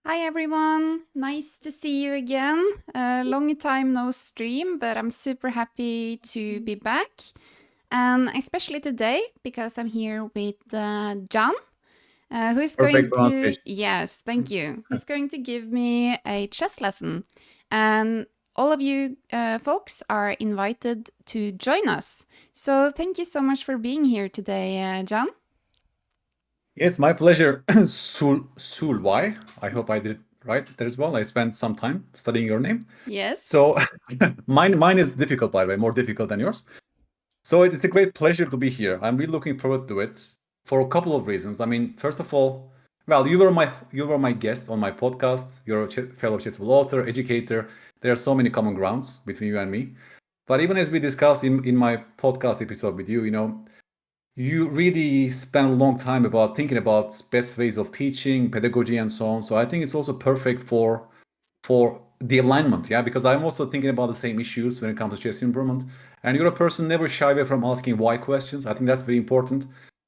Hi everyone, nice to see you again. Long time no stream, but I'm super happy to be back. And especially today because I'm here with John, who is going Perfect to, pronunciation. yes, thank you. He's going to give me a chess lesson. And all of you folks are invited to join us. So thank you so much for being here today, John. It's my pleasure, Solveig. I hope I did it right there as well. I spent some time studying your name. Yes. So mine is difficult, by the way, more difficult than yours. So it's a great pleasure to be here. I'm really looking forward to it for a couple of reasons. I mean, first of all, well, you were my guest on my podcast. You're a fellow chessable author, educator. There are so many common grounds between you and me. But even as we discussed in my podcast episode with you, you really spend a long time about thinking about best ways of teaching, pedagogy, and so on. So I think it's also perfect for the alignment, yeah, because I'm also thinking about the same issues when it comes to chess improvement. And you're a person never shy away from asking why questions. I think that's very important.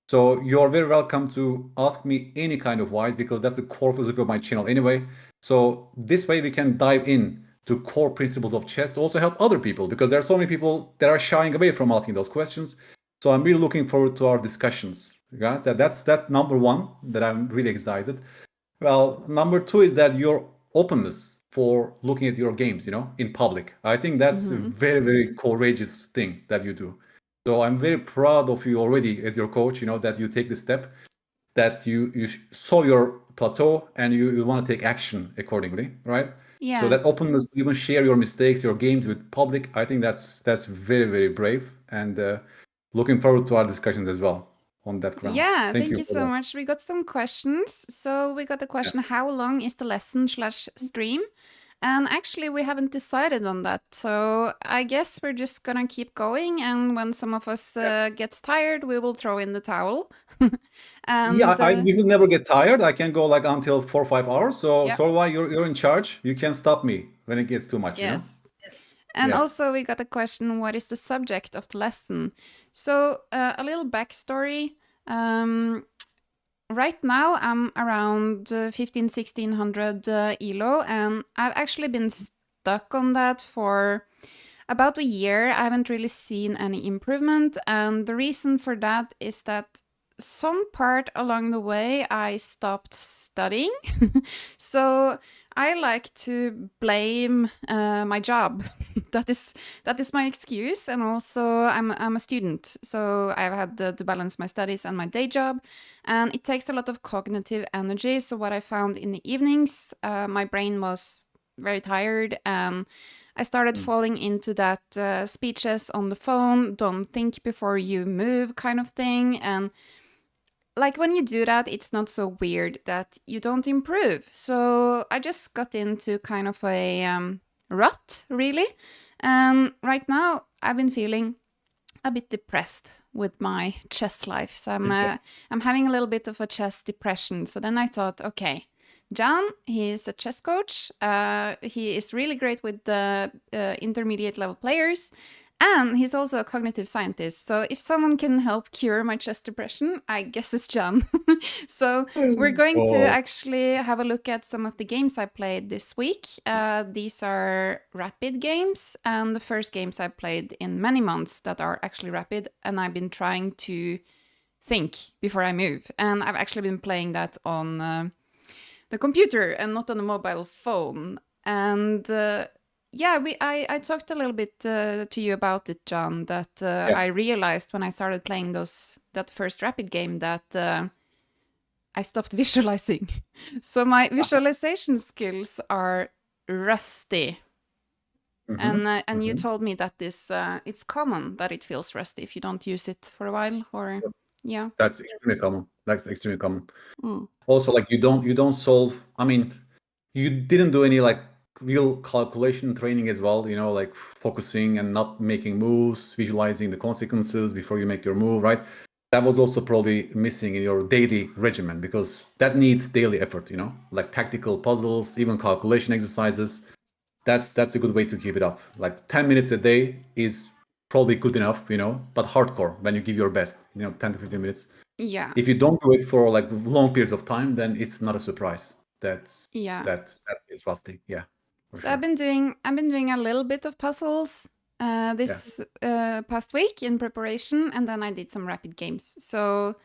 So you're very welcome to ask me any kind of whys because that's the core philosophy of my channel anyway. So this way we can dive in to core principles of chess to also help other people because there are so many people that are shying away from asking those questions. So I'm really looking forward to our discussions. Yeah, that's number one that I'm really excited. Well, number two is that your openness for looking at your games, in public. I think that's a Mhm. very, very courageous thing that you do. So I'm very proud of you already as your coach, that you take the step, that you saw your plateau and you want to take action accordingly, right? So Yeah. that openness to even share your mistakes, your games with public, I think that's very, very brave and looking forward to our discussions as well on that ground. Yeah, Thank thank you you for so that. much. We got some questions. So we got a Yeah. question, how long is the lesson slash stream? And actually, we haven't decided on that. So I guess we're just gonna keep going. And when some of us gets tired, we will throw in the towel. Yeah, and I will never get tired. I can go like until 4 or 5 hours. So yeah, Solveig, you're in charge. You can stop me when it gets too much. yes. And Yes. also, we got a question, what is the subject of the lesson? So a little backstory. Um, Right now, I'm around 15, 1600 ELO, and I've actually been stuck on that for about a year. I haven't really seen any improvement, and the reason for that is that some part along the way I stopped studying. So I like to blame my job. that is my excuse, and also I'm a student, so I've had to balance my studies and my day job, and it takes a lot of cognitive energy. So what I found in the evenings, my brain was very tired, and I started Mm. falling into that speeches on the phone, don't think before you move kind of thing. And like when you do that, it's not so weird that you don't improve. So I just got into kind of a rut, really. And right now, I've been feeling a bit depressed with my chess life. So I'm having a little bit of a chess depression. So then I thought, okay, John, he is a chess coach. He is really great with the intermediate level players. And he's also a cognitive scientist. So if someone can help cure my chess depression, I guess it's John. So we're going to Oh, actually have a look at some of the games I played this week. These are rapid games, and the first games I played in many months that are actually rapid. And I've been trying to think before I move. And I've actually been playing that on the computer and not on a mobile phone. And yeah, I talked a little bit to you about it, John. That yeah. I realized when I started playing that first rapid game that I stopped visualizing. So my visualization skills are rusty. Mm-hmm. And you Mm-hmm. told me that this it's common that it feels rusty if you don't use it for a while, or yeah. That's extremely common. That's extremely common. Mm. Also, like you don't solve. I mean, you didn't do any like real calculation training as well. Like focusing and not making moves, visualizing the consequences before you make your move, right? That was also probably missing in your daily regimen because that needs daily effort. Like tactical puzzles, even calculation exercises. That's a good way to keep it up. Like 10 minutes a day is probably good enough, but hardcore when you give your best, 10 to 15 minutes. Yeah. If you don't do it for like long periods of time, then it's not a surprise. that's Yeah. that is rusty. Yeah, for So I've sure. been doing a little bit of puzzles this past week in preparation, and then I did some rapid games. So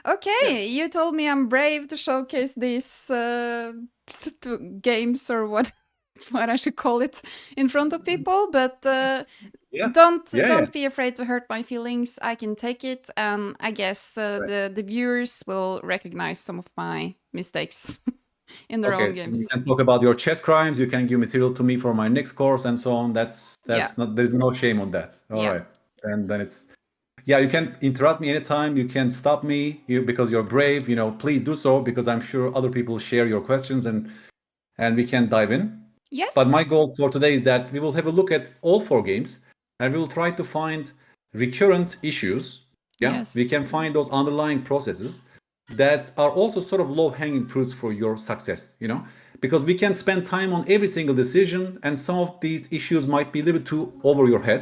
okay, Yes. you told me I'm brave to showcase these games or what what I should call it in front of people, but Yeah. don't Yeah. Yeah. don't be afraid to hurt my feelings. I can take it, and I guess Right. the viewers will recognize some of my mistakes in their own Okay. You games. can talk about your chess crimes. You can give material to me for my next course and so on. Yeah, That's not. There's no shame on that. All yeah, right. And then it's yeah. You can interrupt me anytime. You can stop me. Because you're brave. Please do so because I'm sure other people share your questions and we can dive in. But yes, my goal for today is that we will have a look at all four games and we will try to find recurrent issues. Yeah, we yes, can find those underlying processes that are also sort of low hanging fruits for your success, because we can spend time on every single decision and some of these issues might be a little bit too over your head.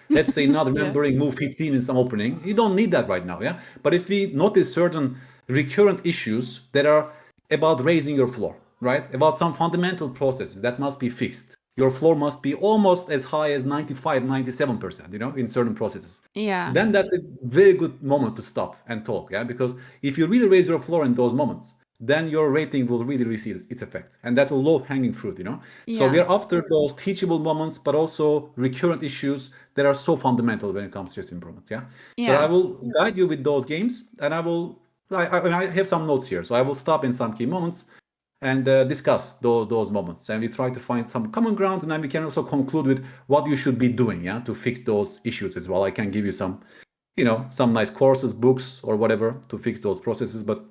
Let's say not yeah, remembering move 15 in some opening. You don't need that right now. Yeah. But if we notice certain recurrent issues that are about raising your floor, right? About some fundamental processes that must be fixed. Your floor must be almost as high as 95, 97%, in certain processes. yeah, Then that's a very good moment to stop and talk, yeah? Because if you really raise your floor in those moments, then your rating will really receive its effect. And that's a low hanging fruit. So yeah, we're after those teachable moments, but also recurrent issues that are so fundamental when it comes to chess improvement, yeah? So I yeah, will guide you with those games and I have some notes here. So I will stop in some key moments and discuss those moments, and we try to find some common ground, and then we can also conclude with what you should be doing, yeah, to fix those issues as well. I can give you some nice courses, books, or whatever to fix those processes, but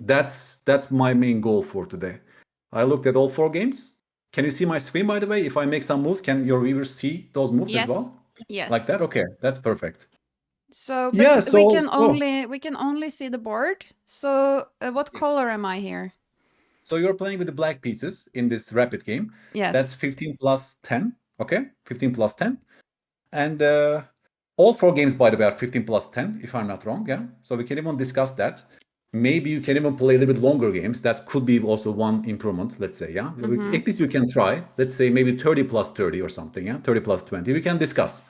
that's my main goal for today. I looked at all four games. Can you see my screen, by the way? If I make some moves, can your viewers see those moves as yes, well? Like yes. that? Okay, that's perfect. So, but Yeah, we can only see the board. So, what yes. color am I here? So you're playing with the black pieces in this rapid game. That's Yes. 15 plus 10. Okay, 15 plus 10. And all four games, by the way, are 15 plus 10, if I'm not wrong. Yeah. So we can even discuss that. Maybe you can even play a little bit longer games. That could be also one improvement, let's say. Yeah. Mm-hmm. At least you can try. Let's say maybe 30 plus 30 or something. Yeah. 30 plus 20. We can discuss.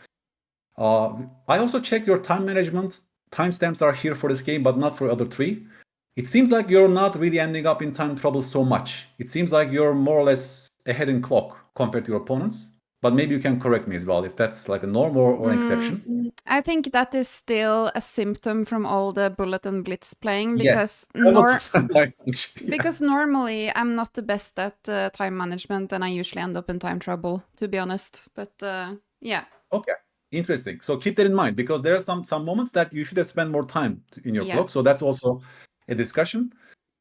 I also checked your time management. Timestamps are here for this game, but not for other three. It seems like you're not really ending up in time trouble so much. It seems like you're more or less ahead in clock compared to your opponents. But maybe you can correct me as well if that's like a norm or an exception. I think that is still a symptom from all the bullet and blitz playing Yes, because that was also my hunch. Yeah. normally I'm not the best at time management and I usually end up in time trouble, to be honest. But yeah, Okay, interesting. So keep that in mind because there are some moments that you should have spent more time in your clock. So yes. that's also a discussion.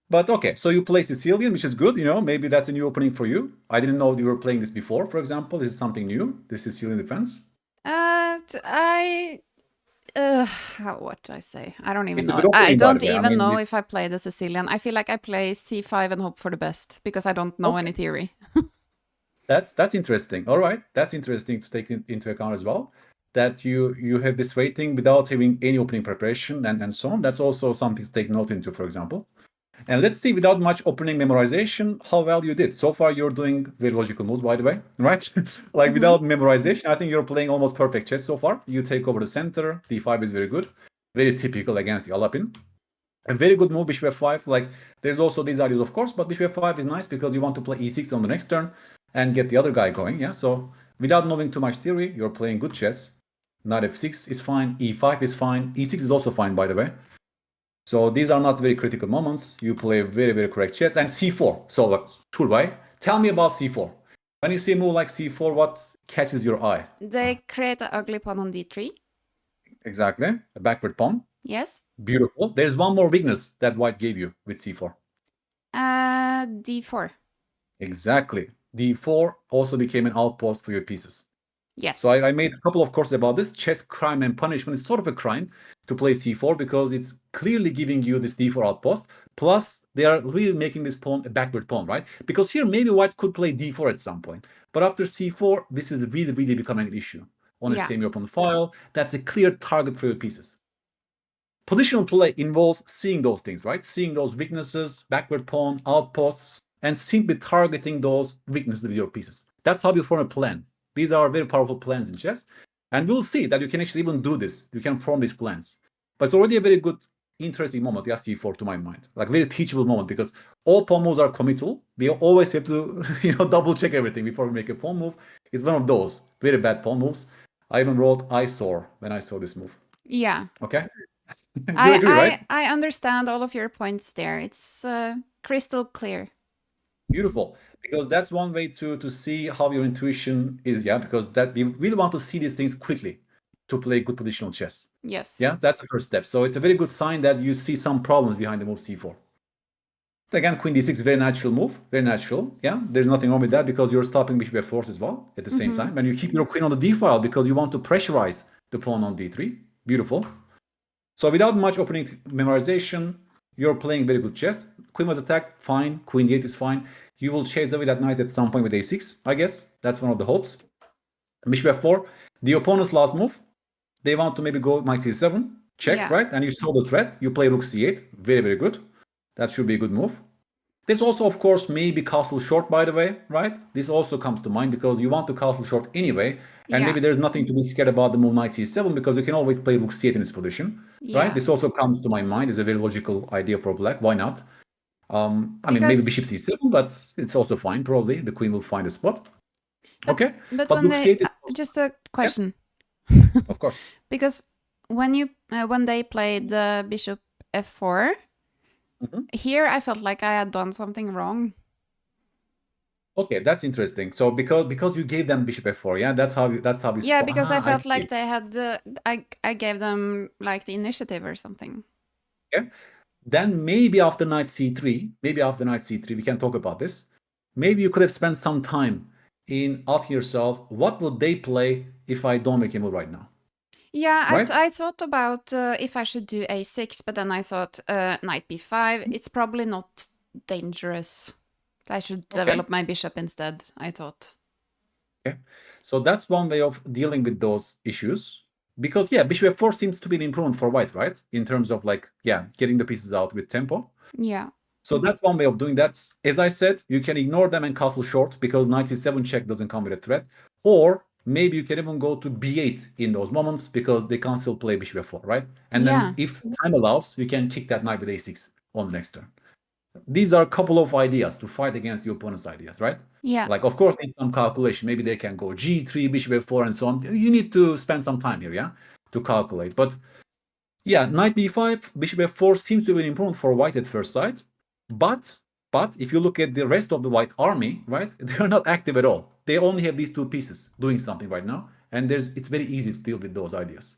But okay, so you play Sicilian, which is good. Maybe that's a new opening for you. I didn't know you were playing this before. For example, this is something new. This Sicilian defense. I what do I say? I don't even It's a know. good I opening, by the don't way. I even mean, know if I play the Sicilian. I feel like I play c5 and hope for the best because I don't know okay, any theory. that's interesting. All right, that's interesting to take into account as well. That you have this rating without having any opening preparation and so on. That's also something to take note into, for example. And let's see, without much opening memorization, how well you did. So far, you're doing very logical moves, by the way, right? Like Mm-hmm. without memorization, I think you're playing almost perfect chess so far. You take over the center. D5 is very good. Very typical against the Alapin. A very good move, bishop f5. Like there's also these ideas, of course, but bishop f5 is nice because you want to play e6 on the next turn and get the other guy going. Yeah. So without knowing too much theory, you're playing good chess. Knight f6 is fine. E5 is fine. E6 is also fine, by the way. So these are not very critical moments. You play very, very correct chess. And c4. So, Solveig, tell me about c4. When you see a move like c4, what catches your eye? They create an ugly pawn on d3. Exactly. A backward pawn. Yes. Beautiful. There's one more weakness that white gave you with c4. D4. Exactly. D4 also became an outpost for your pieces. So Yes. I made a couple of courses about this. Chess crime and punishment is sort of a crime to play c4 because it's clearly giving you this d4 outpost. Plus, they are really making this pawn a backward pawn, right? Because here maybe white could play d4 at some point. But after c4, this is really, really becoming an issue on a Yeah. semi-open file. That's a clear target for your pieces. Positional play involves seeing those things, right? Seeing those weaknesses, backward pawn, outposts, and simply targeting those weaknesses with your pieces. That's how you form a plan. These are very powerful plans in chess. And we'll see that you can actually even do this. You can form these plans. But it's already a very good, interesting moment, C4 to my mind. Like very teachable moment, because all pawn moves are committal. We always have to double check everything before we make a pawn move. It's one of those very bad pawn moves. I even wrote eyesore when I saw this move. Yeah. Okay. You agree, right? I understand all of your points there. It's crystal clear. Beautiful, because that's one way to see how your intuition is. Yeah, because that we really want to see these things quickly to play good positional chess. Yes. Yeah, that's the first step. So it's a very good sign that you see some problems behind the move c4. Again, queen d6, very natural move, very natural. Yeah, there's nothing wrong with that because you're stopping bishop f4 as well at the same time, and you keep your queen on the d file because you want to pressurize the pawn on d3. Beautiful. So without much opening memorization, you're playing very good chess. Queen was attacked, fine. Queen d8 is fine. You will chase away that knight at some point with a6, I guess. That's one of the hopes. Bishop f4, the opponent's last move. They want to maybe go knight c7, check, Yeah. right? And you saw the threat. You play rook c8, very, very good. That should be a good move. There's also, of course, maybe castle short, by the way, right? This also comes to mind because you want to castle short anyway, and maybe there's nothing to be scared about the move knight c7 because you can always play rook c8 in this position, right? This also comes to my mind as a very logical idea for black. Why not? I mean, maybe bishop c7, but it's also fine, probably. The queen will find a spot. Okay, But but when rook they c8 is... just a question. Of course. Because when they played bishop f4, here I felt like I had done something wrong. Okay, that's interesting. So because you gave them bishop f4, yeah, that's how we. Yeah, because I felt like they had I gave them like the initiative or something. Okay, then maybe after knight c3, we can talk about this. Maybe you could have spent some time in asking yourself, what would they play if I don't make a move right now? Yeah, right? I thought about if I should do a6, but then I thought knight b5. It's probably not dangerous. I should develop my bishop instead, I thought. Okay, so that's one way of dealing with those issues. Because, yeah, bishop f4 seems to be an improvement for white, right? In terms of, like, yeah, getting the pieces out with tempo. Yeah. So that's one way of doing that. As I said, you can ignore them and castle short because knight c7 check doesn't come with a threat. Or maybe you can even go to b8 in those moments because they can still play bishop f4, right? And then if time allows, you can kick that knight with a6 on the next turn. These are a couple of ideas to fight against the opponent's ideas, right? Yeah. Like, of course, in some calculation, maybe they can go g3, bishop f4, and so on. You need to spend some time here, yeah, to calculate. But yeah, knight b5, bishop f4 seems to be an improvement for white at first sight. But if you look at the rest of the white army, right, they're not active at all. They only have these two pieces doing something right now, and it's very easy to deal with those ideas.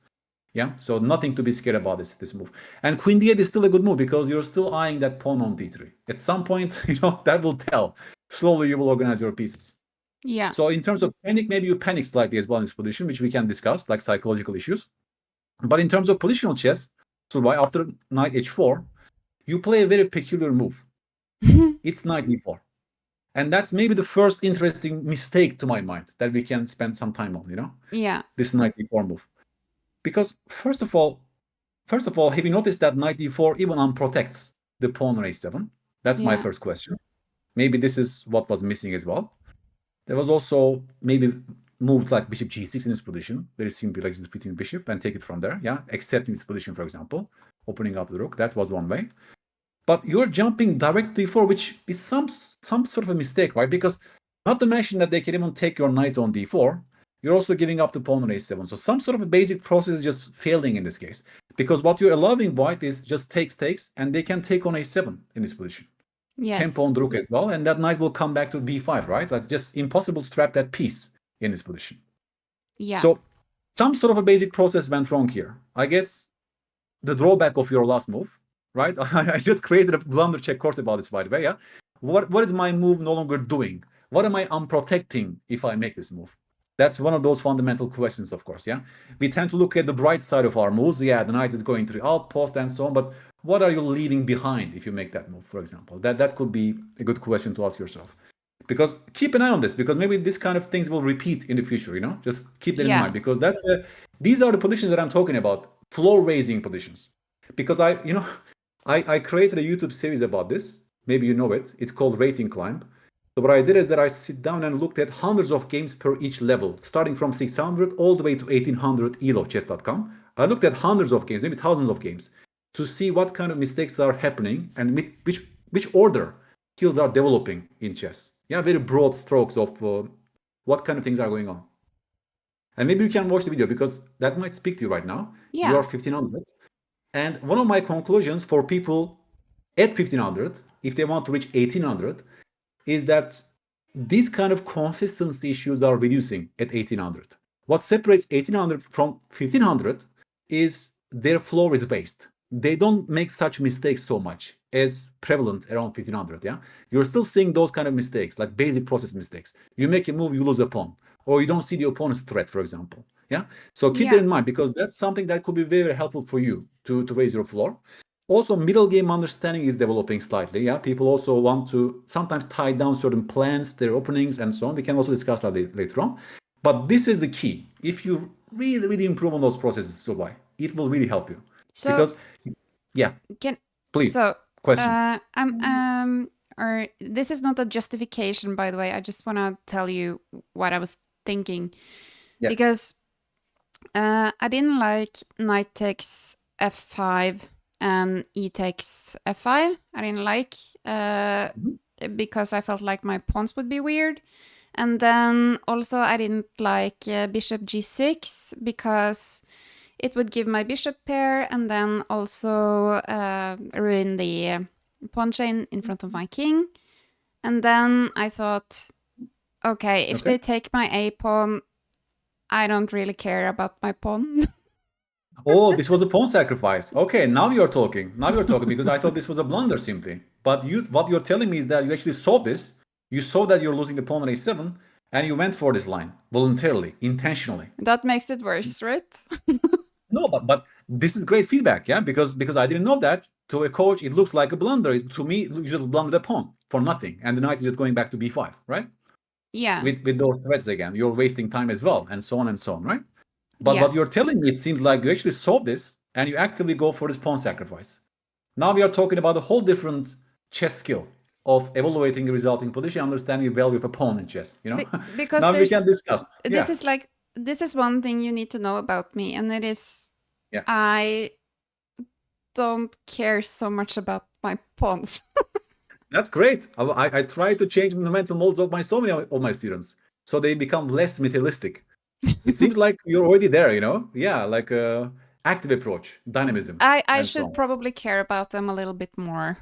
Yeah, so nothing to be scared about this move. And queen d8 is still a good move because you're still eyeing that pawn on d3. At some point, that will tell. Slowly, you will organize your pieces. Yeah. So in terms of panic, maybe you panic slightly as well in this position, which we can discuss, like psychological issues. But in terms of positional chess, so after knight h4, you play a very peculiar move. It's knight d4. And that's maybe the first interesting mistake to my mind that we can spend some time on, Yeah. This knight d4 move. Because first of all, have you noticed that knight d4 even unprotects the pawn on a7? That's my first question. Maybe this is what was missing as well. There was also maybe moved like bishop g6 in this position, very simply like just between bishop and take it from there, yeah, except in this position, for example, opening up the rook. That was one way. But you're jumping direct to d4, which is some sort of a mistake, right? Because not to mention that they can even take your knight on d4, you're also giving up the pawn on a7. So some sort of a basic process is just failing in this case. Because what you're allowing white is just takes, and they can take on a7 in this position. Tempo on the rook as well, and that knight will come back to b5, right? Like, just impossible to trap that piece in this position. Yeah. So some sort of a basic process went wrong here. I guess the drawback of your last move, right? I just created a blunder check course about this, by the way, yeah? What is my move no longer doing? What am I unprotecting if I make this move? That's one of those fundamental questions, of course, yeah? We tend to look at the bright side of our moves. Yeah, the knight is going to the outpost and so on, but what are you leaving behind if you make that move, for example? That could be a good question to ask yourself. Because keep an eye on this, because maybe this kind of things will repeat in the future, Just keep that in mind, because these are the positions that I'm talking about, floor raising positions. because I created a YouTube series about this. Maybe you know it. It's called Rating Climb. So what I did is that I sit down and looked at hundreds of games per each level, starting from 600 all the way to 1800 elochess.com. I looked at hundreds of games, maybe thousands of games, to see what kind of mistakes are happening and which order skills are developing in chess. Yeah, very broad strokes of what kind of things are going on. And maybe you can watch the video because that might speak to you right now. You Yeah. are 1500. And one of my conclusions for people at 1500, if they want to reach 1800, is that these kind of consistency issues are reducing at 1800. What separates 1800 from 1500 is their floor is based. They don't make such mistakes so much as prevalent around 1500. Yeah, you're still seeing those kind of mistakes, like basic process mistakes. You make a move, you lose a pawn, or you don't see the opponent's threat, for example. Yeah, so keep that Yeah. in mind because that's something that could be very, very helpful for you to raise your floor. Also, middle game understanding is developing slightly. Yeah, people also want to sometimes tie down certain plans, their openings, and so on. We can also discuss that later on. But this is the key. If you really, really improve on those processes, Solveig, it will really help you. So Because, yeah, can please, so question. I'm or this is not a justification, by the way. I just want to tell you what I was thinking Yes. because I didn't like knight takes f5 and e takes f5. I didn't like Mhm. because I felt like my pawns would be weird. And then also I didn't like bishop g6 because it would give my bishop pair and then also ruin the pawn chain in front of my king. And then I thought, okay, if Okay. they take my a pawn, I don't really care about my pawn. Oh, this was a pawn sacrifice. Okay, now you're talking. Now you're talking because I thought this was a blunder simply. But what you're telling me is that you actually saw this. You saw that you're losing the pawn on a7, and you went for this line voluntarily, intentionally. That makes it worse, right? No, but this is great feedback, yeah, because I didn't know that. To a coach, it looks like a blunder. To me, you just blundered a pawn for nothing, and the knight is just going back to b5, right? Yeah. With those threats again, you're wasting time as well, and so on, right? But Yeah. what you're telling me, it seems like you actually solve this and you actively go for this pawn sacrifice. Now we are talking about a whole different chess skill of evaluating the resulting position, understanding the value of a pawn in chess. Because Now we can there's discuss. this Yeah, is like this is one thing you need to know about me, and it is yeah. I don't care so much about my pawns. That's great. I try to change the mental models of so many of my students so they become less materialistic. It seems like you're already there, Yeah, like a active approach, dynamism, I and so should on. probably care about them a little bit more.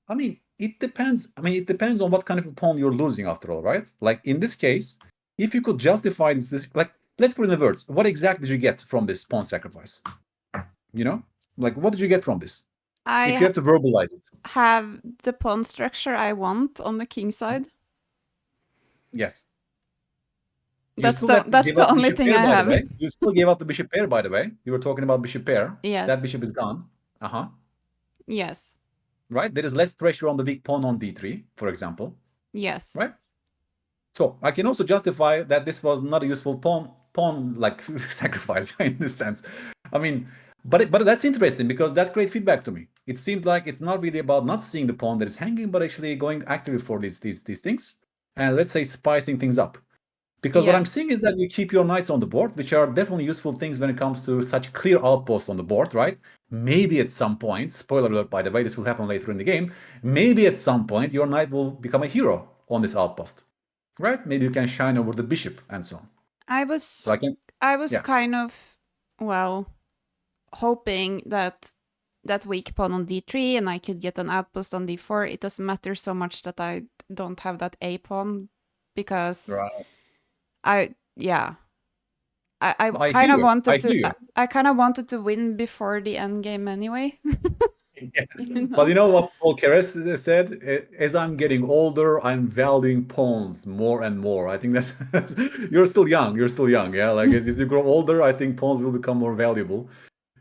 I mean, it depends. I mean, it depends on what kind of a pawn you're losing after all, right? Like in this case, if you could justify this, like let's put it in the words, what exactly did you get from this pawn sacrifice? You know, like what did you get from this? If you I have to verbalize it, have the pawn structure I want on the king side. yes. You still have to That's give the up only bishop thing pair, I by the have. way. You still gave up the bishop pair, by the way. You were talking about bishop pair. That Yes. bishop is gone. Uh-huh. Yes. Right? There is less pressure on the weak pawn on d3, for example. Yes. Right? So I can also justify that this was not a useful pawn like sacrifice in this sense. I mean, but that's interesting because that's great feedback to me. It seems like it's not really about not seeing the pawn that is hanging, but actually going actively for these things, and let's say spicing things up. Because what I'm Yes. seeing is that you keep your knights on the board, which are definitely useful things when it comes to such clear outposts on the board, right? Maybe at some point, spoiler alert, by the way, this will happen later in the game. Maybe at some point your knight will become a hero on this outpost, right? Maybe you can shine over the bishop and so on. I So was I can, I was yeah, kind of well hoping that that weak pawn on d3 and I could get an outpost on d4. It doesn't matter so much that I don't have that a pawn because right. I yeah I I kind hear of you. I wanted hear to you. I kind of wanted to win before the end game anyway. Yeah. You But know? you know what Paul Keres said? As I'm getting older, I'm valuing pawns more and more. I think that's you're still young. You're still young. Yeah. Like as you grow older, I think pawns will become more valuable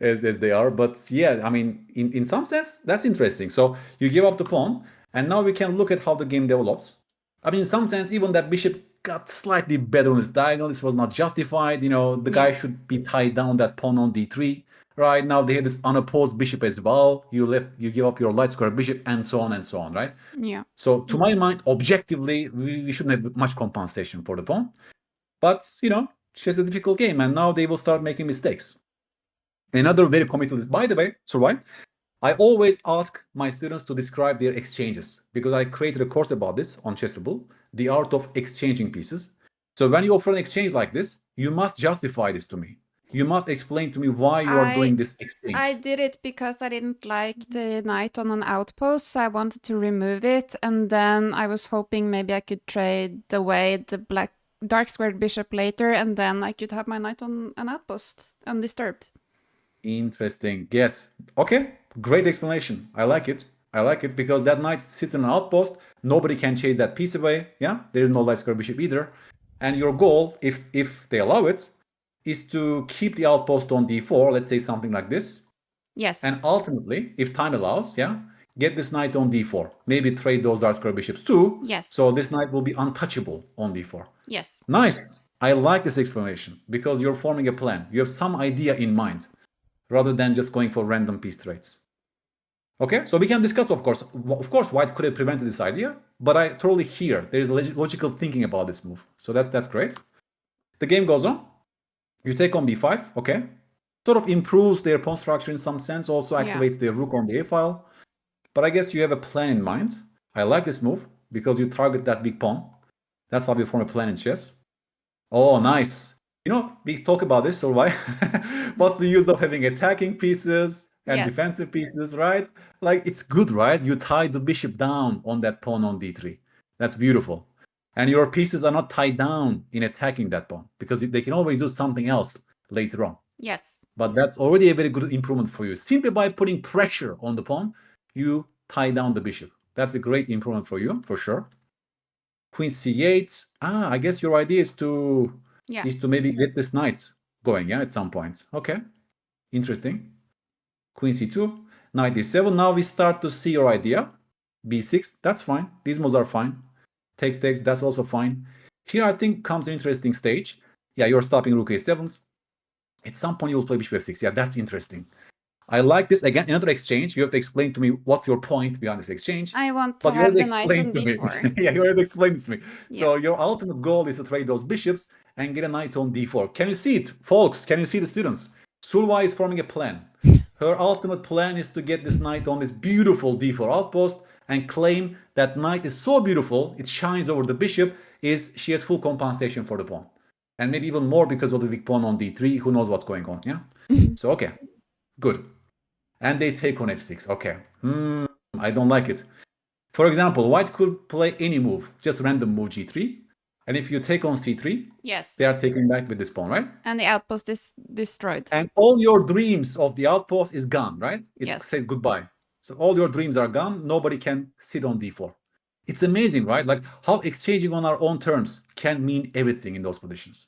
as they are. But yeah, I mean, in some sense, that's interesting. So you give up the pawn, and now we can look at how the game develops. I mean, in some sense, even that bishop got slightly better on his diagonal. This was not justified. The Yeah. guy should be tied down that pawn on d3. right? Now they have this unopposed bishop as well. You give up your light square bishop, and so on, right? Yeah. So to my mind, objectively, we shouldn't have much compensation for the pawn. But, chess is a difficult game, and now they will start making mistakes. Another very committed, by the way, Solveig, I always ask my students to describe their exchanges because I created a course about this on Chessable, the art of exchanging pieces. So when you offer an exchange like this, you must justify this to me. You must explain to me why you are doing this exchange. I did it because I didn't like the knight on an outpost, so I wanted to remove it, and then I was hoping maybe I could trade away the dark squared bishop later, and then I could have my knight on an outpost undisturbed. Interesting. Yes. Okay. Great explanation. I like it. I like it because that knight sits in an outpost. Nobody can chase that piece away. Yeah. There is no light square bishop either. And your goal, if they allow it, is to keep the outpost on d4. Let's say something like this. Yes. And ultimately, if time allows, yeah, get this knight on d4. Maybe trade those dark square bishops too. Yes. So this knight will be untouchable on d4. Yes. Nice. I like this explanation because you're forming a plan. You have some idea in mind rather than just going for random piece trades. Okay, so we can discuss, of course, white could have prevented this idea, but I totally hear there is logical thinking about this move. So that's great. The game goes on. You take on b5, okay. Sort of improves their pawn structure in some sense, also activates their rook on the a file. But I guess you have a plan in mind. I like this move because you target that big pawn. That's how you form a plan in chess. Oh, nice. We talk about this, or why? What's the use of having attacking pieces and defensive pieces, right? Like, it's good, right? You tie the bishop down on that pawn on d3. That's beautiful. And your pieces are not tied down in attacking that pawn because they can always do something else later on. Yes. But that's already a very good improvement for you. Simply by putting pressure on the pawn, you tie down the bishop. That's a great improvement for you, for sure. Queen c8. I guess your idea is to maybe get this knight going, at some point. Okay, interesting. Queen c2, knight d7. Now we start to see your idea. b6, that's fine. These moves are fine. Takes, that's also fine. Here, I think, comes an interesting stage. Yeah, you're stopping rook a7s. At some point, you will play bishop f6. Yeah, that's interesting. I like this. Again, another exchange. You have to explain to me what's your point behind this exchange. I want to have the knight on d4. Yeah, you already explained this to me. Yeah. So your ultimate goal is to trade those bishops and get a knight on d4. Can you see it? Folks, can you see the students? Solveig is forming a plan. Her ultimate plan is to get this knight on this beautiful d4 outpost and claim that knight is so beautiful, it shines over the bishop, she has full compensation for the pawn. And maybe even more because of the weak pawn on d3. Who knows what's going on, yeah? So, okay, good. And they take on f6. Okay. I don't like it. For example, white could play any move, just random move g3. And if you take on c3, they are taking back with this pawn, right? And the outpost is destroyed. And all your dreams of the outpost is gone, right? It's said goodbye. So all your dreams are gone. Nobody can sit on d4. It's amazing, right? Like how exchanging on our own terms can mean everything in those positions.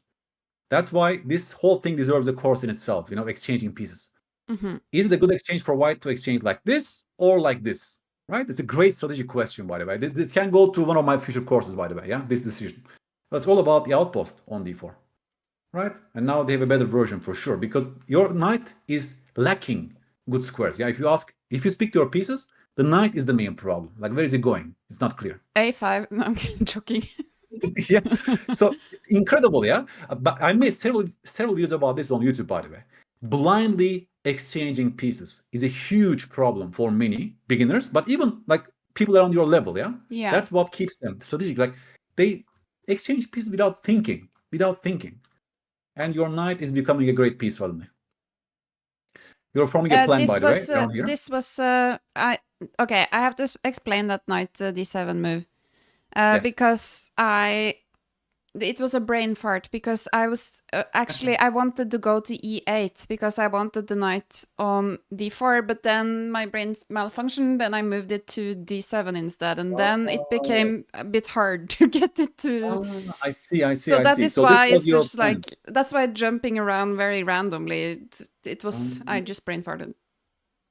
That's why this whole thing deserves a course in itself, exchanging pieces. Is it a good exchange for white to exchange like this or like this? Right? It's a great strategic question, by the way. It can go to one of my future courses, by the way, this decision. But it's all about the outpost on d4. Right? And now they have a better version for sure, because your knight is lacking good squares. Yeah, if you speak to your pieces, the knight is the main problem. Like, where is it going? It's not clear. a5. No, I'm joking. Yeah, so it's incredible, yeah. But I made several videos about this on YouTube, by the way. Blindly exchanging pieces is a huge problem for many beginners, but even like people around your level, yeah. That's what keeps them strategic. Like they exchange pieces without thinking, and your knight is becoming a great piece suddenly. You're forming a plan, by the way, around here. This was okay. I have to explain that knight d7 move. Because it was a brain fart, because I was actually I wanted to go to e8 because I wanted the knight on d4, but then my brain malfunctioned and I moved it to d7 instead, and then it became a bit hard to get it to. I see. So that is why it's just like that's why jumping around very randomly. It was I just brain farted.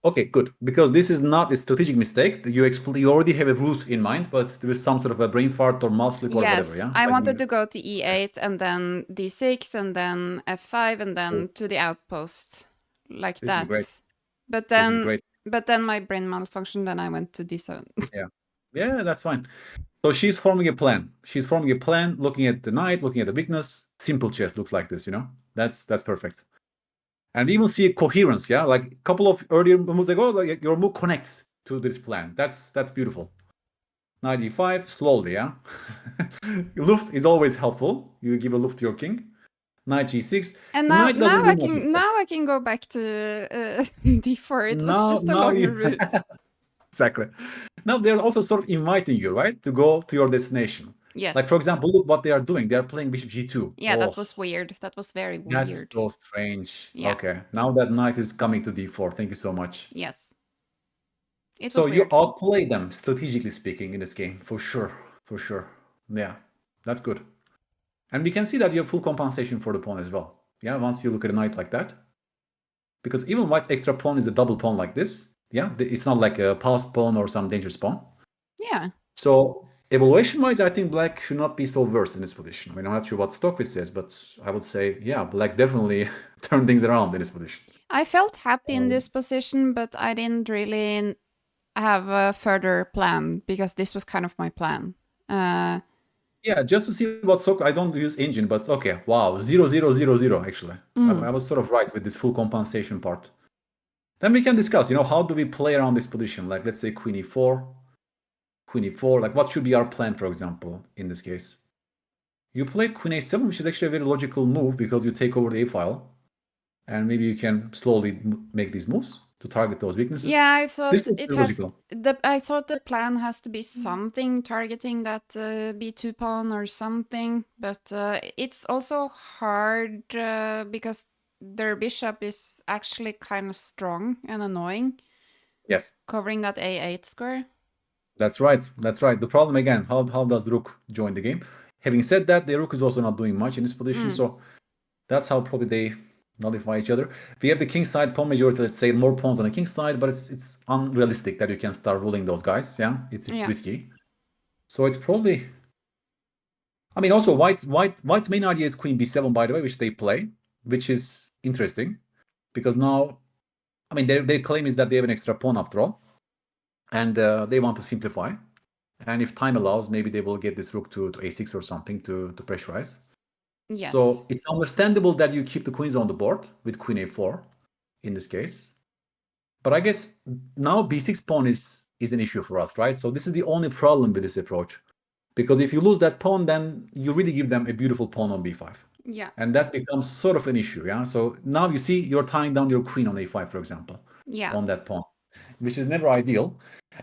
Okay, good. Because this is not a strategic mistake. You already have a route in mind, but there is some sort of a brain fart or mouse slip or whatever, yeah? I wanted to go to e8 and then d6 and then f5 and then to the outpost. like This is great. that. But This is then, great. but then my brain malfunctioned, and I went to D7. Yeah, that's fine. So she's forming a plan. She's forming a plan, looking at the knight, looking at the weakness. Simple chess looks like this, That's perfect. And we even see a coherence, yeah? Like a couple of earlier moves ago, like your move connects to this plan. That's beautiful. Knight e5, slowly, yeah? Luft is always helpful. You give a luft to your king. Knight g6. And The now, knight doesn't do much. now I can go back to D4. It was just a Now longer you route. exactly. Now they're also sort of inviting you, right, to go to your destination. Yes. Like for example, look what they are doing. They are playing bishop g2. Yeah, that was weird. That was very That's weird. so strange. Yeah. Okay, now that knight is coming to d4. Thank you so much. Yes. It So was you weird. outplay them, strategically speaking, in this game, for sure. For sure. Yeah, that's good. And we can see that you have full compensation for the pawn as well. Yeah, once you look at a knight like that. Because even white's extra pawn is a double pawn like this. Yeah, it's not like a passed pawn or some dangerous pawn. Yeah. So evaluation-wise, I think black should not be so worse in this position. I mean, I'm not sure what Stockfish says, but I would say, yeah, black definitely turned things around in this position. I felt happy in this position, but I didn't really have a further plan because this was kind of my plan. Yeah, just to see what stock. I don't use engine, but okay, wow, 0-0-0-0 actually. I was sort of right with this full compensation part. Then we can discuss, how do we play around this position? Like, let's say queen e4, like what should be our plan, for example, in this case? You played queen a7, which is actually a very logical move because you take over the a file, and maybe you can slowly make these moves to target those weaknesses. Yeah, I thought This looks it very has. logical. I thought the plan has to be something targeting that b2 pawn or something, but it's also hard because their bishop is actually kind of strong and annoying. Yes. Covering that a8 square. That's right. That's right. The problem again, how does the rook join the game? Having said that, the rook is also not doing much in this position, so that's how probably they nullify each other. We have the king side pawn majority, let's say more pawns on the king side, but it's unrealistic that you can start ruling those guys. Yeah, it's risky. So it's probably. I mean, also white's main idea is queen b7, by the way, which they play, which is interesting because now, I mean, their claim is that they have an extra pawn after all, and they want to simplify. And if time allows, maybe they will get this rook to a6 or something to pressurize. Yes. So it's understandable that you keep the queens on the board with queen a4 in this case. But I guess now b6 pawn is an issue for us, right? So this is the only problem with this approach. Because if you lose that pawn, then you really give them a beautiful pawn on b5. Yeah. And that becomes sort of an issue, yeah? So now you see you're tying down your queen on a5, for example, on that pawn, which is never ideal.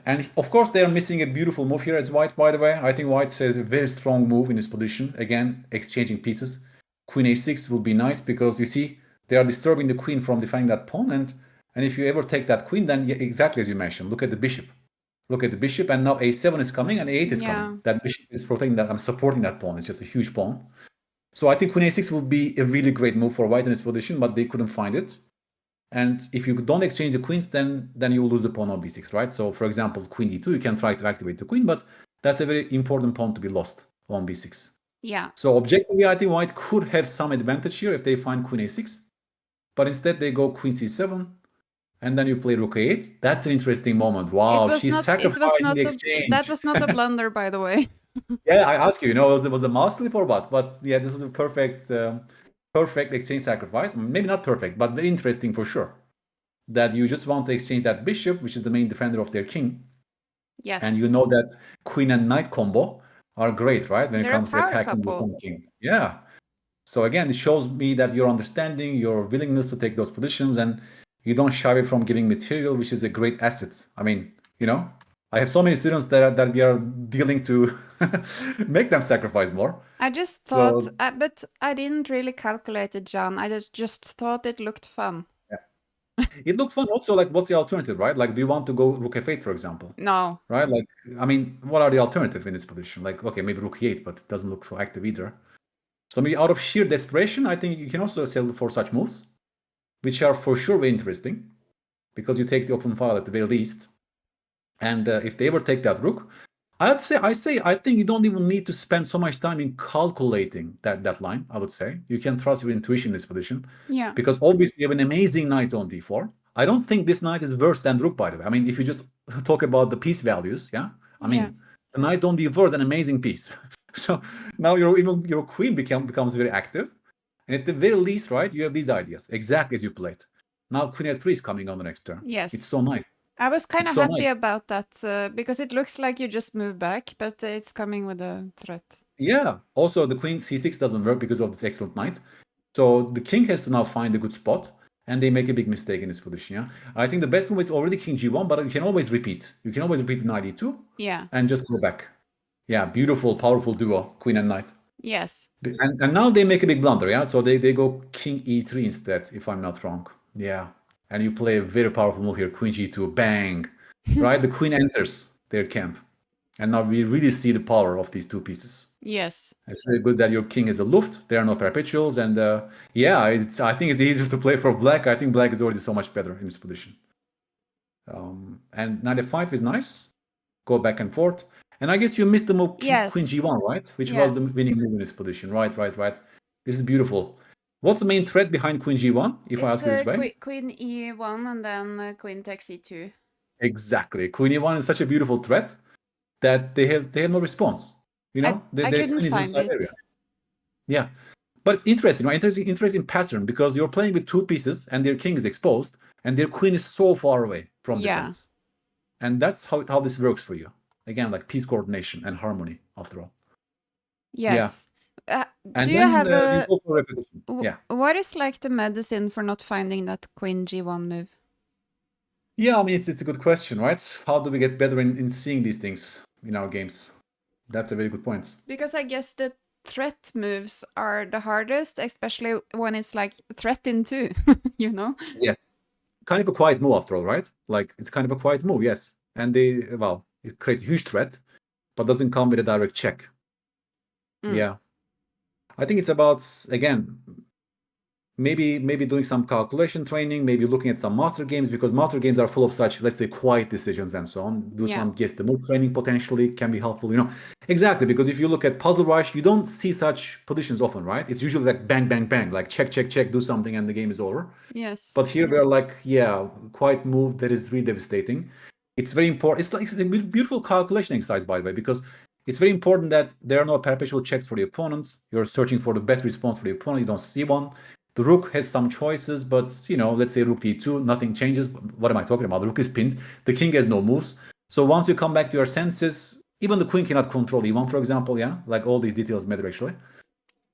And of course, they are missing a beautiful move here as white, by the way. I think white says a very strong move in this position. Again, exchanging pieces. Queen a6 will be nice because you see they are disturbing the queen from defending that pawn. And if you ever take that queen, then exactly as you mentioned, look at the bishop. Look at the bishop, and now a7 is coming and a8 is coming. That bishop is protecting that. I'm supporting that pawn. It's just a huge pawn. So I think queen a6 will be a really great move for white in this position, but they couldn't find it. And if you don't exchange the queens, then you will lose the pawn on b6, right? So for example, queen d2, you can try to activate the queen, but that's a very important pawn to be lost on b6. Yeah. So objectively, I think white could have some advantage here if they find queen a6, but instead they go queen c7, and then you play rook a8. That's an interesting moment. Wow, she's sacrificing the exchange. That was not a blunder, by the way. Yeah, I asked you, was the mouse slip or what? But yeah, this was a perfect exchange sacrifice. Maybe not perfect, but very interesting for sure. That you just want to exchange that bishop, which is the main defender of their king. Yes. And you know that queen and knight combo are great, right? When it comes to attacking the opponent king. Yeah. So again, it shows me that your understanding, your willingness to take those positions, and you don't shy away from giving material, which is a great asset. I mean, I have so many students that we are dealing to make them sacrifice more. I just thought, but I didn't really calculate it, John. I just thought it looked fun. Yeah. It looked fun. Also, like, what's the alternative, right? Like, do you want to go rook f8, for example? No. Right? Like, I mean, what are the alternatives in this position? Like, okay, maybe rook e8, but it doesn't look so active either. So maybe out of sheer desperation, I think you can also settle for such moves, which are for sure very interesting, because you take the open file at the very least. And if they ever take that rook, I think you don't even need to spend so much time in calculating that line, I would say. You can trust your intuition in this position. Yeah. Because obviously you have an amazing knight on d4. I don't think this knight is worse than rook, by the way. I mean, if you just talk about the piece values, yeah? I Yeah. mean, the knight on d4 is an amazing piece. So now your queen becomes very active. And at the very least, right, you have these ideas, exactly as you played. Now queen a3 is coming on the next turn. Yes. It's so nice. I was kind It's of so happy nice. about that because it looks like you just move back, but it's coming with a threat. Yeah. Also, the queen c6 doesn't work because of this excellent knight. So the king has to now find a good spot, and they make a big mistake in this position. Yeah. I think the best move is already king g1, but you can always repeat. You can always repeat knight e2. Yeah. And just go back. Yeah. Beautiful, powerful duo, queen and knight. Yes. And now they make a big blunder. Yeah. So they go king e3 instead, if I'm not wrong. Yeah. And you play a very powerful move here, queen g2, bang. Right. The queen enters their camp. And now we really see the power of these two pieces. Yes. It's very good that your king is a Luft. There are no perpetuals, and yeah, I think it's easier to play for black. I think black is already so much better in this position. And knight f5 is nice. Go back and forth. And I guess you missed the move queen g1, right? Which was the winning move in this position. Right. This is beautiful. What's the main threat behind queen g1, if I ask you this way? Queen e1 and then queen takes e2. Exactly. Queen e1 is such a beautiful threat that they have no response. You know, I their couldn't queen is find inside it. area. Yeah. But it's interesting, right? Interesting pattern because you're playing with two pieces and their king is exposed and their queen is so far away from defense. And that's how this works for you. Again, like piece coordination and harmony, after all. Yes. Yeah. Do you have you go for repetition. Yeah. What is like the medicine for not finding that queen g1 move? Yeah, I mean, it's a good question, right? How do we get better in seeing these things in our games? That's a very good point. Because I guess the threat moves are the hardest, especially when it's like threat in two, you know? Yes. Kind of a quiet move, after all, right? Like, it's kind of a quiet move, yes. And it creates a huge threat, but doesn't come with a direct check. Yeah. I think it's about, again, maybe doing some calculation training, maybe looking at some master games, because master games are full of such, let's say, quiet decisions and so on. Do some guess the move training potentially can be helpful, you know. Exactly, because if you look at Puzzle Rush, you don't see such positions often, right? It's usually like bang, bang, bang, like check, check, check, do something, and the game is over. Yes. But here we're like, yeah, quiet move that is really devastating. It's very important. It's a beautiful calculation exercise, by the way, because it's very important that there are no perpetual checks for the opponents. You're searching for the best response for the opponent. You don't see one. The rook has some choices, but, you know, let's say rook d2, nothing changes. What am I talking about? The rook is pinned. The king has no moves. So once you come back to your senses, even the queen cannot control e1, for example, yeah? Like all these details matter, actually.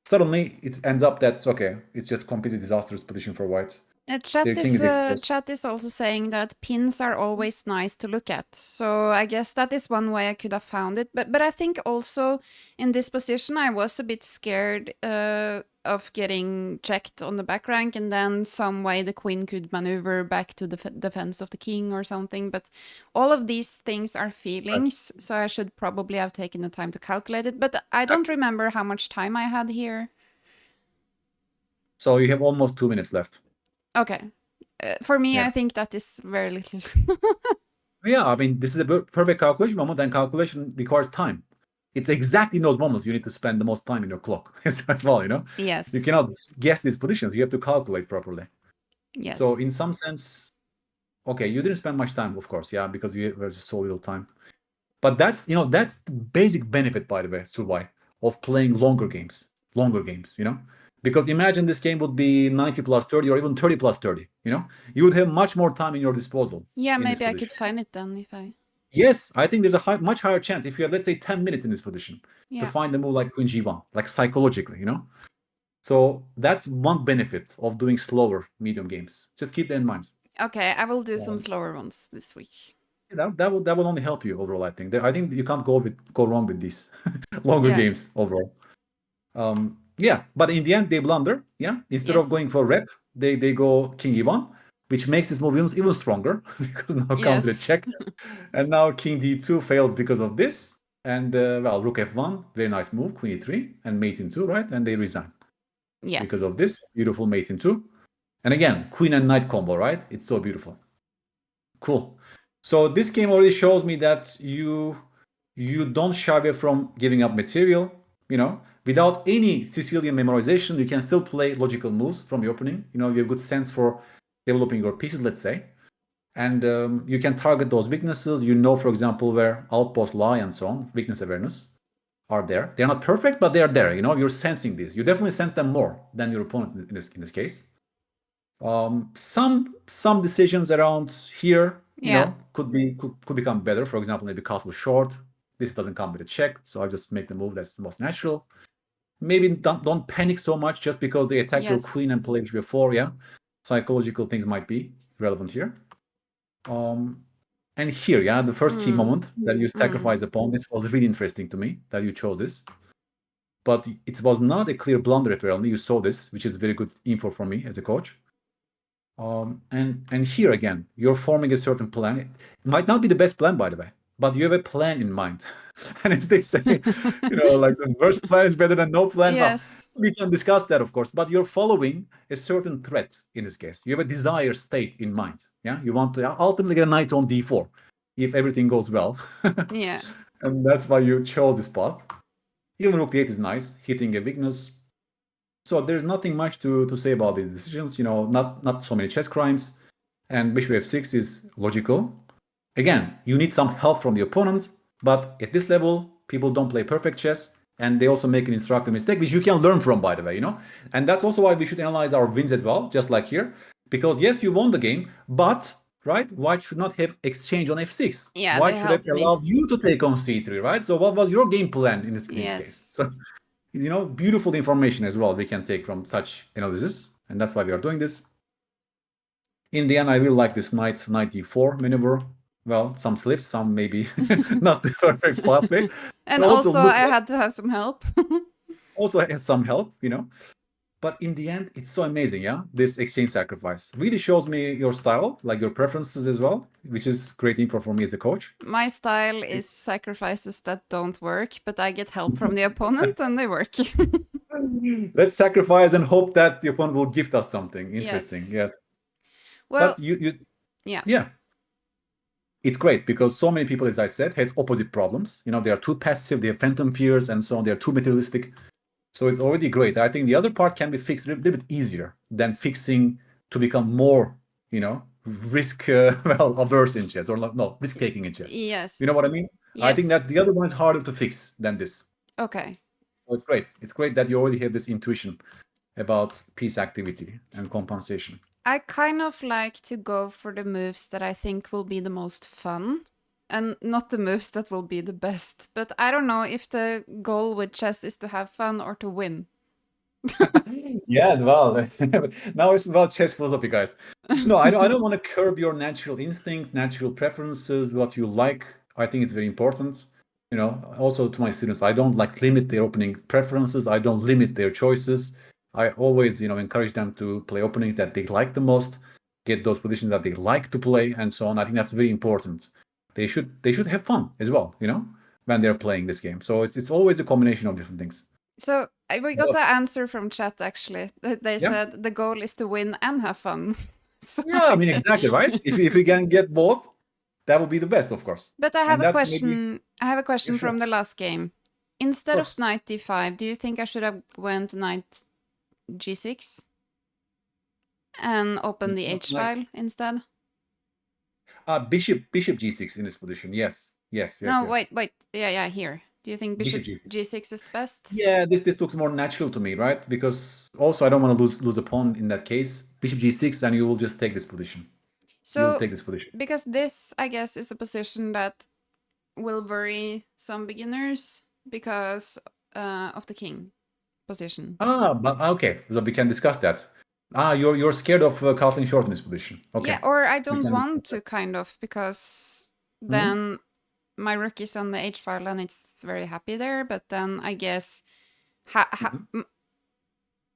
Suddenly, it ends up that, okay, it's just completely disastrous position for white. Chat is also saying that pins are always nice to look at. So I guess that is one way I could have found it. But I think also in this position, I was a bit scared of getting checked on the back rank, and then some way the queen could maneuver back to the defense of the king or something. But all of these things are feelings, so I should probably have taken the time to calculate it. But I don't remember how much time I had here. So you have almost 2 minutes left. Okay. For me, I think that is very little. Yeah, I mean, this is a perfect calculation moment, and calculation requires time. It's exactly in those moments you need to spend the most time in your clock as well, you know? Yes. You cannot guess these positions. You have to calculate properly. Yes. So in some sense, okay, you didn't spend much time, of course, yeah, because you have just so little time. But that's the basic benefit, by the way, Solveig, of playing longer games, you know? Because imagine this game would be 90 plus 30 or even 30 plus 30, you know? You would have much more time in your disposal. Yeah, maybe I could find it then if I... Yes, I think there's a much higher chance if you have, let's say, 10 minutes in this position to find a move like queen g1, like psychologically, you know? So that's one benefit of doing slower medium games. Just keep that in mind. Okay, I will do some slower ones this week. That will only help you overall, I think. I think you can't go wrong with these longer games overall. Yeah, but in the end they blunder. Yeah, instead of going for rep, they go king e1, which makes this move even stronger because now comes the check, and now king d2 fails because of this. And well, rook f1, very nice move, queen e3, and mate in 2, right? And they resign because of this beautiful mate in 2. And again, queen and knight combo, right? It's so beautiful. Cool. So this game already shows me that you You don't shy away from giving up material, you know. Without any Sicilian memorization, you can still play logical moves from the opening. You know, you have good sense for developing your pieces, let's say. And you can target those weaknesses. You know, for example, where outposts lie and so on. Weakness awareness are there. They're not perfect, but they are there. You know, you're sensing these. You definitely sense them more than your opponent in this case. Some decisions around here, you Yeah. know, could become better. For example, maybe castle short. This doesn't come with a check, so I just make the move that's the most natural. Maybe don't panic so much just because they attack your Yes. queen and play before. Yeah, psychological things might be relevant here. And here, yeah, the first key moment that you sacrifice the pawn. This was really interesting to me that you chose this, but it was not a clear blunder apparently. You saw this, which is very good info for me as a coach. And here again, you're forming a certain plan. It might not be the best plan, by the way, but you have a plan in mind. And as they say, you know, like the worst plan is better than no plan. Well, Yes. we can discuss that, of course, but you're following a certain threat in this case. You have a desired state in mind. Yeah, you want to ultimately get a knight on d4 if everything goes well. Yeah. And that's why you chose this path. Even rook d8 is nice, hitting a weakness. So there's nothing much to say about these decisions. You know, not so many chess crimes, and bishop f6 is logical. Again, you need some help from the opponent, but at this level, people don't play perfect chess, and they also make an instructive mistake, which you can learn from, by the way. You know, and that's also why we should analyze our wins as well, just like here, because yes, you won the game, but right, white should not have exchange on f6. Yeah, they White should have helped me. allowed you to take on c3, right? So what was your game plan in this case? Yes. So you know, beautiful information as well we can take from such analysis, and that's why we are doing this. In the end, I will like this knight d4 maneuver. Well, some slips, some maybe not the perfect pathway. And It also also, looked I like had to have some help. also had some help, you know. But in the end, it's so amazing, yeah. This exchange sacrifice really shows me your style, like your preferences as well, which is great info for me as a coach. My style is sacrifices that don't work, but I get help from the opponent and they work. Let's sacrifice and hope that the opponent will gift us something interesting. Yes. Yes, Well, but you yeah. yeah, it's great because so many people, as I said, has opposite problems. You know, they are too passive, they have phantom fears, and so on. They are too materialistic. So it's already great. I think the other part can be fixed a little bit easier than fixing to become more, you know, risk well averse in chess or no risk taking in chess. You know Yes. what I mean? I think that Yes. the other one is harder to fix than this. Okay. So it's great. It's great that you already have this intuition about piece activity and compensation. I kind of like to go for the moves that I think will be the most fun and not the moves that will be the best. But I don't know if the goal with chess is to have fun or to win. Yeah, well, now it's about chess philosophy, guys. No, I don't want to curb your natural instincts, natural preferences, what you like. I think it's very important. You know, also to my students, I don't like limit their opening preferences. I don't limit their choices. I always, you know, encourage them to play openings that they like the most, get those positions that they like to play, and so on. I think that's very important. They should have fun as well, you know, when they're playing this game. So it's always a combination of different things. So we got the answer from chat actually. They Yeah. said the goal is to win and have fun. So Yeah, I mean, exactly, right? If we can get both, that would be the best, of course. But I have And a that's maybe, question. I have a yeah, question sure, from of the last game. Instead of course. knight d5, do you think I should have went knight g6 and opened the h Like, file instead? bishop g6 in this position. Yes, yes, yes, No, yes. wait. Yeah, here. Do you think Bishop bishop g6. g6 is best? Yeah, this looks more natural to me, right? Because also I don't want to lose a pawn in that case. Bishop g6, and you will just take this position. You will So, take this position. because this, I guess, is a position that will worry some beginners because of the king position. But okay, so we can discuss that. You're scared of castling short in this position. Yeah, Okay, or I we don't can discuss want that. to, kind of, because Mhm. then my rook is on the h file and it's very happy there. But then I guess, Mhm.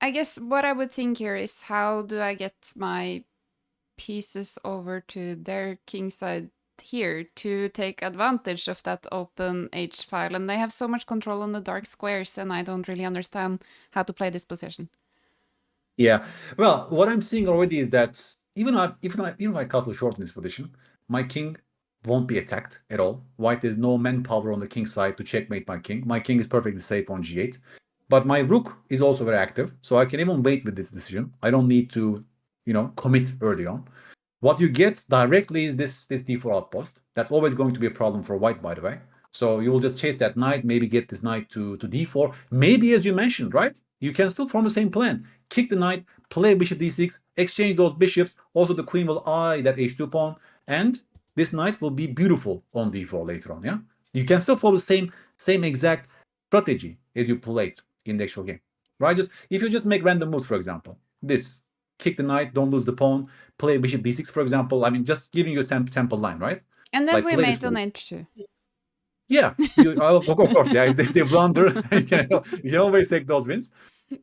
I guess what I would think here is how do I get my pieces over to their king side here to take advantage of that open h file? And they have so much control on the dark squares, and I don't really understand how to play this position. Yeah. Well, what I'm seeing already is that even if I castle short in this position, my king won't be attacked at all. White has no manpower on the king side to checkmate my king. My king is perfectly safe on g8. But my rook is also very active, so I can even wait with this decision. I don't need to, commit early on. What you get directly is this d4 outpost. That's always going to be a problem for white, by the way. So you will just chase that knight, maybe get this knight to d4. Maybe, as you mentioned, right? You can still form the same plan. Kick the knight, play bishop d6, exchange those bishops. Also, the queen will eye that h2 pawn, and this knight will be beautiful on d4 later on. Yeah, you can still follow the same exact strategy as you played in the actual game, right? Just if you just make random moves, for example, this kick the knight, don't lose the pawn, play bishop d6, for example. I mean, just giving you a sample line, right? And then Like we play this made on move. h2. Yeah, of course, yeah. If they blunder, you can always take those wins.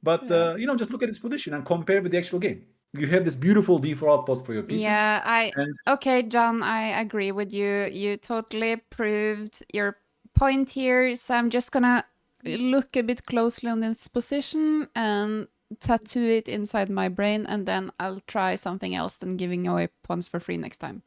But just look at this position and compare with the actual game. You have this beautiful d4 outpost for your pieces. Yeah, and okay, John, I agree with you. You totally proved your point here. So I'm just gonna look a bit closely on this position and tattoo it inside my brain, and then I'll try something else than giving away pawns for free next time.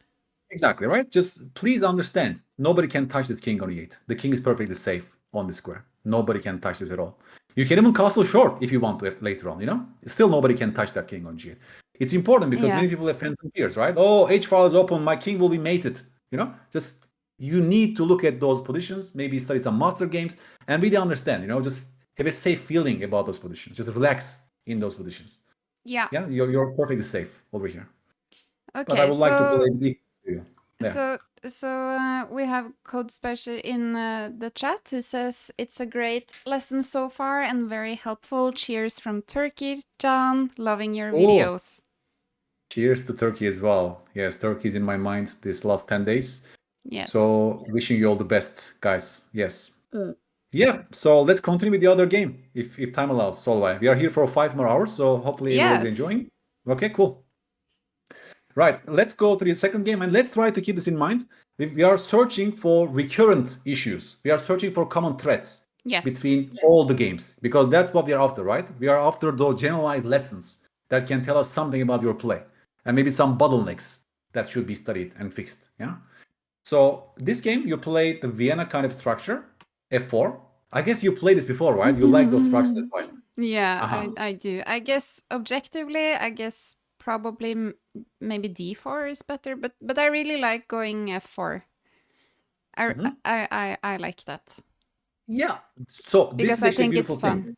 Exactly, right? Just please understand, nobody can touch this king on e8. The king is perfectly safe on the square. Nobody can touch this at all. You can even castle short if you want to later on, Still nobody can touch that king on g8. It's important because Yeah. many people have phantom fears, right? Oh, h file is open, my king will be mated. Just you need to look at those positions, maybe study some master games, and really understand, just have a safe feeling about those positions. Just relax in those positions. Yeah. Yeah, you're perfectly safe over here. But I Okay, would like to so play you. Yeah. we have Code Special in the chat who says it's a great lesson so far and very helpful. Cheers from Turkey, John. Loving your videos. Cheers to Turkey as well. Yes, Turkey is in my mind this last 10 days. Yes. So wishing you all the best, guys. Yes. Yeah, so let's continue with the other game, if time allows, Solveig. We are here for 5 more hours, so hopefully everybody's Yes. enjoying. Okay, cool. Right, let's go to the second game, and let's try to keep this in mind. We are searching for recurrent issues. We are searching for common threads between all the games, because that's what we are after, right? We are after those generalized lessons that can tell us something about your play, and maybe some bottlenecks that should be studied and fixed. Yeah. So this game, you play the Vienna kind of structure, f4. I guess you played this before, right? You like those structures, right? Yeah, I do. I guess objectively, probably maybe d4 is better, but I really like going f4. I like that. Yeah. So this because is I actually a think beautiful it's fun. thing.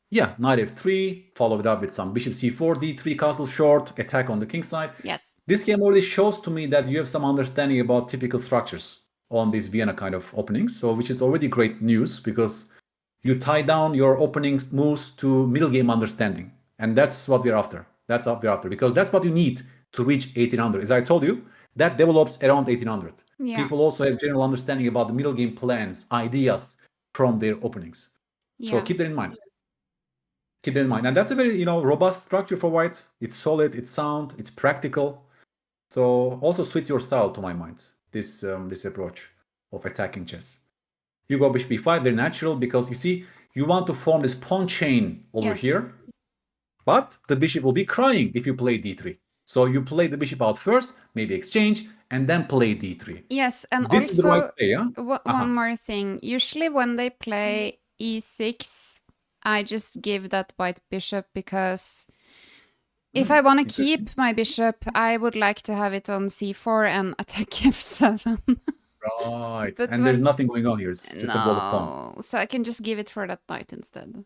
Yeah, knight f3, followed up with some bishop c4, d3, castle short, attack on the king side. Yes. This game already shows to me that you have some understanding about typical structures on these Vienna kind of openings, so which is already great news because you tie down your opening moves to middle game understanding, and that's what we're after. That's what we're after because that's what you need to reach 1800. As I told you, that develops around 1800. Yeah. People also have general understanding about the middle game plans, ideas from their openings. So keep that in mind. Keep that in mind. And that's a very, robust structure for white. It's solid, it's sound, it's practical. So also suits your style, to my mind, this approach of attacking chess. You go bishop b5, very natural, because you see, you want to form this pawn chain over here, but the bishop will be crying if you play d3. So you play the bishop out first, maybe exchange, and then play d3. Yes, and this also is the right play, yeah? one more thing. Usually when they play e6, I just give that white bishop because if I want to keep my bishop, I would like to have it on c4 and attack f7. Right. And there's nothing going on here. It's just a ball of pawn. So I can just give it for that knight instead.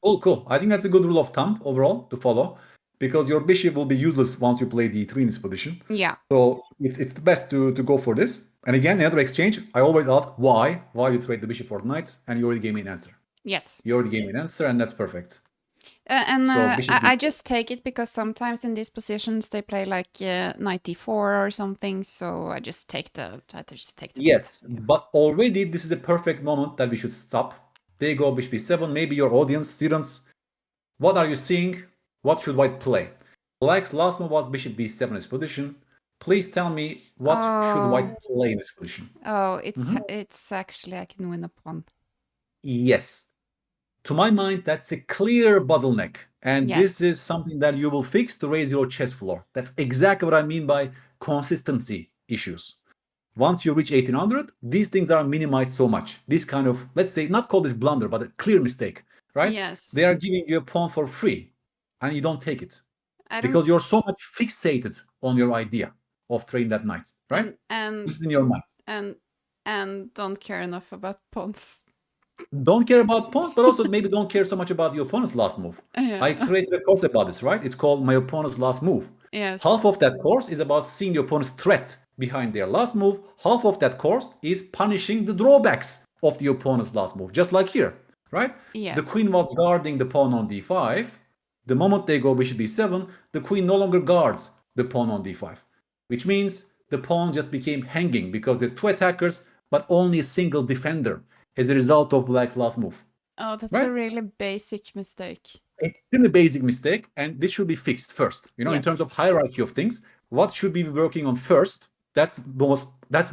Cool. I think that's a good rule of thumb overall to follow because your bishop will be useless once you play d3 in this position. Yeah. So it's the best to go for this. And again, another exchange, I always ask why you trade the bishop for the knight, and you already gave me an answer. Yes. You already gave me an answer, and that's perfect. I just take it because sometimes in these positions they play like knight d4 or something, so I just take the Yes, but already this is a perfect moment that we should stop. They go bishop b7. Maybe your audience, students, what are you seeing? What should white play? Black's last move was bishop b7 in this position. Please tell me what should white play in this position? Oh, it's actually I can win a pawn. Yes. To my mind, that's a clear bottleneck. And this is something that you will fix to raise your chess floor. That's exactly what I mean by consistency issues. Once you reach 1800, these things are minimized so much. This kind of, let's say, not call this blunder, but a clear mistake, right? Yes. They are giving you a pawn for free, and you don't take it I don't, because you're so much fixated on your idea of trading that knight, right? This is in your mind. and don't care enough about pawns. Don't care about pawns, but also maybe don't care so much about your opponent's last move. Yeah. I created a course about this, right? It's called My Opponent's Last Move. Yes. Half of that course is about seeing the opponent's threat behind their last move. Half of that course is punishing the drawbacks of the opponent's last move, just like here, right? Yes. The queen was guarding the pawn on d5. The moment they go bishop b7, the queen no longer guards the pawn on d5, which means the pawn just became hanging because there's two attackers, but only a single defender as a result of black's last move. Oh, that's right? a really basic mistake. Extremely basic mistake, and this should be fixed first. You know, in terms of Yes. hierarchy of things, what should we be working on first? That's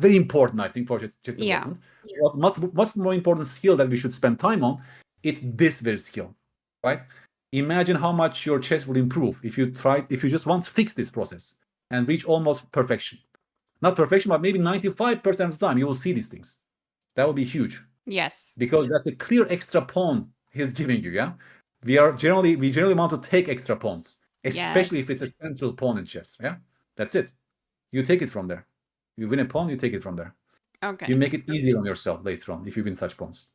very important, I think, for chess Yeah. development. What's much more important skill that we should spend time on? It's this very skill, right? Imagine how much your chess will improve if you just once fix this process and reach almost perfection. Not perfection, but maybe 95% of the time you will see these things. That will be huge. Yes. Because that's a clear extra pawn he's giving you, yeah? We generally want to take extra pawns, especially if it's a central pawn in chess, yeah? That's it. You take it from there. You win a pawn, you take it from there. Okay. You make it easier on yourself later on if you win such pawns.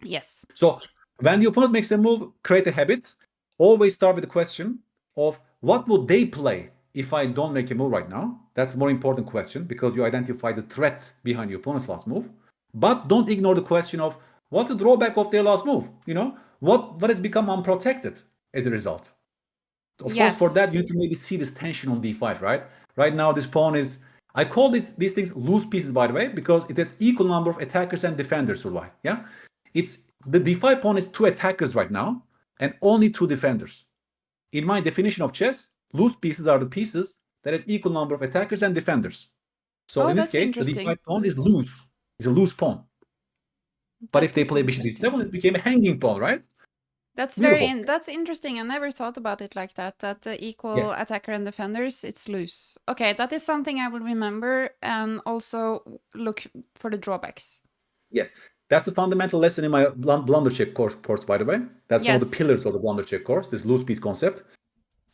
Yes. So when the opponent makes a move, create a habit. Always start with the question of what would they play if I don't make a move right now? That's a more important question because you identify the threat behind your opponent's last move. But don't ignore the question of what's the drawback of their last move? You know, what has become unprotected as a result? Of course, for that, you need to maybe see this tension on d5, right? Right now, this pawn is, I call these things loose pieces, by the way, because it has equal number of attackers and defenders, Solveig, yeah? It's, the d5 pawn is two attackers right now, and only two defenders. In my definition of chess, loose pieces are the pieces that has equal number of attackers and defenders. So in this case, the d5 pawn is loose. It's a loose pawn. But if they play bishop d7, it became a hanging pawn, right? That's that's interesting. I never thought about it like that. That the equal attacker and defenders, it's loose. Okay, that is something I will remember and also look for the drawbacks. Yes, that's a fundamental lesson in my blunder check course, by the way. That's one of the pillars of the blunder check course, this loose piece concept.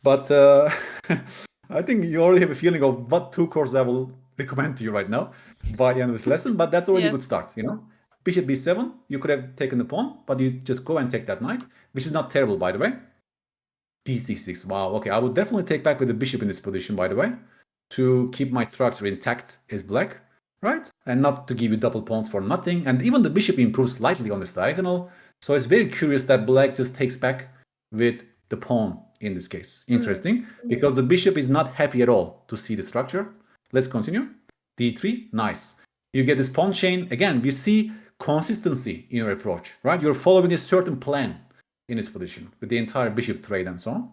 But I think you already have a feeling of what two courses I will recommend to you right now by the end of this lesson. But that's already a good start, you know. Bishop b7, you could have taken the pawn, but you just go and take that knight, which is not terrible, by the way. b6, wow, okay, I would definitely take back with the bishop in this position, by the way, to keep my structure intact as black, right? And not to give you double pawns for nothing. And even the bishop improves slightly on this diagonal. So it's very curious that black just takes back with the pawn in this case. Interesting, because the bishop is not happy at all to see the structure. Let's continue. d3, nice. You get this pawn chain. Again, we see consistency in your approach, right? You're following a certain plan in this position with the entire bishop trade and so on,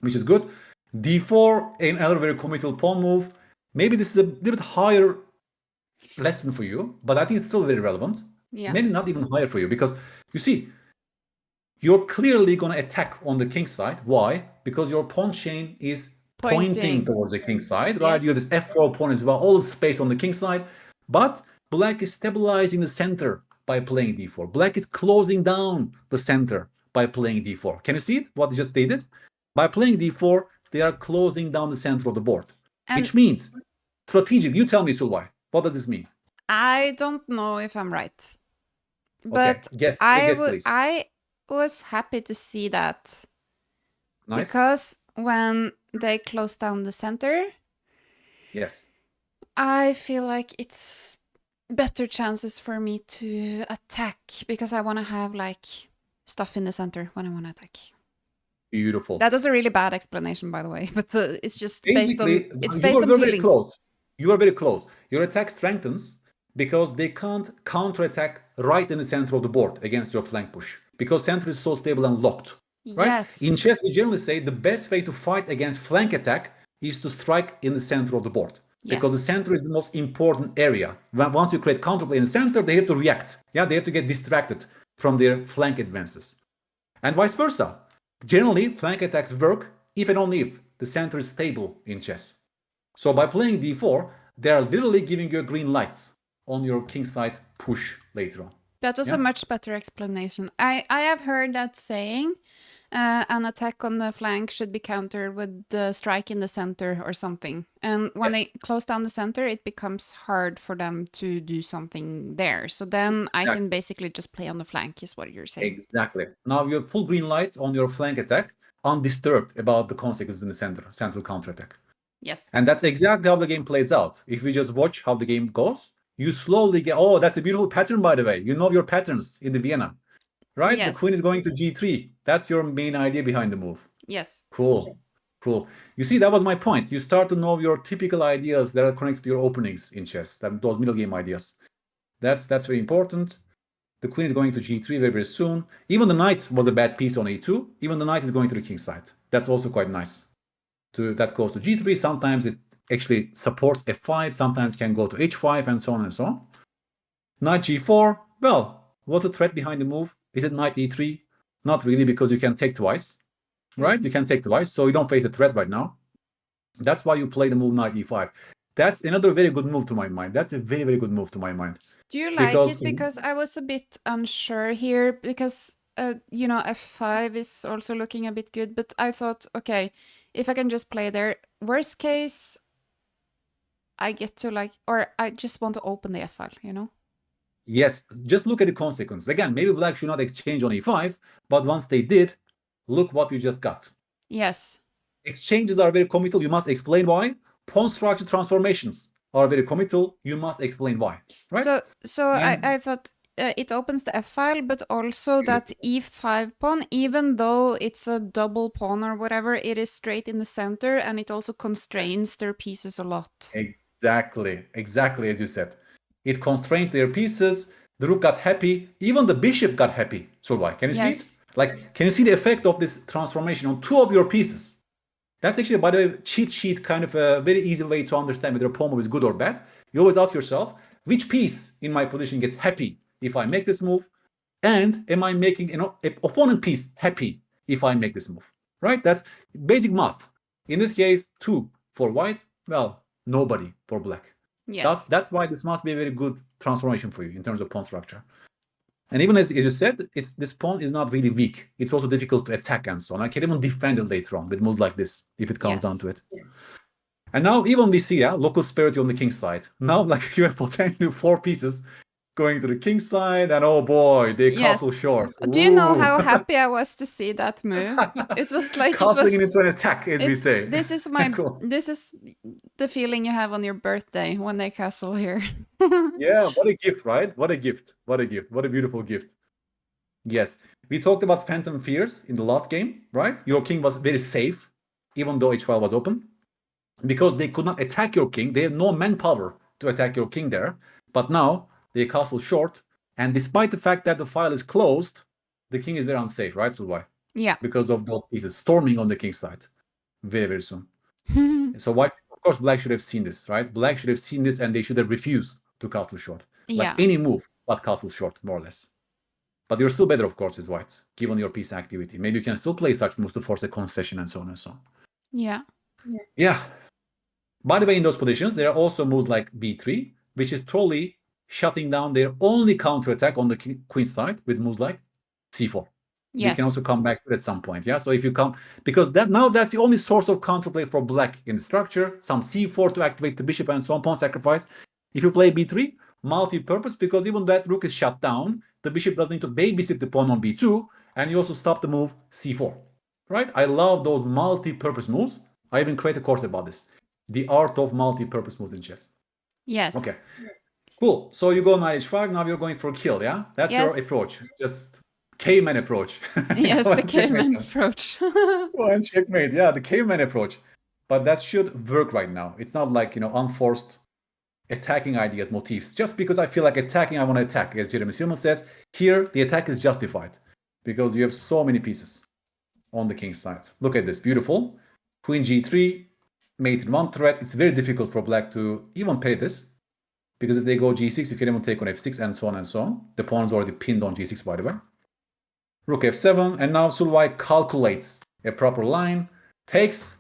which is good. d4, another very committal pawn move. Maybe this is a little bit higher lesson for you, but I think it's still very relevant. Maybe not even higher for you because you see, you're clearly going to attack on the king side. Why? Because your pawn chain is pointing towards the king side, right? You have this f4 pawn as well, all the space on the king side, but black is stabilizing the center by playing d4. Black is closing down the center by playing d4. Can you see it? What they did? By playing d4, they are closing down the center of the board, which means strategic. You tell me, Solveig, what does this mean? I don't know if I'm right, but guess, please. I was happy to see that because when they close down the center, I feel like it's better chances for me to attack because I want to have like stuff in the center when I want to attack. Beautiful. That was a really bad explanation, by the way, but it's just based on feelings. Very close. You are very close. Your attack strengthens because they can't counterattack right in the center of the board against your flank push because center is so stable and locked. Right? Yes. In chess, we generally say the best way to fight against flank attack is to strike in the center of the board. Because the center is the most important area. Once you create counterplay in the center, they have to react. Yeah, they have to get distracted from their flank advances. And vice versa. Generally, flank attacks work if and only if the center is stable in chess. So by playing d4, they are literally giving you a green light on your kingside push later on. That was a much better explanation. I have heard that saying, an attack on the flank should be countered with the strike in the center or something. And when they close down the center, it becomes hard for them to do something there. So then I can basically just play on the flank, is what you're saying. Exactly. Now you have full green light on your flank attack, undisturbed about the consequences in the central counterattack. Yes. And that's exactly how the game plays out. If we just watch how the game goes, you slowly get, oh, that's a beautiful pattern, by the way. You know your patterns in the Vienna, right? Yes. The queen is going to g3. That's your main idea behind the move. Yes. Cool. Cool. You see, that was my point. You start to know your typical ideas that are connected to your openings in chess, those middle game ideas. That's very important. The queen is going to g3 very, very soon. Even the knight was a bad piece on a2. Even the knight is going to the king side. That's also quite nice. That goes to g3. Sometimes it actually supports f5. Sometimes can go to h5 and so on and so on. Knight g4. Well, what's the threat behind the move? Is it knight e3? Not really, because you can take twice, right? You can take twice, so you don't face a threat right now. That's why you play the move knight e5. That's another very good move to my mind. That's a very, very good move to my mind. Do you like it? Because I was a bit unsure here, because, you know, f5 is also looking a bit good, but I thought, okay, if I can just play there, worst case, I get to like, or I just want to open the f file, you know? Yes, just look at the consequences. Again, maybe black should not exchange on e5, but once they did, look what you just got. Yes. Exchanges are very committal. You must explain why. Pawn structure transformations are very committal. You must explain why. Right? So I thought it opens the f file, but also that e5 pawn, even though it's a double pawn or whatever, it is straight in the center, and it also constrains their pieces a lot. Exactly as you said. It constrains their pieces. The rook got happy. Even the bishop got happy. Solveig, can you see it? Like, can you see the effect of this transformation on two of your pieces? That's actually, by the way, cheat sheet, kind of a very easy way to understand whether a pawn move is good or bad. You always ask yourself, which piece in my position gets happy if I make this move? And am I making an opponent piece happy if I make this move? Right? That's basic math. In this case, 2 for white. Well, nobody for black. Yes. That's why this must be a very good transformation for you in terms of pawn structure. And even as you said, this pawn is not really weak. It's also difficult to attack and so on. I can even defend it later on with moves like this, if it comes down to it. And now even we see local spirit on the king side. Now like you have potentially 4 pieces going to the king side, and oh boy, they castle short. Do you know how happy I was to see that move? It was like castling into an attack, as we say. This is this is the feeling you have on your birthday when they castle here. Yeah, what a gift, right? What a gift. What a gift. What a beautiful gift. Yes. We talked about Phantom Fears in the last game, right? Your king was very safe, even though h file was open, because they could not attack your king. They have no manpower to attack your king there. But now they castle short, and despite the fact that the file is closed, the king is very unsafe, right, Solveig? Yeah. Because of those pieces storming on the king's side very, very soon. So white, of course, black should have seen this, right? Black should have seen this, and they should have refused to castle short. Like any move but castle short, more or less. But you're still better, of course, as white, given your piece activity. Maybe you can still play such moves to force a concession and so on and so on. Yeah. By the way, in those positions, there are also moves like b3, which is totally shutting down their only counterattack on the queen side with moves like c4. We can also come back to it at some point. Yeah. So if you come, because that's the only source of counterplay for black in the structure, some c4 to activate the bishop and so on, pawn sacrifice. If you play b3, multi-purpose, because even that rook is shut down, the bishop doesn't need to babysit the pawn on b2, and you also stop the move c4. Right? I love those multi-purpose moves. I even create a course about this. The art of multi-purpose moves in chess. Yes. Okay. Cool. So you go knight h5. Now you're going for a kill, yeah? That's your approach. Just caveman approach. Yes, the caveman approach. Go and checkmate. Yeah, the caveman approach. But that should work right now. It's not like, unforced attacking ideas, motifs. Just because I feel like attacking, I want to attack. As Jeremy Silman says, here the attack is justified because you have so many pieces on the king's side. Look at this. Beautiful. Queen g3, mate in one threat. It's very difficult for black to even parry this, because if they go g6, you can even take on f6 and so on and so on. The pawn is already pinned on g6, by the way. Rook f7, and now Solveig calculates a proper line, takes.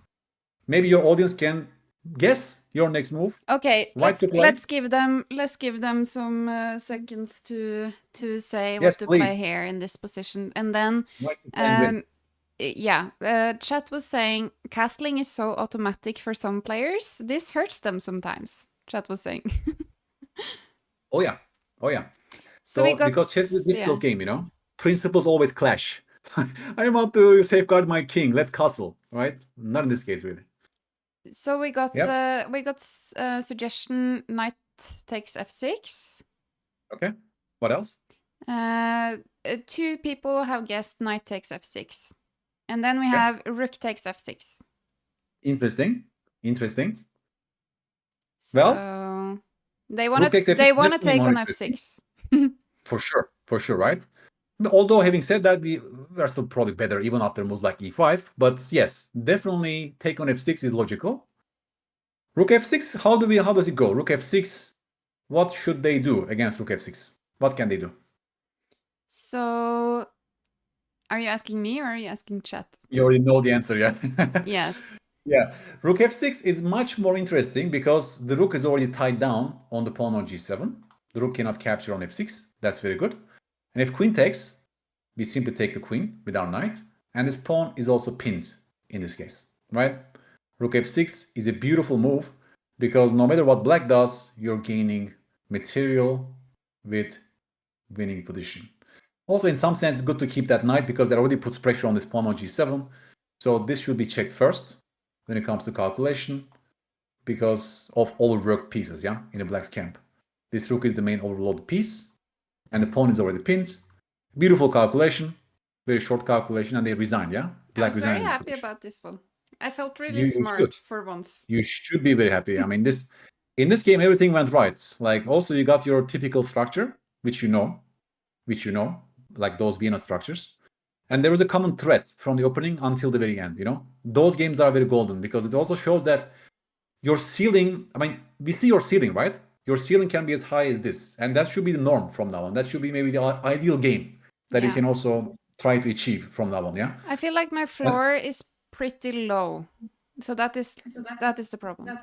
Maybe your audience can Guess your next move. Okay, White to play. let's give them some seconds to say Yes, what to play please. here in this position, and then White to play and win. yeah, chat was saying castling is so automatic for some players. This hurts them sometimes. Chat was saying. Oh yeah, oh yeah. So we got because chess is a difficult yeah. game, you know, principles always clash. I want to safeguard my king. Let's castle, right? Not in this case, really. So we got Yep. suggestion knight takes f6. Okay. What else? Two people have guessed knight takes f6, and then we Okay. have rook takes f6. Interesting. Interesting. So Well, they rook takes f6 is wanna definitely take more on interesting. f6. For sure, right? Although having said that, we are still probably better even after moves like e5. But yes, definitely take on f6 is logical. Rook f6, how does it go? Rook f6, what should they do against rook f6? What can they do? So are you asking me or are you asking chat? You already know the answer, yeah? Yes. Yeah, rook f6 is much more interesting because the rook is already tied down on the pawn on g7. The rook cannot capture on f6. That's very good. And if queen takes, we simply take the queen with our knight. And this pawn is also pinned in this case, right? Rook f6 is a beautiful move because no matter what black does, you're gaining material with winning position. Also, in some sense, it's good to keep that knight because that already puts pressure on this pawn on g7. So this should be checked first when it comes to calculation because of overworked pieces, yeah, in the black's camp. This rook is the main overloaded piece, and the pawn is already pinned. Beautiful calculation, very short calculation, and they resigned, yeah? I Black was very resigned in this happy position. about this one. I felt really You should. smart for once. You should be very happy. I mean, in this game, everything went right. Like, also, you got your typical structure, which you know, like those Vienna structures. And there was a common thread from the opening until the very end, you know? Those games are very golden because it also shows that your ceiling, I mean, we see your ceiling, right? Your ceiling can be as high as this. And that should be the norm from now on. That should be maybe the ideal game that you Yeah. can also try to achieve from now on, yeah? I feel like my floor is pretty low. So that is the problem.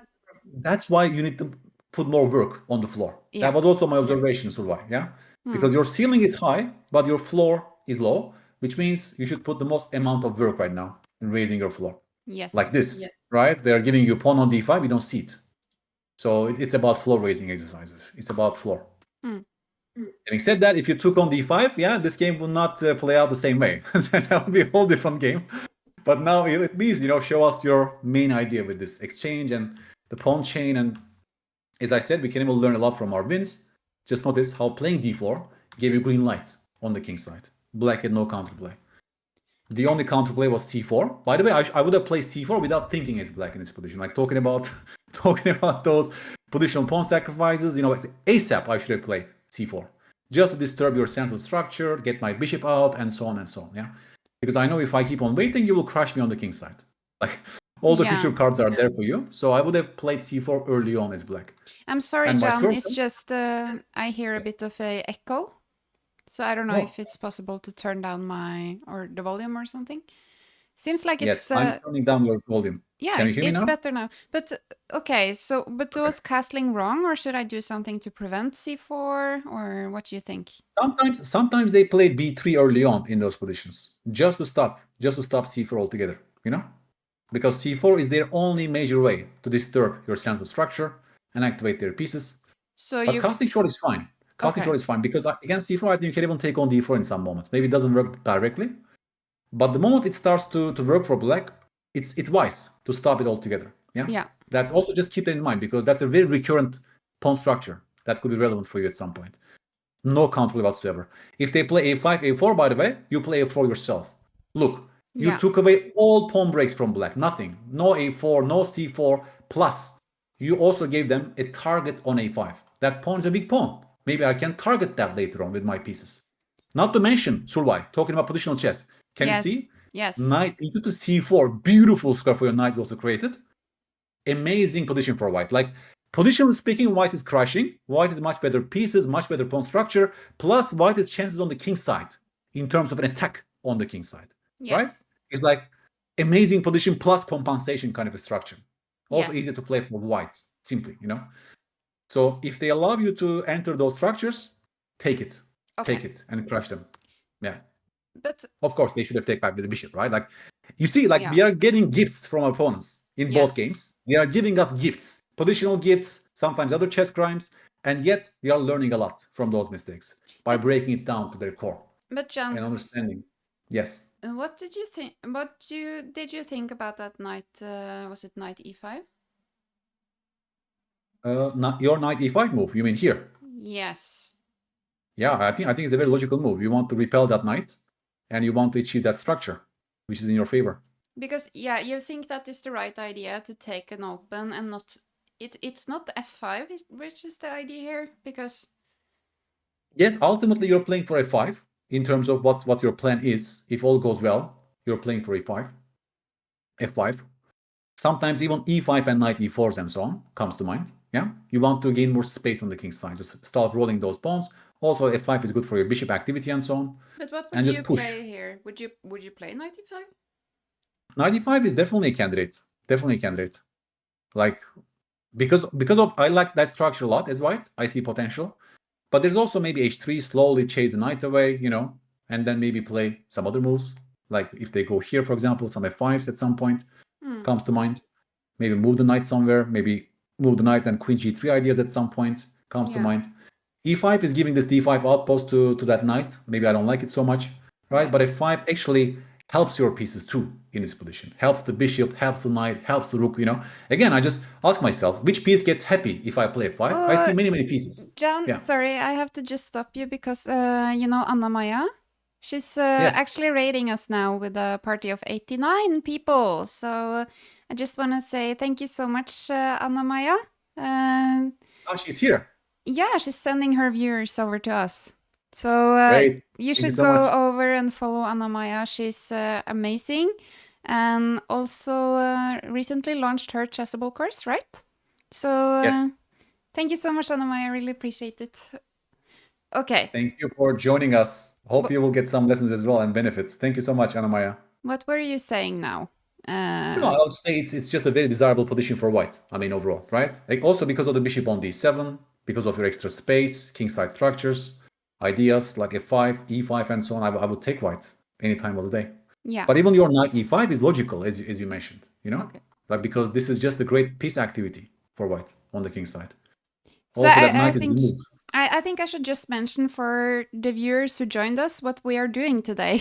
That's why you need to put more work on the floor. Yeah. That was also my observation, Solveig, yeah? Because your ceiling is high, but your floor is low, which means you should put the most amount of work right now in raising your floor. Yes. Like this, right? They're giving you pawn on d5, you don't see it. So it's about floor raising exercises. It's about floor. Having said that, if you took on d5, yeah, this game will not play out the same way. That would be a whole different game. But now at least, show us your main idea with this exchange and the pawn chain. And as I said, we can even learn a lot from our wins. Just notice how playing d4 gave you green light on the king side. Black had no counterplay. The only counterplay was c4. By the way, I would have played c4 without thinking as black in this position. Like talking about those positional pawn sacrifices, ASAP I should have played c4. Just to disturb your central structure, get my bishop out, and so on and so on. Yeah. Because I know if I keep on waiting, you will crush me on the king side. Like all the future cards are there for you. So I would have played c4 early on as black. I'm sorry, And vice John. versa. It's just I hear a bit of a echo. So I don't know if it's possible to turn down the volume or something. Seems like it's Yes, I'm turning down your volume. yeah, Can you hear me it's now? better now. But okay, so but was castling wrong, or should I do something to prevent c4, or what do you think? Sometimes they play b3 early on in those positions, just to stop c4 altogether, because c4 is their only major way to disturb your central structure and activate their pieces. So But casting short is fine. Casting short is fine because against c4, I think you can even take on d4 in some moments. Maybe it doesn't work directly, but the moment it starts to work for black, it's wise to stop it altogether. Yeah. That also just keep that in mind because that's a very recurrent pawn structure that could be relevant for you at some point. No counterplay whatsoever. If they play a5, a4, by the way, you play a4 yourself. Look, you took away all pawn breaks from black. Nothing. No a4, no c4. Plus, you also gave them a target on a5. That pawn is a big pawn. Maybe I can target that later on with my pieces. Not to mention, Solveig, talking about positional chess. Can you see? Yes. Knight e2 to c4. Beautiful square for your knight is also created. Amazing position for white. Like, positionally speaking, white is crushing. White is much better pieces, much better pawn structure. Plus, white has chances on the king side in terms of an attack on the king side. Yes. Right? It's like amazing position plus compensation kind of a structure. Also Yes. easy to play for white, simply, you know. So if they allow you to enter those structures, take it. Okay. Take it and crush them. Yeah. But Of course, they should have taken back with the bishop, right? Like, you see, like yeah. we are getting gifts from our opponents in both Yes. games. They are giving us gifts, positional gifts, sometimes other chess crimes, and yet we are learning a lot from those mistakes by But- breaking it down to their core But John, and understanding. Yes. what did you think? Did you think about that knight? Was it knight e5? Your knight e5 move, you mean here? Yes. Yeah, I think it's a very logical move. You want to repel that knight, and you want to achieve that structure, which is in your favor. Because yeah, you think that is the right idea to take an open and not it's not f5 which is the idea here, because Yes, ultimately you're playing for a5 in terms of what your plan is. If all goes well, you're playing for a5, f5. Sometimes even e5 and knight e4s and so on comes to mind. Yeah, you want to gain more space on the king's side. Just start rolling those pawns. Also, f5 is good for your bishop activity and so on. but what would And you just push. play here? Would you play knight e5? Knight e5 is definitely a candidate. Definitely a candidate. Like because of I like that structure a lot as white. I see potential. But there's also maybe h3, slowly chase the knight away, you know, and then maybe play some other moves. Like if they go here, for example, some f5s at some point comes to mind. Maybe move the knight somewhere, maybe move the knight and queen g3 ideas at some point comes to Yeah. mind. e5 is giving this d5 outpost to that knight. Maybe I don't like it so much, right? Yeah. But f5 actually helps your pieces too in this position. Helps the bishop, helps the knight, helps the rook, you know. Again, I just ask myself, which piece gets happy if I play f5? I see many pieces. John, Yeah. sorry, I have to just stop you because you know Anna Maya? She's Yes. actually rating us now with a party of 89 people. So I just want to say thank you so much, Anna Maya. Oh, she's here. Yeah, she's sending her viewers over to us. So Great. you Thank you should so go much. over and follow Anna Maya. She's amazing. And also recently launched her Chessable course, right? So Yes. thank you so much, Anna Maya. I really appreciate it. Okay. Thank you for joining us. Hope Wh- you will get some lessons as well and benefits. Thank you so much, Anna Maya. What were you saying now? I would say it's just a very desirable position for white. I mean, overall, right? Like also because of the bishop on d7, because of your extra space, kingside structures, ideas like f5, e5, and so on. I would take white any time of the day. Yeah. But even your knight e5 is logical, as you mentioned. You know, Okay. like because this is just a great piece activity for white on the king side. So Also, that I knight is think removed. I think I should just mention for the viewers who joined us what we are doing today.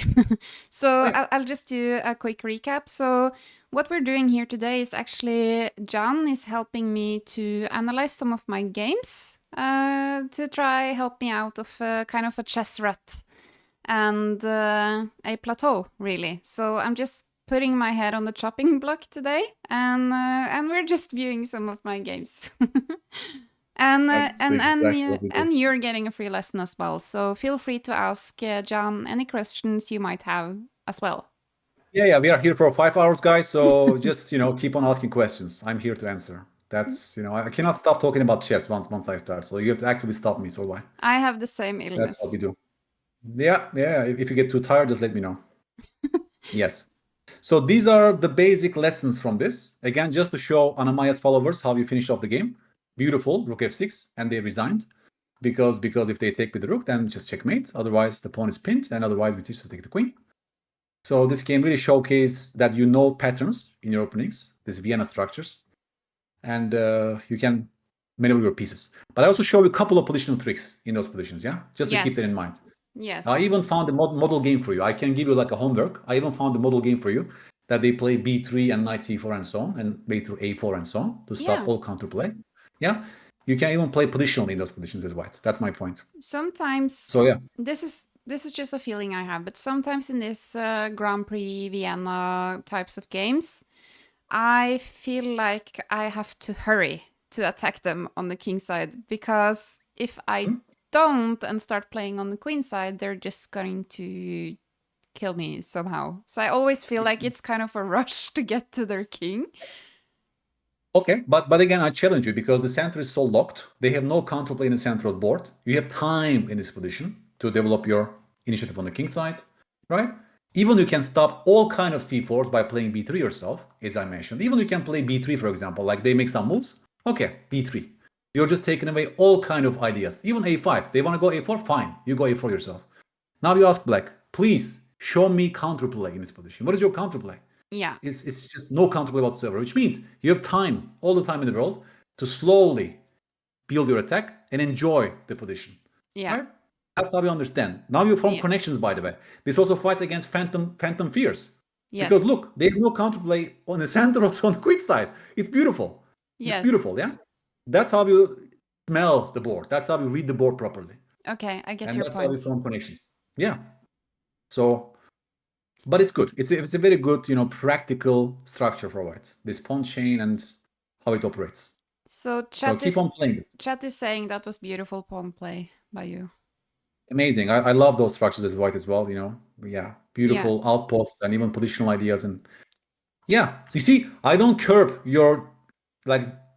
So Oh, yeah. I'll just do a quick recap. So what we're doing here today is actually John is helping me to analyze some of my games to try help me out of kind of a chess rut and a plateau, really. So I'm just putting my head on the chopping block today, and we're just viewing some of my games. And That's exactly what we do. and you're getting a free lesson as well. So feel free to ask John any questions you might have as well. Yeah, we are here for 5 hours, guys. So just keep on asking questions. I'm here to answer. That's I cannot stop talking about chess once I start. So you have to actually stop me. So why? I have the same That's what illness. we do. Yeah. If you get too tired, just let me know. Yes. So these are the basic lessons from this. Again, just to show Anamaya's followers how you finished off the game. Beautiful, rook f6, and they resigned because if they take with the rook, then just checkmate. Otherwise, the pawn is pinned, and otherwise we just take the queen. So this game really showcased that you know patterns in your openings, these Vienna structures, and you can maneuver your pieces. But I also show you a couple of positional tricks in those positions, yeah? Just to keep that in mind. Yes. I even found a model game for you. I can give you like a homework. I even found a model game for you that they play b3 and knight c4 and so on, and way through a4 and so on to stop all counterplay. Yeah, you can even play positionally in those positions as white. That's my point. Sometimes. So yeah, this is just a feeling I have, but sometimes in this Grand Prix Vienna types of games, I feel like I have to hurry to attack them on the king side, because if I don't and start playing on the queen side, they're just going to kill me somehow. So I always feel like it's kind of a rush to get to their king. okay, but again, I challenge you because the center is so locked. They have no counterplay in the center of the board. You have time in this position to develop your initiative on the king side, right? Even you can stop all kind of c4s by playing b3 yourself, as I mentioned. Even you can play b3, for example, like they make some moves. Okay, b3. You're just taking away all kind of ideas. Even a5. They want to go a4, fine. You go a4 yourself. Now you ask black, please show me counterplay in this position. What is your counterplay? Yeah. It's just no counterplay whatsoever, which means you have time, all the time in the world, to slowly build your attack and enjoy the position. Yeah. Right? That's how we understand. Now you form Yeah. connections, by the way. This also fights against phantom fears. Yes. Because look, they have no counterplay on the center, also on the quick side. It's beautiful. Yes. It's beautiful, yeah? That's how you smell the board. That's how you read the board properly. Okay, I get And your that's point. how we form connections. Yeah. So, but it's good. It's a very good, practical structure for white. This pawn chain and how it operates. So So keep on playing it. Chat is saying that was beautiful pawn play by you. Amazing. I love those structures as white as well, Yeah, beautiful outposts and even positional ideas. And yeah, you see, I don't curb your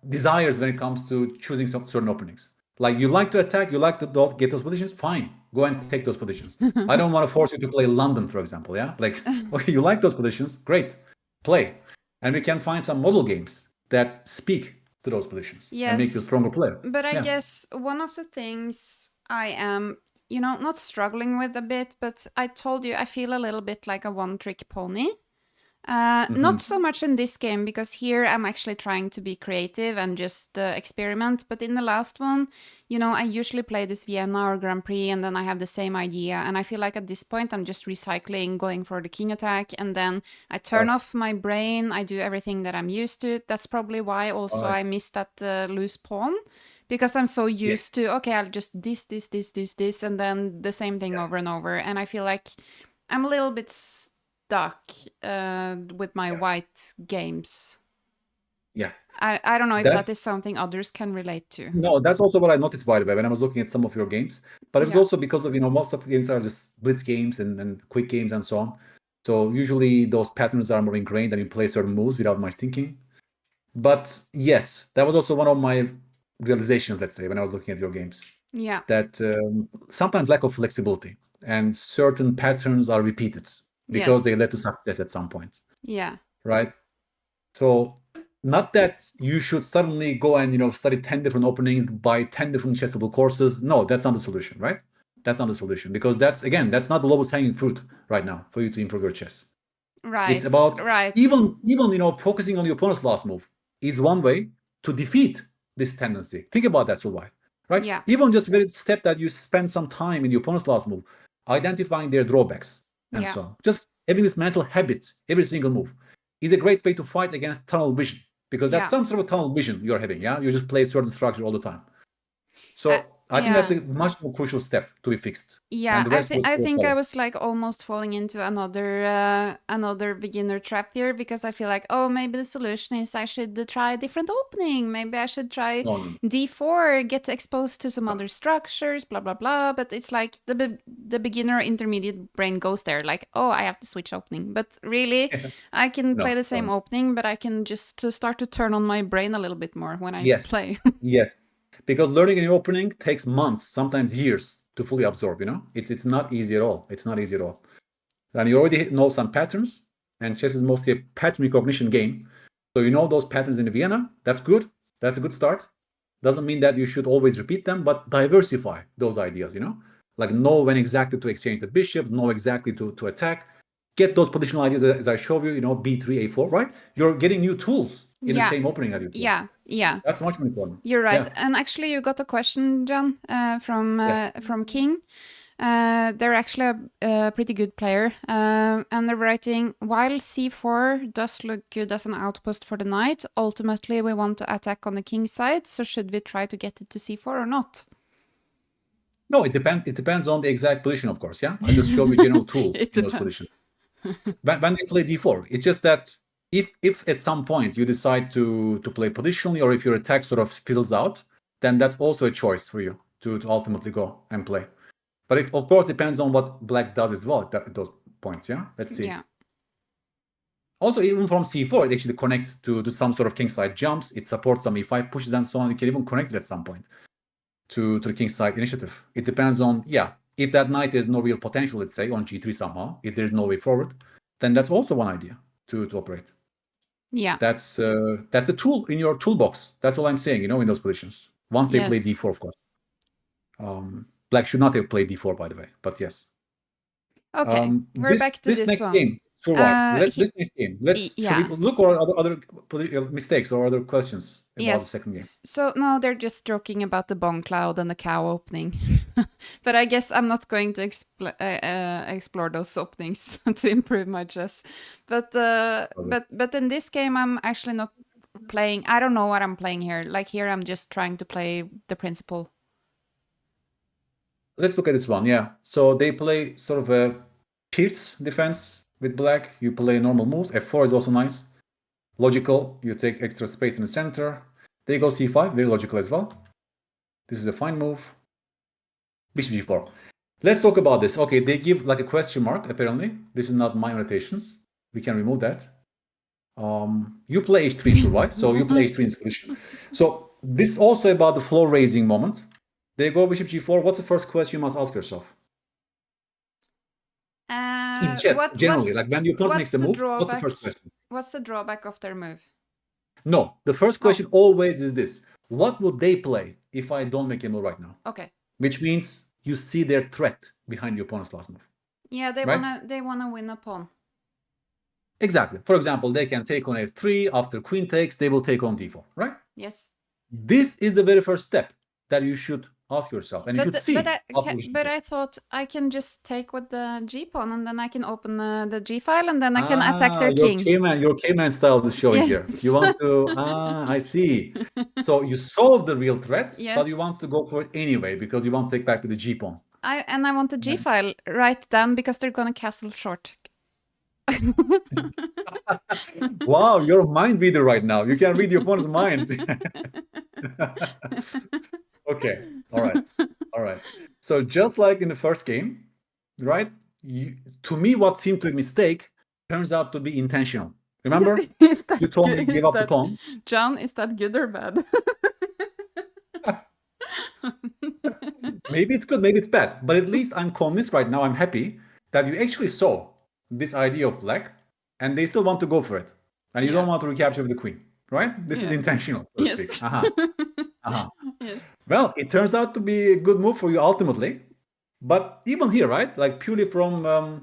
desires when it comes to choosing some certain openings. Like you like to attack, you like to get those positions, fine. Go and take those positions. I don't want to force you to play London, for example. Yeah, like okay, you like those positions, great, play, and we can find some model games that speak to those positions and make you a stronger player. But I guess one of the things I am, not struggling with a bit, but I told you I feel a little bit like a one-trick pony. Not so much in this game, because here I'm actually trying to be creative and just experiment. But in the last one, I usually play this Vienna or Grand Prix, and then I have the same idea. And I feel like at this point, I'm just recycling, going for the king attack, and then I turn off my brain. I do everything that I'm used to. That's probably why also I missed that loose pawn. Because I'm so used to, okay, I'll just this, and then the same thing over and over. And I feel like I'm a little bit stuck with my white games. Yeah. I don't know if that is something others can relate to. No, that's also what I noticed, by the way, when I was looking at some of your games. But it was also because of, most of the games are just blitz games and quick games and so on. So usually those patterns are more ingrained and you play certain moves without much thinking. But yes, that was also one of my realizations, let's say, when I was looking at your games. Yeah. That sometimes lack of flexibility and certain patterns are repeated because they led to success at some point. Yeah. Right? So not that you should suddenly go and study 10 different openings, buy 10 different chessable courses. No, that's not the solution, right? That's not the solution, because that's not the lowest hanging fruit right now for you to improve your chess. Right. It's about even focusing on your opponent's last move is one way to defeat this tendency. Think about that, Solveig, right? Yeah. Even just very step that you spend some time in your opponent's last move, identifying their drawbacks and so on. Just having this mental habit every single move is a great way to fight against tunnel vision, because that's some sort of tunnel vision you're having. Yeah, you just play certain structure all the time. So I think that's a much more crucial step to be fixed. Yeah, I think I was like almost falling into another beginner trap here, because I feel like, oh, maybe the solution is I should try a different opening. Maybe I should try d4, get exposed to some other structures, blah blah blah. But it's like the beginner intermediate brain goes there, like, oh, I have to switch opening. But really, I can play the same opening, but I can just start to turn on my brain a little bit more when I play. Yes. Because learning a new opening takes months, sometimes years, to fully absorb. It's not easy at all. It's not easy at all. And you already know some patterns, and chess is mostly a pattern recognition game. So you know those patterns in Vienna. That's good. That's a good start. Doesn't mean that you should always repeat them, but diversify those ideas. Like know when exactly to exchange the bishops, know exactly to attack. Get those positional ideas as I showed you. B3, A4. Right? You're getting new tools in the same opening as you play. Yeah. That's much more important. You're right. And actually, you got a question, John, from King. They're actually a pretty good player. And they're writing, while c4 does look good as an outpost for the knight, ultimately we want to attack on the king side. So should we try to get it to c4 or not? No, it depends. It depends on the exact position, of course. Yeah, I just show you general tool in those positions. When they play d4, it's just that if at some point you decide to play positionally, or if your attack sort of fizzles out, then that's also a choice for you to ultimately go and play. But it, of course, depends on what black does as well at those points. Yeah, let's see. Yeah. Also, even from c4, it actually connects to some sort of kingside jumps. It supports some e5 pushes and so on. You can even connect it at some point to the kingside initiative. It depends on, If that knight has no real potential, let's say, on g3 somehow, if there's no way forward, then that's also one idea to operate. Yeah. That's a tool in your toolbox. That's all I'm saying, in those positions. Once they play Yes. d4, of course. Black should not have played d4, by the way, but yes. Okay, we're back to this next one. game. So why? He- This next game. Should yeah. we look or other mistakes or other questions about the second game? So no, they're just joking about the bomb cloud and the cow opening. But I guess I'm not going to explore those openings to improve my chess. But in this game, I'm actually not playing. I don't know what I'm playing here. Like here, I'm just trying to play the principle. Let's look at this one. Yeah. So they play sort of a pierce defense with black. You play normal moves. F4 is also nice. Logical. You take extra space in the center. They go c5. Very logical as well. This is a fine move. Bishop g4. Let's talk about this. Okay, they give like a question mark, apparently. This is not my annotations. We can remove that. You play h3, right? So you play h3 in this position. So this is also about the floor raising moment. They go bishop g4. What's the first question you must ask yourself? In chess, generally, like when your opponent makes a move, what's the first question? What's the drawback of their move? No, the first question always is this. What would they play if I don't make a move right now? Okay. Which means you see their threat behind your opponent's last move. Yeah, they wanna win a pawn. Exactly. For example, they can take on f3. After queen takes, they will take on d4, right? Yes. This is the very first step that you should ask yourself, and you should see. But I thought I can just take with the g pawn, and then I can open the g file, and then I can attack their king. Your K-man style is showing here. You want to? I see. So you solve the real threat, but you want to go for it anyway because you want to take back with the g pawn. I want the g file right down because they're gonna castle short. Wow, you're a mind reader right now. You can read your opponent's mind. Okay. All right. So just like in the first game, right? To me, what seemed to be a mistake turns out to be intentional. Remember? You told me give up the pawn. John, is that good or bad? Maybe it's good, maybe it's bad. But at least I'm convinced right now, I'm happy that you actually saw this idea of black and they still want to go for it. And you don't want to recapture the queen, right? This is intentional, so to speak. Yes. Well, it turns out to be a good move for you ultimately. But even here, right? Like purely from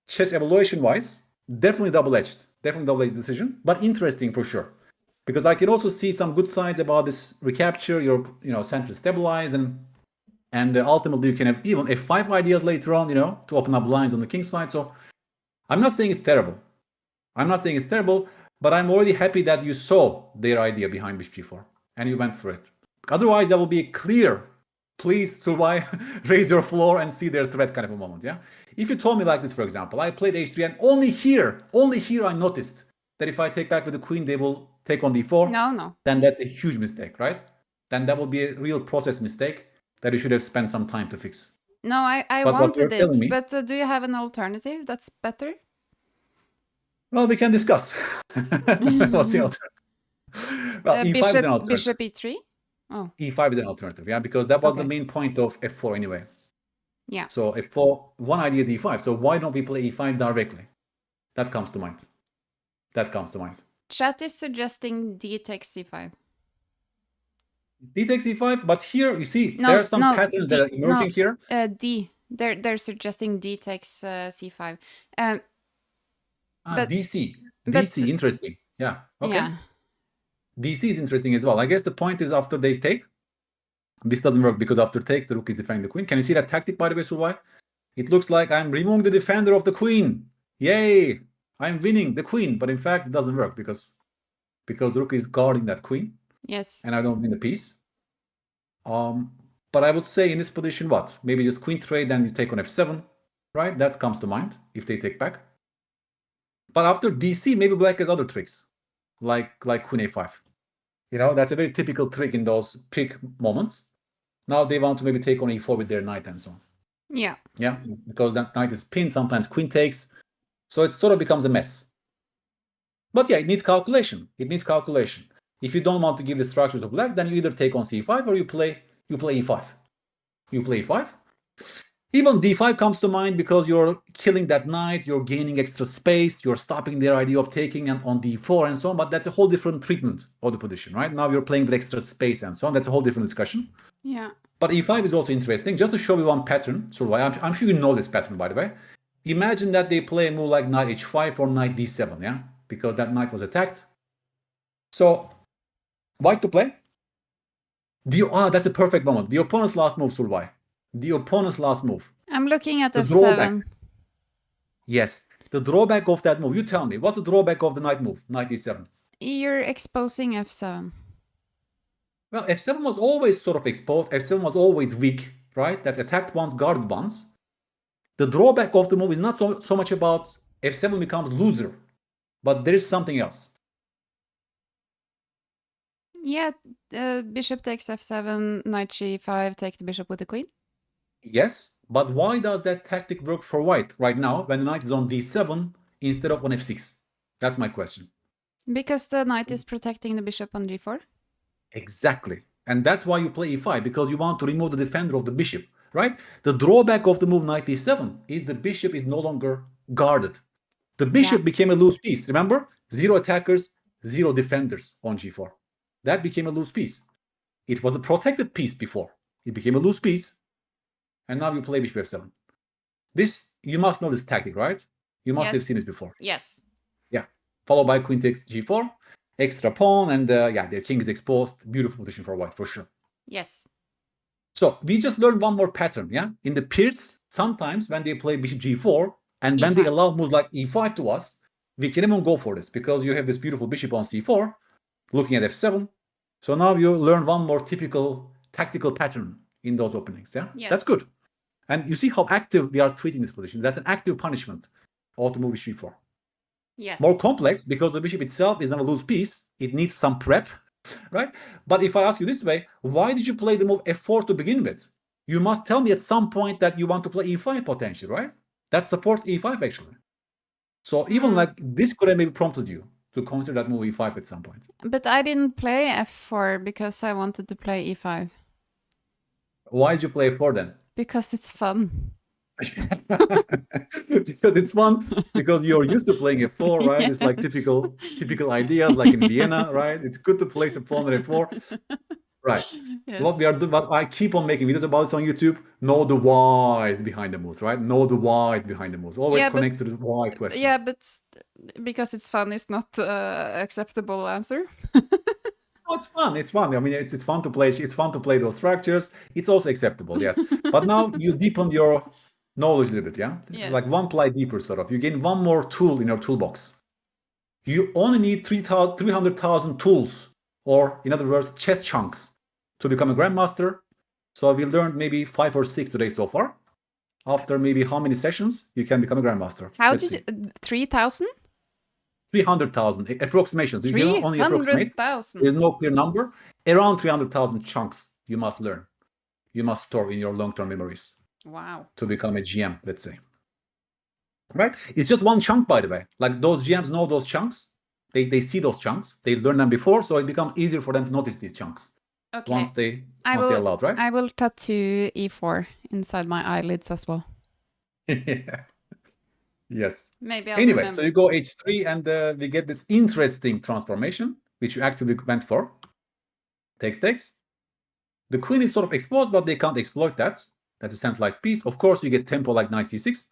chess evaluation wise, definitely double-edged decision, but interesting for sure. Because I can also see some good sides about this recapture, your center stabilize, and ultimately you can have even f5 ideas later on, to open up lines on the king side. So I'm not saying it's terrible. But I'm already happy that you saw their idea behind bishop g4 and you went for it. Otherwise, that will be a clear, please survive, raise your floor and see their threat kind of a moment. Yeah. If you told me like this, for example, I played h3 and only here I noticed that if I take back with the queen, they will take on d4. No. Then that's a huge mistake, right? Then that will be a real process mistake that you should have spent some time to fix. No, I wanted it, but do you have an alternative that's better? Well, we can discuss. What's the alternative? Well, e5 is an alternative. Bishop e3? Oh. E5 is an alternative, yeah, because that was the main point of f4 anyway. Yeah. So f4, one idea is e5. So why don't we play e5 directly? That comes to mind. Chat is suggesting d takes c5. D takes e5, but here you see there are some patterns that are emerging here. D. They're suggesting d takes c5. DC, interesting. Yeah. Okay. Yeah. DC is interesting as well. I guess the point is after they take, this doesn't work because after take, the rook is defending the queen. Can you see that tactic, by the way, Solveig? It looks like I'm removing the defender of the queen. Yay! I'm winning the queen, but in fact, it doesn't work because the rook is guarding that queen. Yes. And I don't win the piece. But I would say in this position, what? Maybe just queen trade, then you take on f7, right? That comes to mind if they take back. But after DC, maybe black has other tricks, like queen a5. That's a very typical trick in those peak moments. Now they want to maybe take on e4 with their knight and so on. Yeah. Yeah, because that knight is pinned, sometimes queen takes. So it sort of becomes a mess. But yeah, it needs calculation. If you don't want to give the structure to black, then you either take on c5 or you play e5. Even d5 comes to mind because you're killing that knight, you're gaining extra space, you're stopping their idea of taking and on d4 and so on, but that's a whole different treatment of the position, right? Now you're playing with extra space and so on. That's a whole different discussion. Yeah. But e5 is also interesting. Just to show you one pattern, Solveig, I'm sure you know this pattern, by the way. Imagine that they play a move like knight h5 or knight d7, yeah? Because that knight was attacked. So, white to play. That's a perfect moment. The opponent's last move, Solveig. The opponent's last move. I'm looking at The f7. drawback. Yes. The drawback of that move. You tell me. What's the drawback of the knight move? Knight d7. You're exposing f7. Well, f7 was always sort of exposed. f7 was always weak, right? That's attacked once, guarded once. The drawback of the move is not so much about f7 becomes loser, but there is something else. Yeah, bishop takes f7, knight g5, take the bishop with the queen. Yes, but why does that tactic work for white right now when the knight is on d7 instead of on f6? That's my question. Because the knight is protecting the bishop on g4. Exactly. And that's why you play e5, because you want to remove the defender of the bishop, right? The drawback of the move knight d7 is the bishop is no longer guarded. The bishop became a loose piece. Remember? 0 attackers, 0 defenders on g4. That became a loose piece. It was a protected piece before. It became a loose piece. And now you play bishop f7. This, you must know this tactic, right? You must have seen this before. Yes. Yeah. Followed by queen takes g4, extra pawn, and yeah, their king is exposed. Beautiful position for white, for sure. Yes. So we just learned one more pattern, yeah? In the Pierce, sometimes when they play bishop g4, and when they allow moves like e5 to us, we can even go for this, because you have this beautiful bishop on c4, looking at f7. So now you learn one more typical tactical pattern in those openings, yeah? Yes. That's good. And you see how active we are treating this position. That's an active punishment of the move bishop e4. Yes. More complex, because the bishop itself is not a loose piece. It needs some prep, right? But if I ask you this way, why did you play the move f4 to begin with? You must tell me at some point that you want to play e5 potentially, right? That supports e5 actually. So even like this could have maybe prompted you to consider that move e5 at some point. But I didn't play f4 because I wanted to play e5. Why did you play f4 then? Because it's fun. Because it's fun, because you're used to playing f4, right? It's like typical ideas, like in Vienna, right? It's good to place a pawn on f4. Right. Yes. What I keep on making videos about this on YouTube. Know the whys behind the moves, right? Know the whys behind the moves. Always connect to the why question. Yeah, but because it's fun is not acceptable answer. Oh, it's fun. It's fun. I mean, it's fun to play. It's fun to play those structures. It's also acceptable, yes. But now you deepen your knowledge a little bit, yeah? Yes. Like one ply deeper, sort of. You gain one more tool in your toolbox. You only need 300,000 tools, or in other words, chess chunks, to become a grandmaster. So we learned maybe 5 or 6 today so far. After maybe how many sessions you can become a grandmaster? How did you 3,000? 300,000 approximations. You can only approximate. 300,000. There's no clear number. Around 300,000 chunks you must learn. You must store in your long-term memories. Wow. To become a GM, let's say. Right? It's just one chunk, by the way. Like those GMs know those chunks. They see those chunks. They learned them before, so it becomes easier for them to notice these chunks. Okay. Once they're allowed, right? I will tattoo e4 inside my eyelids as well. Yeah. Yes. Maybe I'll anyway, remember. So you go h3, and we get this interesting transformation, which you actively went for. Takes. The queen is sort of exposed, but they can't exploit that. That's a centralized piece. Of course, you get tempo like knight c6,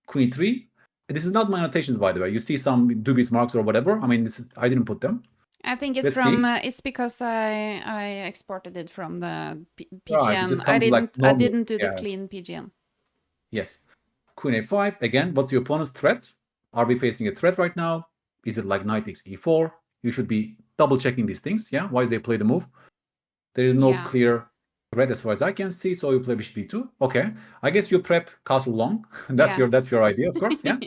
queen 3. This is not my annotations, by the way. You see some dubious marks or whatever. I mean, I didn't put them. I think it's it's because I exported it from the PGN. Right, I didn't do the clean PGN. Yes. Queen a5. Again, what's your opponent's threat? Are we facing a threat right now? Is it like knight takes e4? You should be double checking these things. Yeah. Why they play the move? There is no clear threat as far as I can see. So you play bishop b2. Okay. I guess you prep castle long. That's your idea, of course. Yeah.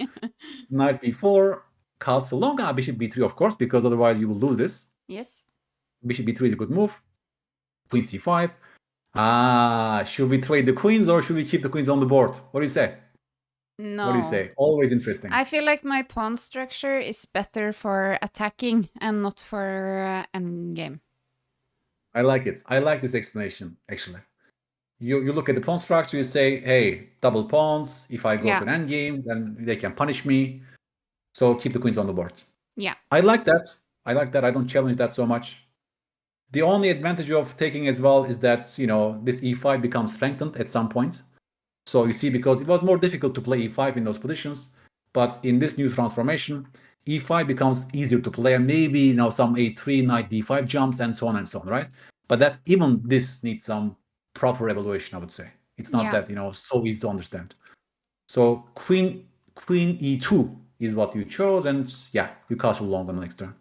Knight b4, castle long. Bishop b3, of course, because otherwise you will lose this. Yes. Bishop b3 is a good move. Queen c5. Should we trade the queens, or should we keep the queens on the board? What do you say? No. What do you say? Always interesting. I feel like my pawn structure is better for attacking and not for endgame. I like it. I like this explanation, actually. You look at the pawn structure, you say, hey, double pawns. If I go to Yeah. an endgame, then they can punish me. So keep the queens on the board. Yeah. I like that. I like that. I don't challenge that so much. The only advantage of taking as well is that, this e5 becomes strengthened at some point. So you see, because it was more difficult to play e5 in those positions, but in this new transformation, e5 becomes easier to play, and maybe some a3, knight d5 jumps, and so on, right? But that even this needs some proper evaluation, I would say. It's not Yeah. that so easy to understand. So queen e2 is what you chose, and yeah, you castle long on the next turn.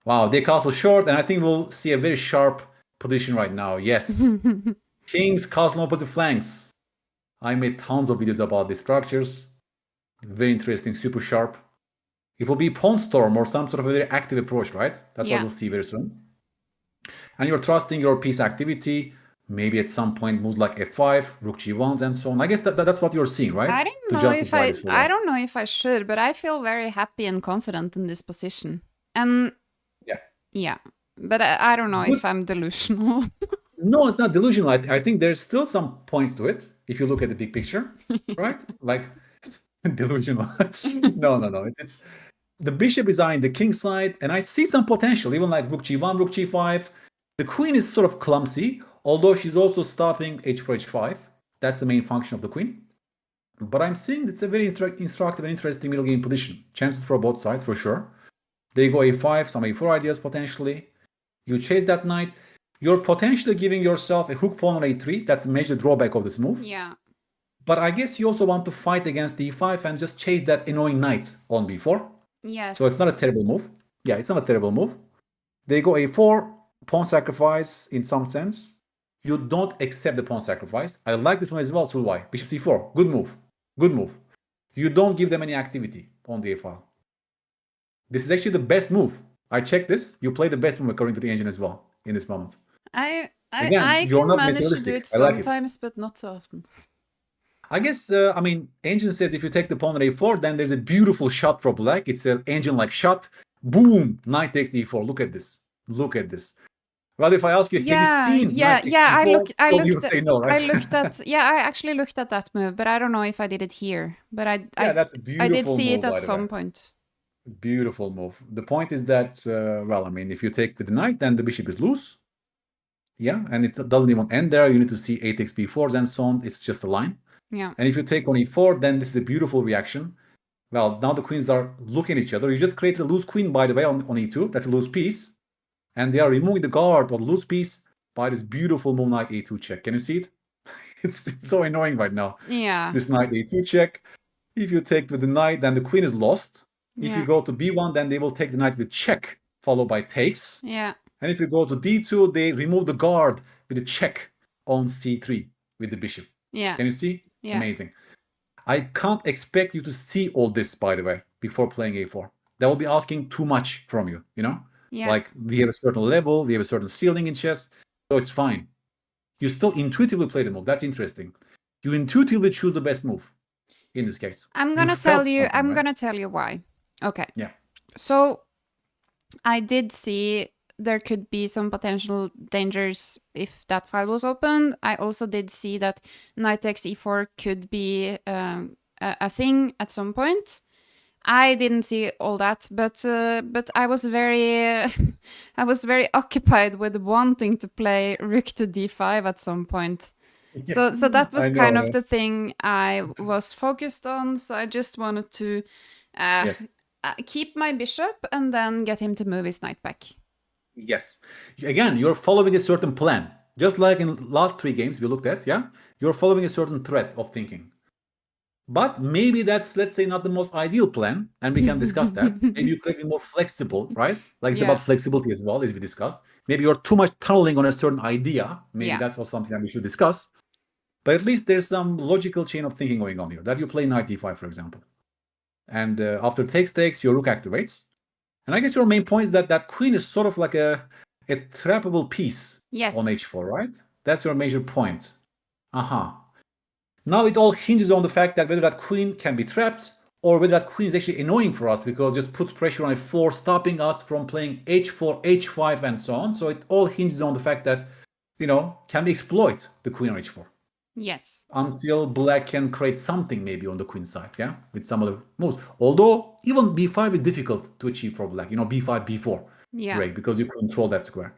Wow, they castle short, and I think we'll see a very sharp position right now. Yes, kings castle opposite flanks. I made tons of videos about these structures. Very interesting, super sharp. It will be pawn storm or some sort of a very active approach, right? That's what we'll see very soon. And you're trusting your piece activity. Maybe at some point moves like f5, rook g1, and so on. I guess that's what you're seeing, right? I don't To know if justify this for I one. don't know if I should, but I feel very happy and confident in this position. And Yeah. yeah, but I don't know Good. if I'm delusional. No, it's not delusional. I think there's still some points to it if you look at the big picture, right? Like delusional. No. It's the bishop is on the king side, and I see some potential, even like rook g1, rook g5. The queen is sort of clumsy, although she's also stopping h4, h5. That's the main function of the queen. But I'm seeing it's a very instructive and interesting middle game position. Chances for both sides, for sure. They go a5, some a4 ideas potentially. You chase that knight. You're potentially giving yourself a hook pawn on a3. That's the major drawback of this move. Yeah. But I guess you also want to fight against d5 and just chase that annoying knight on b4. Yes. So it's not a terrible move. Yeah, it's not a terrible move. They go a4, pawn sacrifice in some sense. You don't accept the pawn sacrifice. I like this one as well, Solveig. Bishop c4. Good move. Good move. You don't give them any activity on the a file. This is actually the best move. I checked this. You play the best move according to the engine as well in this moment. Again, I you're can not manage to do materialistic. it I like it. sometimes, but not so often. I guess, engine says if you take the pawn at a4, then there's a beautiful shot for black. It's an engine-like shot. Boom! Knight takes e4. Look at this. Look at this. Well, if I ask you, have you seen knight takes e4? You'll say no, right? I actually looked at that move, but I don't know if I did it here. But Yeah, that's a I did beautiful see move, it at by the way. some point. Beautiful move. The point is that, if you take with the knight, then the bishop is loose. Yeah, and it doesn't even end there. You need to see a takes b4s and so on. It's just a line. Yeah. And if you take on e4, then this is a beautiful reaction. Well, now the queens are looking at each other. You just created a loose queen, by the way, on e2. That's a loose piece. And they are removing the guard or loose piece by this beautiful move knight a2 check. Can you see it? It's so annoying right now. Yeah. This knight a2 check. If you take with the knight, then the queen is lost. If you Yeah. go to b1, then they will take the knight with check, followed by takes. Yeah. And if you go to d2, they remove the guard with a check on c3 with the bishop. Yeah. Can you see? Yeah. Amazing. I can't expect you to see all this, by the way, before playing a4. That will be asking too much from you, Yeah. Like, we have a certain level, we have a certain ceiling in chess, so it's fine. You still intuitively play the move. That's interesting. You intuitively choose the best move in this case. I'm You gonna felt tell you. something, I'm right? gonna tell you why. Okay. Yeah. So I did see there could be some potential dangers if that file was opened. I also did see that knight takes e4 could be a thing at some point. I didn't see all that, but I was very I was very occupied with wanting to play rook to d5 at some point. So that was kind of the thing I was focused on. So I just wanted to Yes. keep my bishop and then get him to move his knight back. Yes. Again, you're following a certain plan. Just like in last 3 games we looked at, yeah? You're following a certain thread of thinking. But maybe that's, let's say, not the most ideal plan, and we can discuss that. Maybe you could be more flexible, right? Like it's about flexibility as well, as we discussed. Maybe you're too much tunneling on a certain idea. Maybe that's also something that we should discuss. But at least there's some logical chain of thinking going on here. That you play knight d5, for example. And after takes, your rook activates. And I guess your main point is that that queen is sort of like a trappable piece on h4, right? That's your major point. Now it all hinges on the fact that whether that queen can be trapped or whether that queen is actually annoying for us because it just puts pressure on f4, stopping us from playing h4, h5, and so on. So it all hinges on the fact that can we exploit the queen on h4? Yes. Until black can create something maybe on the queen side, yeah, with some other moves. Although even b5 is difficult to achieve for black, b5, b4 break, because you control that square.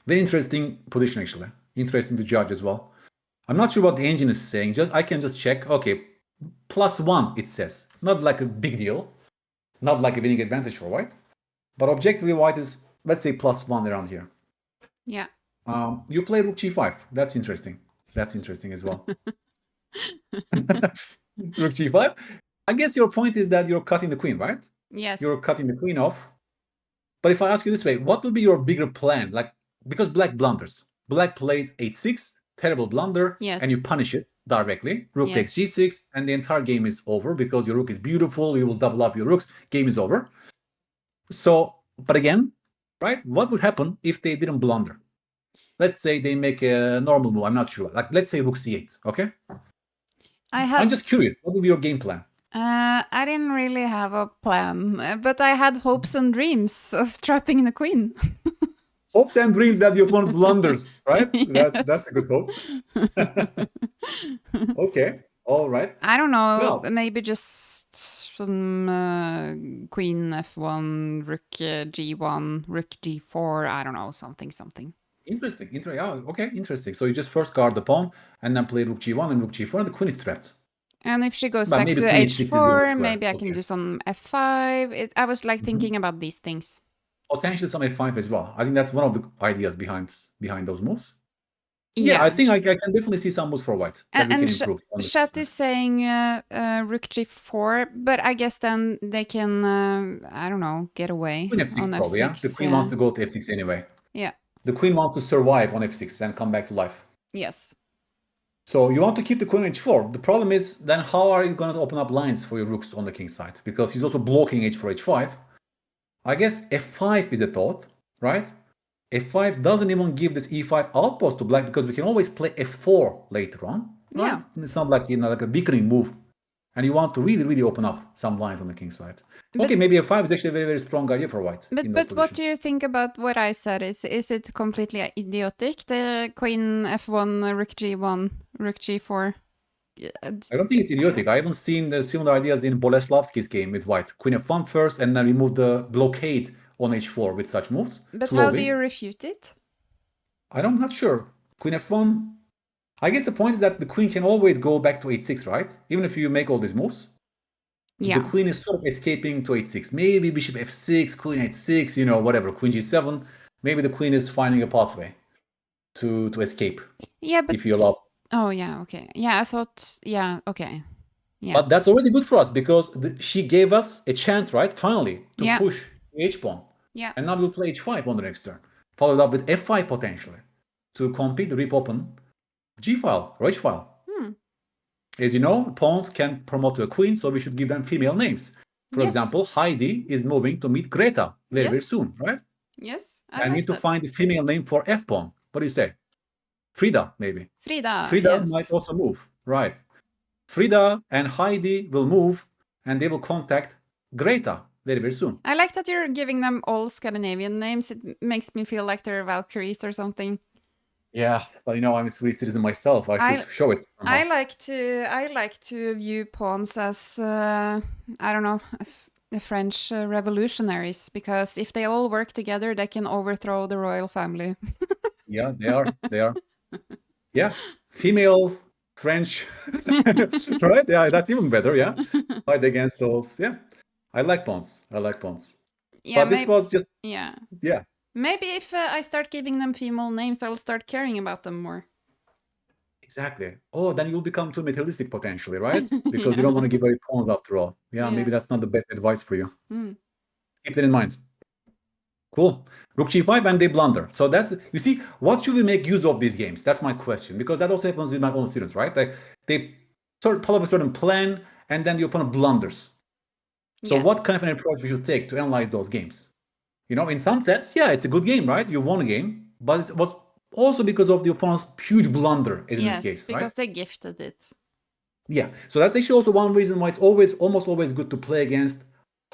Very interesting position, actually. Interesting to judge as well. I'm not sure what the engine is saying. I can just check. Okay, +1 it says. Not like a big deal. Not like a winning advantage for white. But objectively, white is, let's say, +1 around here. Yeah. You play rook g5. That's interesting. That's interesting as well. Rook g5. I guess your point is that you're cutting the queen, right? Yes. You're cutting the queen off. But if I ask you this way, what will be your bigger plan? Like, because black blunders. Black plays h6, terrible blunder, Yes. and you punish it directly. Rook takes g6, and the entire game is over because your rook is beautiful. You will double up your rooks. Game is over. So, but again, right? What would happen if they didn't blunder? Let's say they make a normal move. I'm not sure. Like, let's say rook c8. Okay. I'm just curious. What will be your game plan? I didn't really have a plan, but I had hopes and dreams of trapping the queen. Hopes and dreams that the opponent blunders, right? Yes. That's a good hope. Okay, all right. I don't know, Well, maybe just some queen f1, rook g1, rook g4, I don't know, something. interesting. Yeah, okay, interesting. So you just first guard the pawn and then play rook g1 and rook g4, and the queen is trapped. And if she goes But back maybe to queen h6 is the only h4, square. maybe I can do some f5. I was like thinking about these things. Potentially some f5 as well. I think that's one of the ideas behind those moves. Yeah, I think I can definitely see some moves for white that we can improve. Chat is saying rook g4, but I guess then they can, I don't know, get away Queen f6 on probably, f6. yeah? The queen wants to go to f6 anyway. Yeah. The queen wants to survive on f6 and come back to life. Yes. So you want to keep the queen on h4. The problem is then how are you going to open up lines for your rooks on the king side? Because he's also blocking h4, h5. I guess f5 is a thought, right? f5 doesn't even give this e5 outpost to black because we can always play f4 later on, right? Yeah. It's not like, like a weakening move. And you want to really, really open up some lines on the king side. Okay, maybe f5 is actually a very, very strong idea for white. But what do you think about what I said? Is it completely idiotic? The queen f1, rook g1, rook g4? I don't think it's idiotic. I haven't seen the similar ideas in Boleslavsky's game with white. Queen f1 first, and then remove the blockade on h4 with such moves. But slowly. How do you refute it? I'm not sure. Queen f1. I guess the point is that the queen can always go back to h6, right? Even if you make all these moves. Yeah. The queen is sort of escaping to h6. Maybe bishop f6, queen h6, whatever, queen g7. Maybe the queen is finding a pathway to escape. Yeah, but if you allow. Oh, yeah, okay. Yeah, I thought, yeah, okay. Yeah. But that's already good for us because she gave us a chance, right? Finally, to push h-pawn. Yeah. And now we'll play h5 on the next turn. Followed up with f5 potentially to compete the rip open g-file or h-file. As you know, pawns can promote to a queen, so we should give them female names. For example, Heidi is moving to meet Greta very soon, right? Yes, I need to find a female name for f-pawn. What do you say? Frida, maybe. Frida might also move, right? Frida and Heidi will move, and they will contact Greta very, very soon. I like that you're giving them all Scandinavian names. It makes me feel like they're Valkyries or something. Yeah, but I'm a Swedish citizen myself. I should show it somehow. I like to view pawns as I don't know, the French revolutionaries, because if they all work together, they can overthrow the royal family. Yeah, they are. Yeah, female French, right? Yeah, that's even better. Yeah, fight against those. Yeah, I like pawns. Yeah, but this was just yeah. Yeah. Maybe if I start giving them female names, I'll start caring about them more. Exactly. Oh, then you'll become too materialistic potentially, right? Because you don't want to give away pawns after all. Yeah, maybe that's not the best advice for you. Keep that in mind. Cool. Rook g5 and they blunder. So that's, you see, what should we make use of these games? That's my question. Because that also happens with my own students, right? Like they sort of follow a certain plan and then the opponent blunders. So what kind of an approach we should take to analyze those games? In some sense, yeah, it's a good game, right? You won a game, but it was also because of the opponent's huge blunder, as in this case, right? Because they gifted it. Yeah, so that's actually also one reason why it's almost always good to play against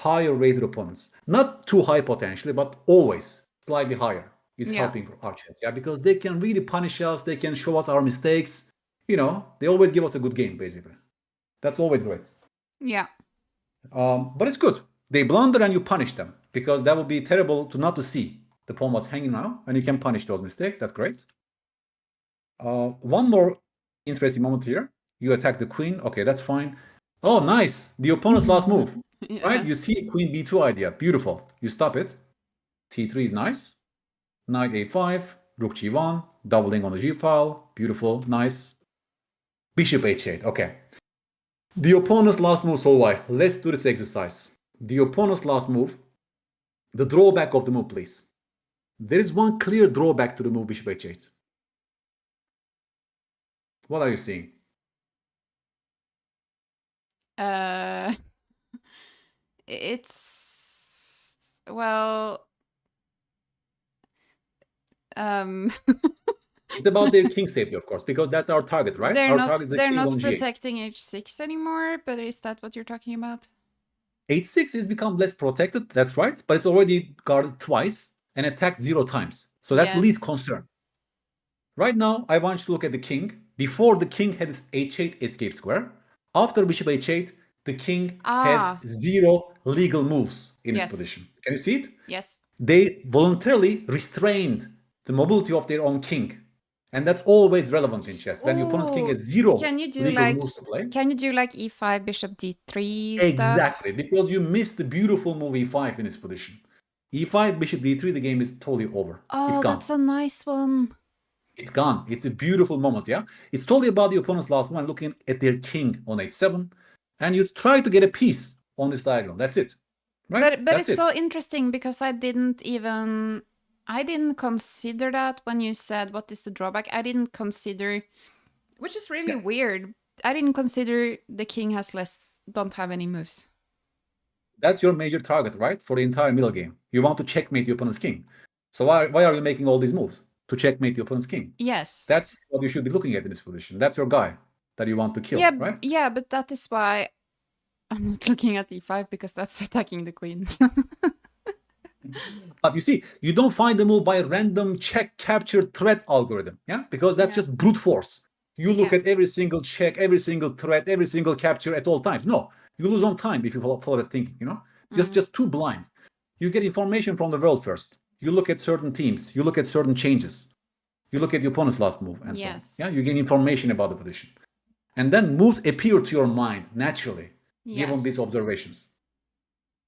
higher rated opponents. Not too high potentially, but always slightly higher. is Yeah. helping for our chess, yeah, because they can really punish us, they can show us our mistakes, they always give us a good game, basically. That's always great. Yeah. But it's good. They blunder and you punish them, because that would be terrible not to see. The pawn was hanging now, and you can punish those mistakes. That's great. One more interesting moment here. You attack the queen. Okay, that's fine. Oh, nice. The opponent's last move, right? Yeah. You see queen b2 idea. Beautiful. You stop it. c3 is nice. Knight a5, rook g1, doubling on the g file. Beautiful, nice. Bishop h8. Okay. The opponent's last move, Solveig. Let's do this exercise. The opponent's last move, the drawback of the move, please. There is one clear drawback to the move bishop h8. What are you seeing? It's well, It's about their king safety, of course, because that's our target, right? Our target is the they're king not on g8. protecting h6 anymore, but is that what you're talking about? h6 is become less protected, that's right, but it's already guarded twice and attacked 0 times. So that's least concern. Right now, I want you to look at the king. Before, the king had his h8 escape square. After bishop h8, the king has 0 legal moves in his position. Can you see it? Yes. They voluntarily restrained the mobility of their own king. And that's always relevant in chess. When your opponent's king has 0 legal moves to play. Can you do like e5, bishop d3 Exactly, stuff? because you missed the beautiful move e5 in his position. e5, bishop d3, the game is totally over. It's gone. That's a nice one. It's gone. It's a beautiful moment, yeah? It's totally about the opponent's last one, looking at their king on h7, and you try to get a piece on this diagonal. That's it. Right? But it's so interesting because I didn't consider that when you said what is the drawback. I didn't consider, which is really weird. I didn't consider the king don't have any moves. That's your major target, right? For the entire middle game. You want to checkmate the opponent's king. So why are you making all these moves? To checkmate the opponent's king. Yes. That's what you should be looking at in this position. That's your guy that you want to kill, right? Yeah, but that is why I'm not looking at e5, because that's attacking the queen. But you see, you don't find the move by a random check, capture, threat algorithm, yeah? Because that's just brute force. You look at every single check, every single threat, every single capture at all times. No, you lose on time if you follow that thinking, just too blind. You get information from the world first. You look at certain teams, you look at certain changes, you look at the opponent's last move, and so on. Yeah, you gain information about the position, and then moves appear to your mind naturally, given these observations.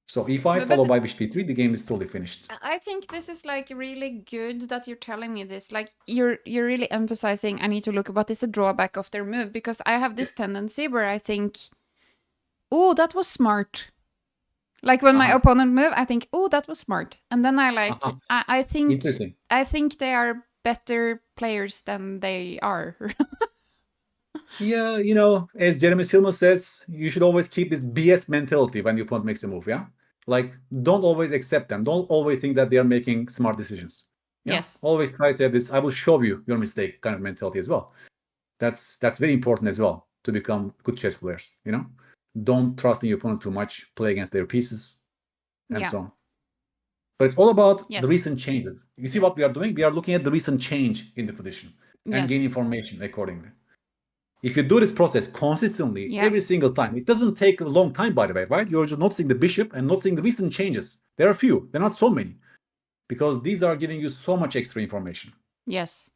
So e5 followed by bishop e3, the game is totally finished. I think this is like really good that you're telling me this. Like you're really emphasizing I need to look at what is the drawback of their move, because I have this tendency where I think, oh, that was smart. Like when my opponent move, I think, oh, that was smart. And then I think they are better players than they are. Yeah, as Jeremy Silman says, you should always keep this BS mentality when the opponent makes a move, yeah? Like, don't always accept them. Don't always think that they are making smart decisions. Yeah? Yes. Always try to have this, I will show you your mistake kind of mentality as well. That's very important as well to become good chess players, Don't trust in your opponent too much, play against their pieces, and so on. But it's all about the recent changes. You see what we are doing? We are looking at the recent change in the position and gain information accordingly. If you do this process consistently every single time, it doesn't take a long time, by the way, right? You're just noticing the bishop and noticing the recent changes. There are few. There are not so many, because these are giving you so much extra information. Yes.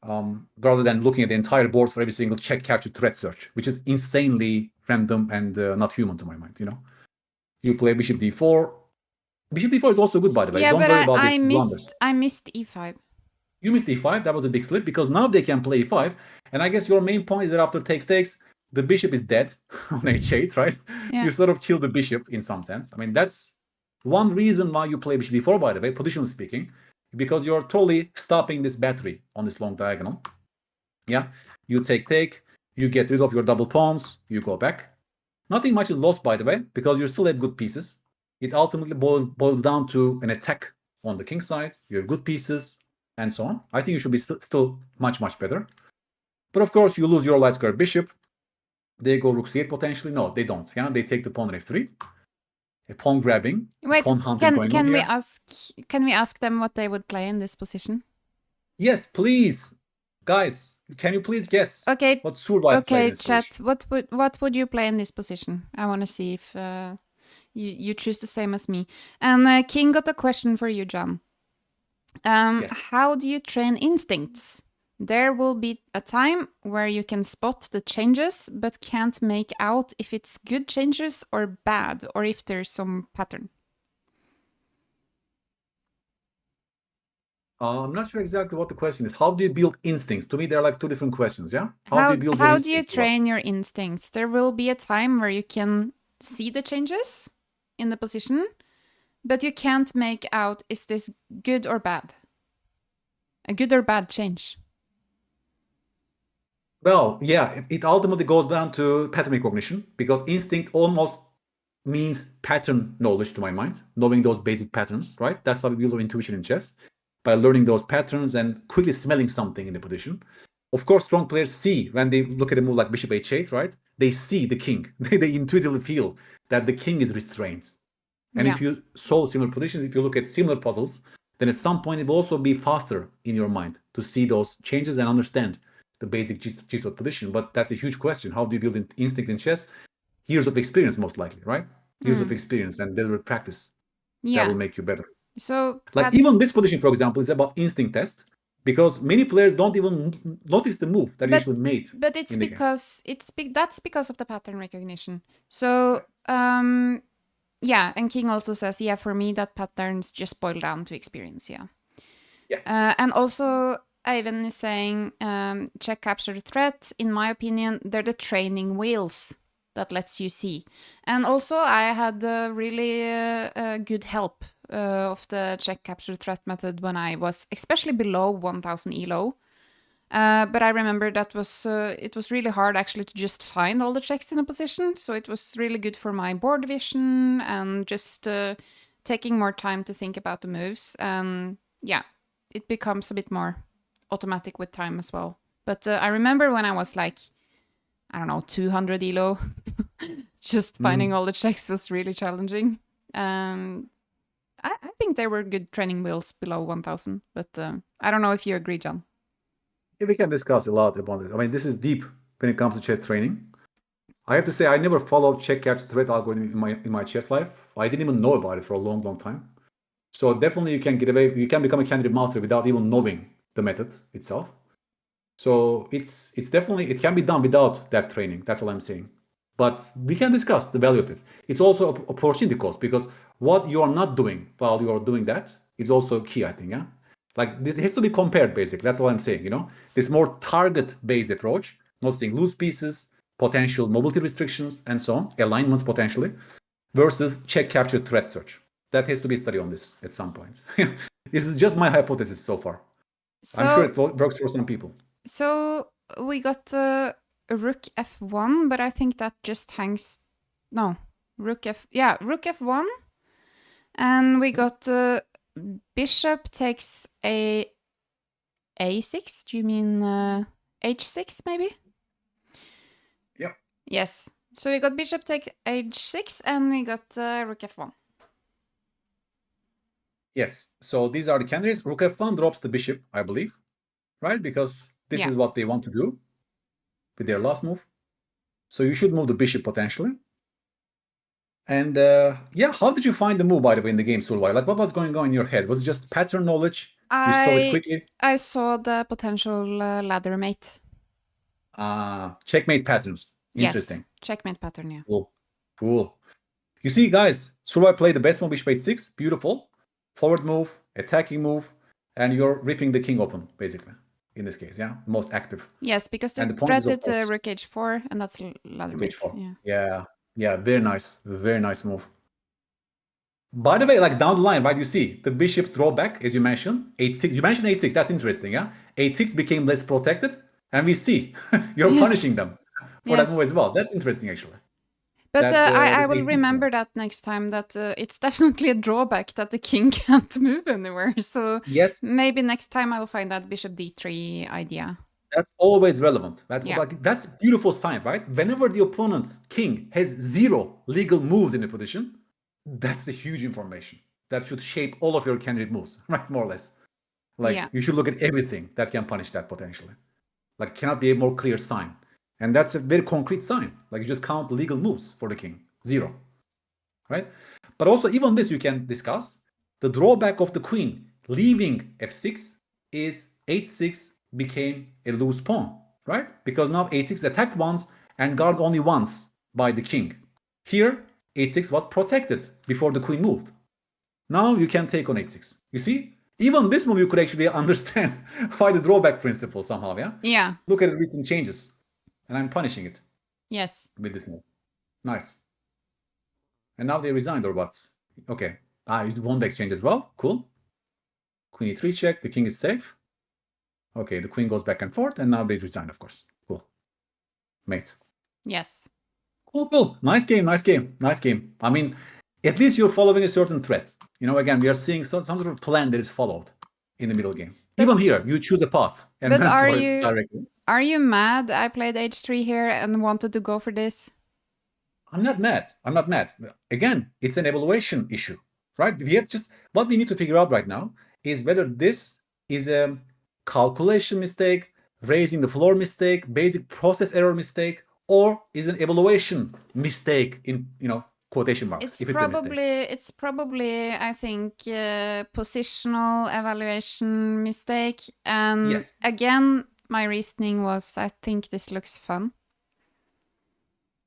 Rather than looking at the entire board for every single check, capture, threat search, which is insanely random and not human to my mind, You play bishop d4. Bishop d4 is also good, by the way. Don't worry about this blunders. I missed e5. You missed e5. That was a big slip, because now they can play e5. And I guess your main point is that after takes, the bishop is dead on h8, right? Yeah. You sort of kill the bishop in some sense. I mean, that's one reason why you play bishop d4, by the way, positionally speaking, because you're totally stopping this battery on this long diagonal. Yeah, you take, you get rid of your double pawns, you go back. Nothing much is lost, by the way, because you still have good pieces. It ultimately boils down to an attack on the king side. You have good pieces, and so on. I think you should be still much, much better. But of course, you lose your light square bishop. They go rook c8 potentially. No, they don't. Yeah, they take the pawn on f3. a pawn grabbing, a Wait, pawn hunting going on can we here. ask them what they would play in this position? Yes, please, guys, can you please guess Okay, what Solveig played in okay, this position? chat. What would you play in this position? I want to see if you choose the same as me. And King got a question for you, John. Yes. How do you train instincts? There will be a time where you can spot the changes, but can't make out if it's good changes or bad, or if there's some pattern. I'm not sure exactly what the question is. How do you build instincts? To me, they're like two different questions, yeah? How do you build your How do you instincts? train your instincts? There will be a time where you can see the changes in the position, but you can't make out is this good or bad? A good or bad change? Well, yeah, it ultimately goes down to pattern recognition because instinct almost means pattern knowledge to my mind, knowing those basic patterns, right? That's how we build our intuition in chess, by learning those patterns and quickly smelling something in the position. Of course, strong players see when they look at a move like bishop h8, right? They see the king. They intuitively feel that the king is restrained. And Yeah. if you solve similar positions, if you look at similar puzzles, then at some point it will also be faster in your mind to see those changes and understand the basic G-spot position. But that's a huge question. How do you build instinct in chess? Years of experience, most likely, right? Years of experience and deliberate practice that will make you better. So Like even this position, for example, is about instinct test because many players don't even notice the move that you actually made but it's in the game. because that's because of the pattern recognition. So yeah, and King also says, yeah, for me that patterns just boil down to experience. Yeah. And also Ivan is saying check capture threat. In my opinion, they're the training wheels that lets you see. And also I had really good help of the check capture threat method when I was especially below 1000 elo. But I remember that was it was really hard actually to just find all the checks in a position. So it was really good for my board vision and just taking more time to think about the moves. And yeah, it becomes a bit more automatic with time as well. But I remember when I was like, I don't know, 200 elo, just finding all the checks was really challenging. I think there were good training wheels below 1000, but I don't know if you agree, John. Yeah, we can discuss a lot about it. I mean, this is deep when it comes to chess training. I have to say, I never followed check catch threat algorithm in my chess life. I didn't even know about it for a long, long time. So definitely you can get away, you can become a candidate master without even knowing the method itself. So it's definitely, it can be done without that training. That's what I'm saying. But we can discuss the value of it. It's also an opportunity cost because what you are not doing while you are doing that is also key, I think. Yeah. Like it has to be compared basically. That's what I'm saying. This more target-based approach, noticing loose pieces, potential mobility restrictions, and so on, alignments potentially, versus check capture threat search. That has to be studied on this at some point. This is just my hypothesis so far. I'm sure it works for some people. So we got rook f1, but I think that just hangs. No, rook f1, and we got bishop takes a6. Do you mean h6 maybe? Yeah. Yes. So we got bishop take h6, and we got rook f1. Yes. So these are the candidates. Rook f1 drops the bishop, I believe, right? Because this is what they want to do with their last move. So you should move the bishop potentially. And yeah, how did you find the move, by the way, in the game, Solveig? Like, what was going on in your head? Was it just pattern knowledge? You saw it quickly? I saw the potential ladder mate. Checkmate patterns. Interesting. Yes, checkmate pattern, yeah. Cool. You see, guys, Solveig played the best move, bishop h6. Beautiful. Forward move, attacking move, and you're ripping the king open, basically, in this case, yeah? Most active. Yes, because the And the point is, of threaded course, rook h4, and that's ladder mate. h4. Yeah, very nice move. By the way, like down the line, right, you see the bishops draw back, as you mentioned, h6. You mentioned h6, that's interesting, yeah? h6 became less protected, and we see you're punishing them for that move as well. That's interesting, actually. But I This will h6 remember move. that next time, that it's definitely a drawback that the king can't move anywhere. So Yes, maybe next time I'll find that bishop d3 idea. that's always relevant. Yeah. Like, that's beautiful sign, right? Whenever the opponent king has zero legal moves in the position, that's a huge information that should shape all of your candidate moves, right? More or less. Like Yeah. you should look at everything that can punish that potentially. Like cannot be a more clear sign. And that's a very concrete sign. Like you just count the legal moves for the king. 0. Right? But also even this you can discuss. The drawback of the queen leaving f6 is h6 became a loose pawn, right? Because now h6 attacked once and guarded only once by the king. Here, h6 was protected before the queen moved. Now you can take on h6. You see? Even this move you could actually understand why the drawback principle somehow, yeah? Yeah. Look at the recent changes. And I'm punishing it. Yes. With this move. Nice. And now they resigned or what? Okay. You won the exchange as well. Cool. Queen e3 check. The king is safe. Okay, the queen goes back and forth, and now they resign, of course. Cool. Mate. Yes. Cool. Nice game. I mean, at least you're following a certain thread. Again, we are seeing some sort of plan that is followed in the middle game. But, even here, you choose a path and but went are for you it directly. Are you mad I played h3 here and wanted to go for this? I'm not mad. Again, it's an evaluation issue, right? What we need to figure out right now is whether this is a calculation mistake, raising the floor mistake, basic process error mistake, or is an evaluation mistake in quotation marks. It's if it's a mistake. It's probably I think positional evaluation mistake. And Yes. again, my reasoning was I think this looks fun.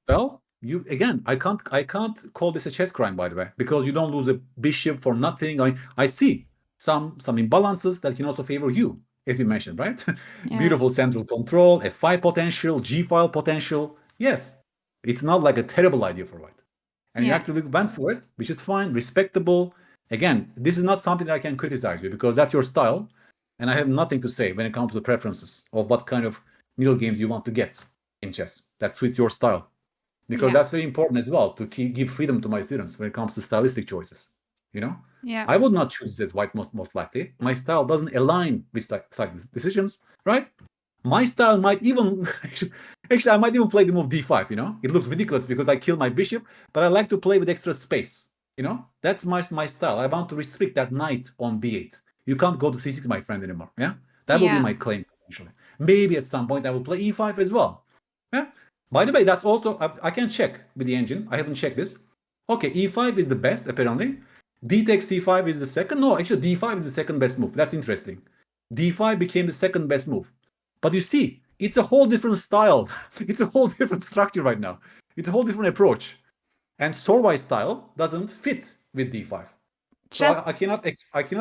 Well, I can't call this a chess crime, by the way, because you don't lose a bishop for nothing. I see some imbalances that can also favor you, as you mentioned, right? Yeah. Beautiful central control, f5 potential, g-file potential. Yes, it's not like a terrible idea for white. And you actually went for it, which is fine, respectable. Again, this is not something that I can criticize you because that's your style. And I have nothing to say when it comes to preferences of what kind of middle games you want to get in chess that suits your style. Because that's very important as well, to give freedom to my students when it comes to stylistic choices. Yeah. I would not choose this as white most likely. My style doesn't align with style decisions, right? My style might even actually I might even play the move d5. It looks ridiculous because I kill my bishop, but I like to play with extra space. That's my style. I want to restrict that knight on b8. You can't go to c6, my friend, anymore. Yeah, that will be my claim potentially. Maybe at some point I will play e5 as well. Yeah. By the way, that's also I can check with the engine. I haven't checked this. Okay, e5 is the best apparently. D takes c5 is the second. No, actually d5 is the second best move. That's interesting. d5 became the second best move. But you see, it's a whole different style. It's a whole different structure right now. It's a whole different approach. And Solveig's style doesn't fit with d5. So I cannot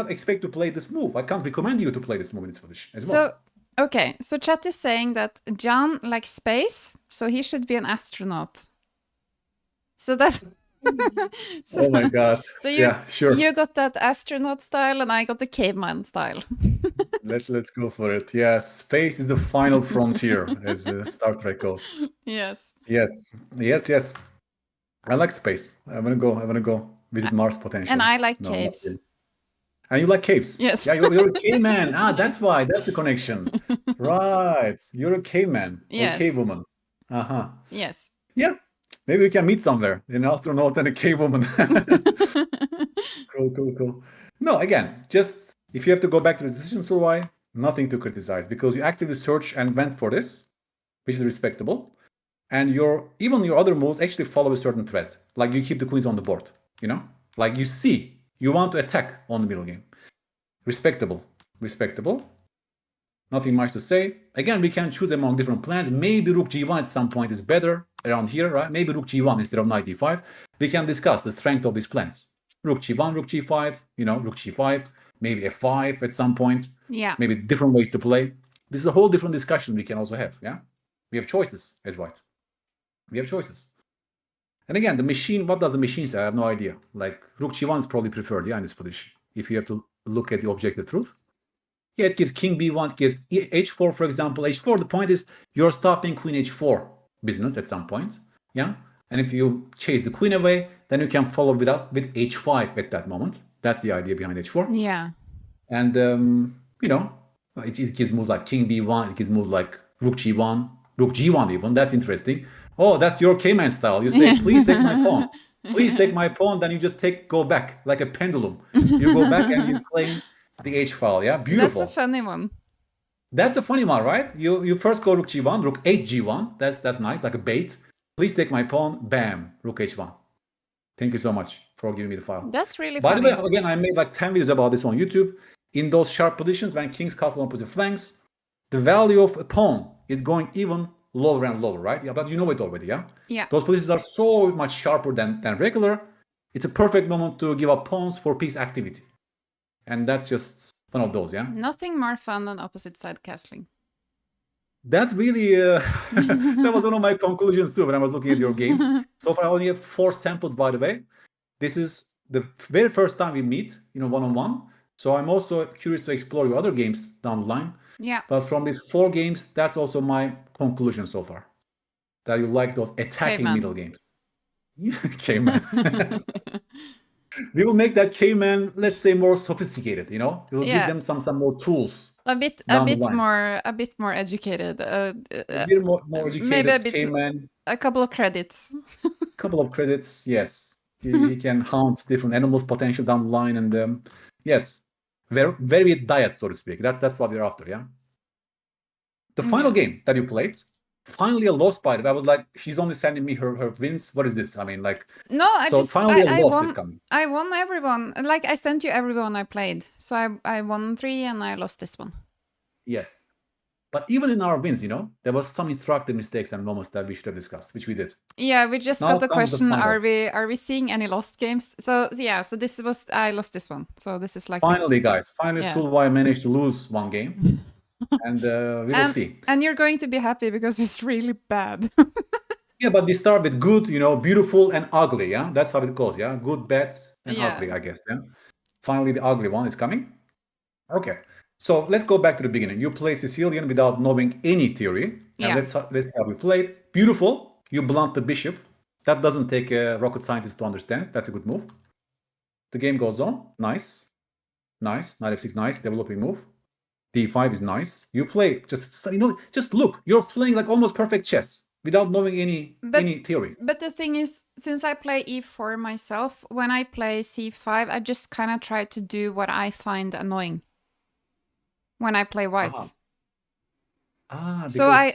expect to play this move. I can't recommend you to play this move in this position as well. Okay, so chat is saying that John likes space, so he should be an astronaut. So that's oh my god. So sure. You got that astronaut style and I got the caveman style. Let's go for it. Yeah, space is the final frontier, as Star Trek goes. Yes. I like space. I wanna go visit Mars potentially. And I like caves. And you like caves? Yes. Yeah, you're a caveman. That's why. That's the connection. Right. You're a caveman. Yes. Or cave woman. Uh-huh. Yes. Yeah. Maybe we can meet somewhere. An astronaut and a cave woman. Cool. No, again, just if you have to go back to the decision, so why? Nothing to criticize because you actively searched and went for this, which is respectable. And even your other moves actually follow a certain thread. Like you keep the queens on the board, Like you want to attack on the middle game. Respectable. Nothing much to say. Again, we can choose among different plans. Maybe rook g1 at some point is better around here, right? Maybe rook g1 instead of knight d5. We can discuss the strength of these plans. Rook g1, rook g5, rook g5, maybe f5 at some point. Yeah. Maybe different ways to play. This is a whole different discussion we can also have, yeah? We have choices as white. We have choices. And again, the machine, what does the machine say? I have no idea. Like rook g1 is probably preferred, in this position. If you have to look at the objective truth. Yeah, it gives king b1, it gives h4, for example. h4, the point is you're stopping queen h4 business at some point. Yeah. And if you chase the queen away, then you can follow with h5 at that moment. That's the idea behind h4. Yeah. And, it gives moves like king b1, it gives moves like rook g1, rook g1 even. That's interesting. Oh, that's your K-man style. You say, please take my pawn. Please take my pawn. Then you just go back like a pendulum. You go back and you claim the H file. Yeah, That's a beautiful. funny one. That's a funny one, right? You first go rook g1, rook h1. That's nice, like a bait. Please take my pawn. Bam, rook h1. Thank you so much for giving me the file. That's really By the way, funny. again, I made like 10 videos about this on YouTube. In those sharp positions, when king's castle on opposite flanks, the value of a pawn is going even lower and lower, right? Yeah, but you know it already, yeah? Yeah. Those positions are so much sharper than regular. It's a perfect moment to give up pawns for piece activity. And that's just one of those, yeah? Nothing more fun than opposite side castling. That really, that was one of my conclusions too when I was looking at your games. So far, I only have 4 samples, by the way. This is the very first time we meet, one-on-one. So I'm also curious to explore your other games down the line. Yeah. But from these 4 games, that's also my conclusion so far. That you like those attacking Caveman. middle games. Caveman. We will make that caveman, let's say, more sophisticated, We will give them some more tools a bit down the line. more educated. A bit more Maybe a educated bit, caveman. a couple of credits. Couple of credits, yes. He can hunt different animals potential down the line, and yes, very diet, so to speak. That's what we're after, yeah. The final game that you played, finally a loss, by the way. I was like, she's only sending me her wins. What is this? I mean, like, No, finally a loss won. is coming. I won everyone. Like I sent you everyone I played. So I won 3 and I lost this one. Yes. But even in our wins, there was some instructive mistakes and moments that we should have discussed, which we did. Yeah, we just Now got the comes the question: final. Are we seeing any lost games? So yeah, so this was I lost this one. So this is like Finally, guys. Finally, Yeah. Solveig managed to lose one game, and we will see. And you're going to be happy because it's really bad. Yeah, but we start with good, beautiful and ugly. Yeah, that's how it goes. Yeah, good, bad, and Yeah. ugly. I guess. Yeah. Finally, the ugly one is coming. Okay, so let's go back to the beginning. You play Sicilian without knowing any theory, and Yeah. let's see how you played. Beautiful. You blunt the bishop. That doesn't take a rocket scientist to understand. That's a good move. The game goes on. Nice, nice. Knight f6, nice. Developing move. D5 is nice. You play just look. You're playing like almost perfect chess without knowing any theory. But the thing is, since I play e4 myself, when I play c5, I just kind of try to do what I find annoying when I play white. So I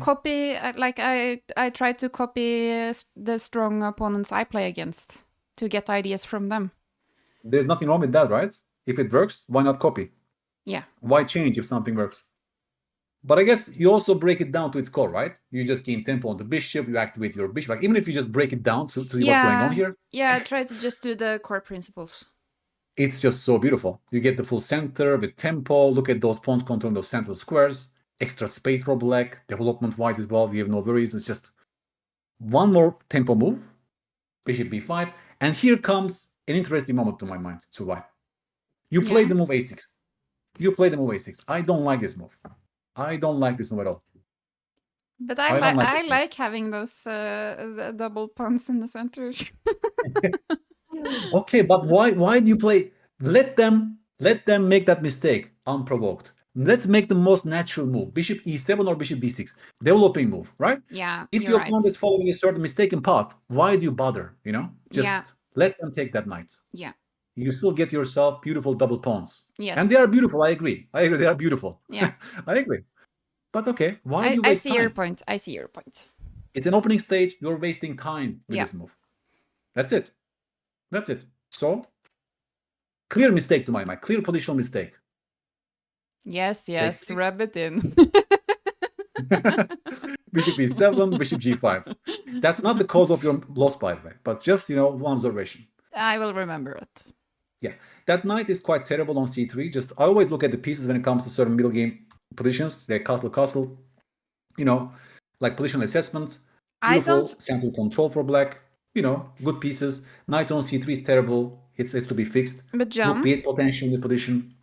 copy, like I try to copy the strong opponents I play against to get ideas from them. There's nothing wrong with that, right? If it works, why not copy? Yeah. Why change if something works? But I guess you also break it down to its core, right? You just gain tempo on the bishop, you activate your bishop. Like, even if you just break it down to see what's going on here. Yeah, I try to just do the core principles. It's just so beautiful. You get the full center with tempo. Look at those pawns controlling those central squares. Extra space for black. Development-wise as well, we have no worries. It's just one more tempo move. Bishop b5. And here comes an interesting moment to my mind, Solveig. You play the move a6. You play the move a6. I don't like this move. I don't like this move at all. But I like having those double pawns in the center. Okay, but why do you play? Let them make that mistake unprovoked. Let's make the most natural move. Bishop e7 or bishop b6. Developing move, right? Yeah. If your opponent is following a certain mistaken path, why do you bother? Just let them take that knight. Yeah. You still get yourself beautiful double pawns. Yes. And they are beautiful. I agree. They are beautiful. Yeah. I agree. But okay, why do you waste time? I see your point. It's an opening stage. You're wasting time with this move. That's it. That's it. So, clear mistake to my mind. Clear positional mistake. Yes, rub it in. Bishop e7, bishop g5. That's not the cause of your loss, by the way, but just, one observation. I will remember it. Yeah, that knight is quite terrible on c3. Just, I always look at the pieces when it comes to certain middle game positions. They're castle, like positional assessment. Beautiful central control for black. Good pieces. Knight on c3 is terrible. It has to be fixed. But John, Rook b8 potential in the position.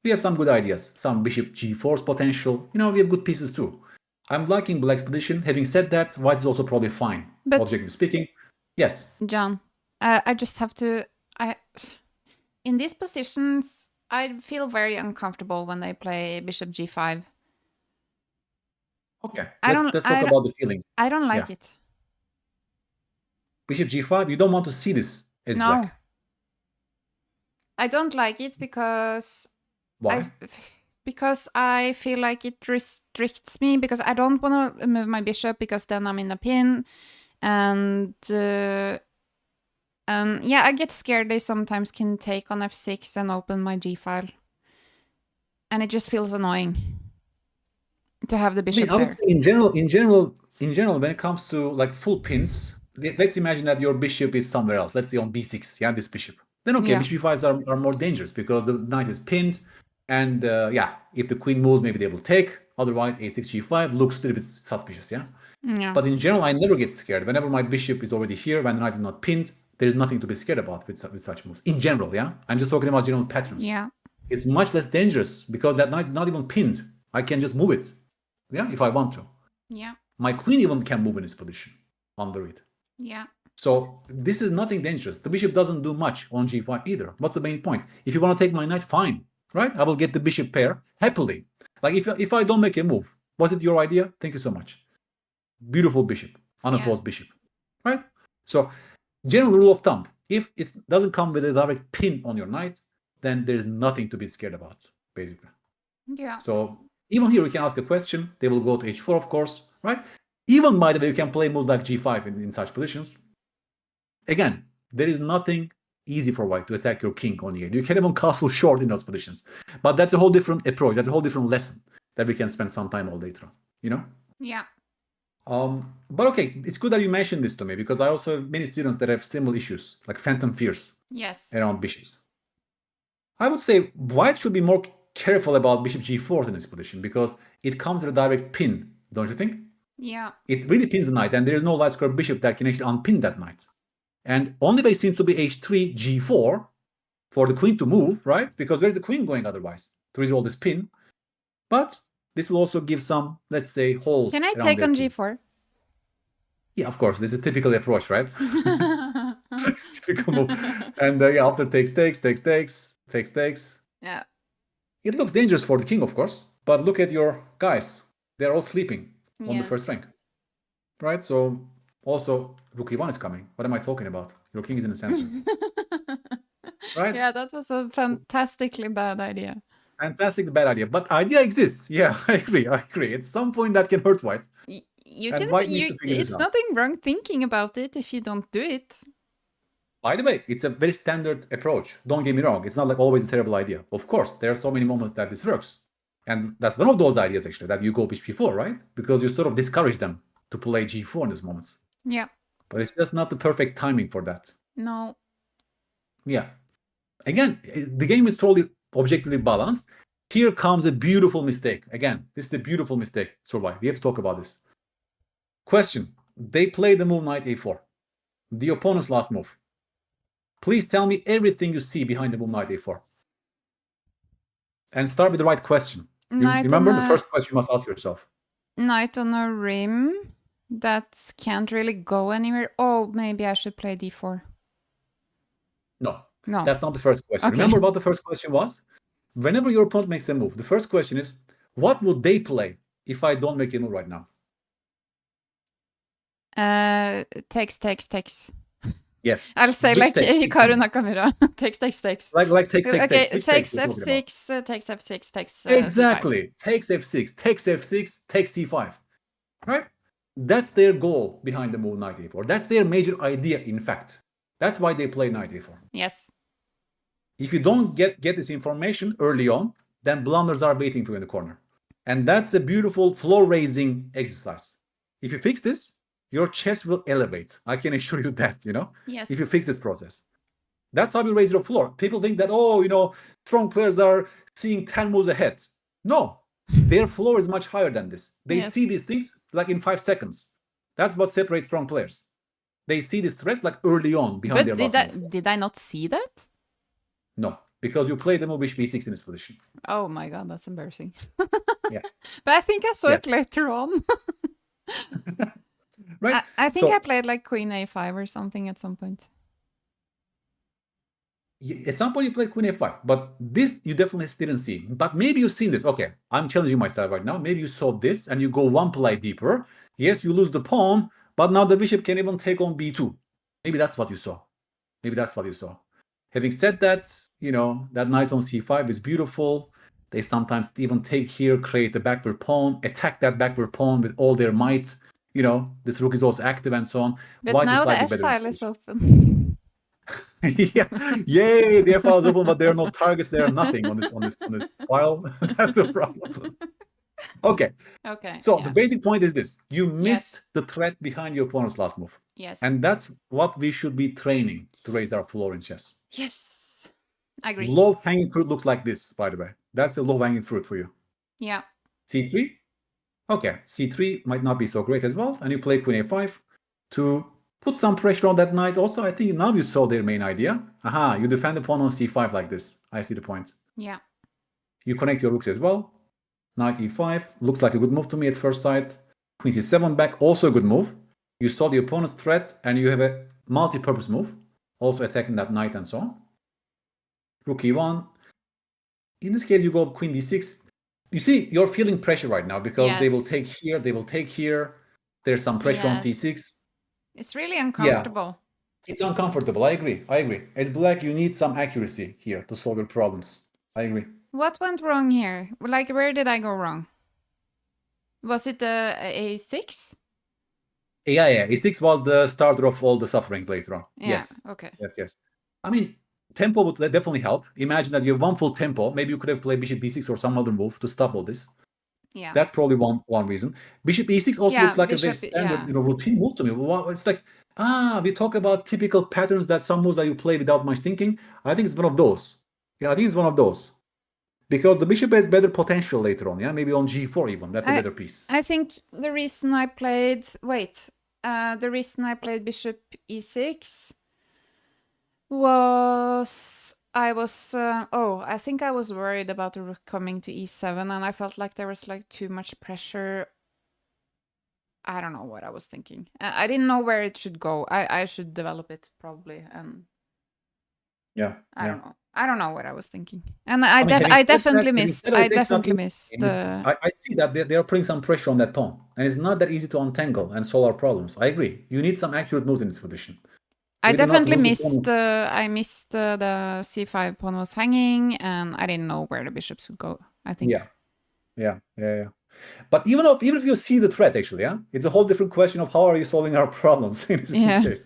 We have some good ideas. Some bishop g4's potential. We have good pieces too. I'm liking black's position. Having said that, white is also probably fine, objectively speaking. Yes. John, I just have to... in these positions, I feel very uncomfortable when they play bishop g5. Okay, let's talk about the feelings. I don't like it. Bishop g5, you don't want to see this as No. black. I don't like it because Why? because I feel like it restricts me, because I don't want to move my bishop, because then I'm in a pin, and yeah, I get scared they sometimes can take on f6 and open my g file, and it just feels annoying to have the bishop I would there. say in general, when it comes to like full pins, let's imagine that your bishop is somewhere else. Let's say on b6, yeah, this bishop. Then okay, Yeah. bishop b5s are more dangerous because the knight is pinned, and yeah, if the queen moves, maybe they will take. Otherwise, a6 g5 looks a little bit suspicious, yeah. Yeah. But in general, I never get scared. Whenever my bishop is already here, when the knight is not pinned, there is nothing to be scared about with such moves. In general, yeah, I'm just talking about general patterns. Yeah. It's much less dangerous because that knight is not even pinned. I can just move it, yeah, if I want to. Yeah. My queen even can move in this position under it. Yeah. So this is nothing dangerous. The bishop doesn't do much on g5 either. What's the main point? If you want to take my knight, fine, right? I will get the bishop pair happily. Like if I don't make a move, was it your idea? Thank you so much. Beautiful bishop, unopposed bishop, right? So general rule of thumb, if it doesn't come with a direct pin on your knight, then there's nothing to be scared about, basically. Yeah. So even here, you can ask a question. They will go to h4, of course, right? Even, by the way, you can play moves like g5 in such positions. Again, there is nothing easy for white to attack your king on e8. You can even castle short in those positions. But that's a whole different approach. That's a whole different lesson that we can spend some time all later on, you know? Yeah. But okay, it's good that you mentioned this to me, because I also have many students that have similar issues, like phantom fears around bishops. I would say white should be more careful about bishop g4 in this position, because it comes with a direct pin, don't you think? Yeah. It really pins the knight, and there is no light square bishop that can actually unpin that knight. And only way seems to be h3, g4 for the queen to move, right? Because where's the queen going otherwise to resolve this pin? But this will also give some, let's say, holes. Can I take on g4? Yeah, of course. This is a typical approach, right? Typical move. And yeah, after takes. Yeah. It looks dangerous for the king, of course. But look at your guys. They're all sleeping on the first rank, right? So also, rook e1 is coming. What am I talking about? Your king is in the center. Right? Yeah, that was a fantastically bad idea. Fantastic bad idea. But idea exists. Yeah, I agree. At some point that can hurt white. White needs to figure this It's out. nothing wrong thinking about it if you don't do it. By the way, it's a very standard approach. Don't get me wrong. It's not like always a terrible idea. Of course, there are so many moments that this works. And that's one of those ideas, actually, that you go bishop g4, right? Because you sort of discourage them to play g4 in these moments. Yeah. But it's just not the perfect timing for that. No. Yeah. Again, the game is totally objectively balanced. Here comes a beautiful mistake. Again, this is a beautiful mistake, Solveig. We have to talk about this. Question. They play the move knight a4. The opponent's last move. Please tell me everything you see behind the move knight a4. And start with the right question. Remember the first question you must ask yourself. Knight on a rim that can't really go anywhere. Oh, maybe I should play d4. No. No. That's not the first question. Okay. Remember what the first question was? Whenever your opponent makes a move, the first question is, what would they play if I don't make a move right now? Takes. Yes. I'll say Which like Hikaru Nakamura. takes. Like takes. Okay, Which takes f6, takes f6, takes exactly. c5. Takes f6, takes f6, takes c5. Right? That's their goal behind the move knight a4. That's their major idea, in fact. That's why they play knight a4. Yes. If you don't get this information early on, then blunders are waiting for you in the corner. And that's a beautiful floor-raising exercise. If you fix this, your chess will elevate. I can assure you that, Yes. If you fix this process. That's how you raise your floor. People think that, strong players are seeing 10 moves ahead. No, their floor is much higher than this. They see these things like in 5 seconds. That's what separates strong players. They see these threats like early on behind their last move. Did I not see that? No, because you play the move bishop b6 in this position. Oh my god, that's embarrassing. Yeah. But I think I saw it later on. Right? I think I played like queen a5 or something at some point. At some point you played queen a5, but this you definitely didn't see. But maybe you've seen this. Okay, I'm challenging myself right now. Maybe you saw this and you go one play deeper. Yes, you lose the pawn, but now the bishop can even take on b2. Maybe that's what you saw. Maybe that's what you saw. Having said that, that knight on c5 is beautiful. They sometimes even take here, create the backward pawn, attack that backward pawn with all their might. This rook is also active and so on. But White is now the slightly F better in file this is position. open. Yeah, yay! The F file is open, but there are no targets. There are nothing on this file. That's a problem. Okay. Okay. So the Yeah. basic point is this: you missed Yes. the threat behind your opponent's last move, Yes. and that's what we should be training to raise our floor in chess. Yes. I agree. Low-hanging fruit looks like this, by the way. That's a low-hanging fruit for you. Yeah. C3. Okay, C3 might not be so great as well, and you play Queen A5 to put some pressure on that knight. Also, I think now you saw their main idea. Aha, you defend the pawn on C5 like this. I see the point. Yeah. You connect your rooks as well. Knight E5 looks like a good move to me at first sight. Queen C7 back, also a good move. You saw the opponent's threat, and you have a multi-purpose move, also attacking that knight and so on. Rook E1. In this case, you go Queen D6. You see, you're feeling pressure right now because they will Yes. take here, they will take here. There's some pressure on Yes. C6. It's really Yeah, uncomfortable. it's uncomfortable. I agree. As black, you need some accuracy here to solve your problems. I agree. What went wrong here? Like, where did I go wrong? Was it the A6? Yeah. E6 was the starter of all the sufferings later on. Yeah. Yes. Okay. Yes. I mean, tempo would definitely help. Imagine that you have one full tempo. Maybe you could have played bishop b6 or some other move to stop all this. Yeah. That's probably one reason. Bishop e6 also looks like a very standard, routine move to me. It's like, we talk about typical patterns that some moves that you play without much thinking. I think it's one of those. Yeah, I think it's one of those. Because the bishop has better potential later on, yeah? Maybe on g4 even. That's a better piece. I think the reason I played... Wait. The reason I played bishop e6 was... I think I was worried about the rook coming to e7, and I felt like there was like too much pressure. I don't know what I was thinking. I didn't know where it should go. I should develop it probably, and Yeah. I don't know what I was thinking, and I Having definitely said missed. I see that they are putting some pressure on that pawn, and it's not that easy to untangle and solve our problems. I agree. You need some accurate moves in this position. I Either not definitely lose the pawn. I missed the c5 pawn was hanging, and I didn't know where the bishops would go. I think. Yeah. But even if you see the threat, actually, it's a whole different question of how are you solving our problems in this case.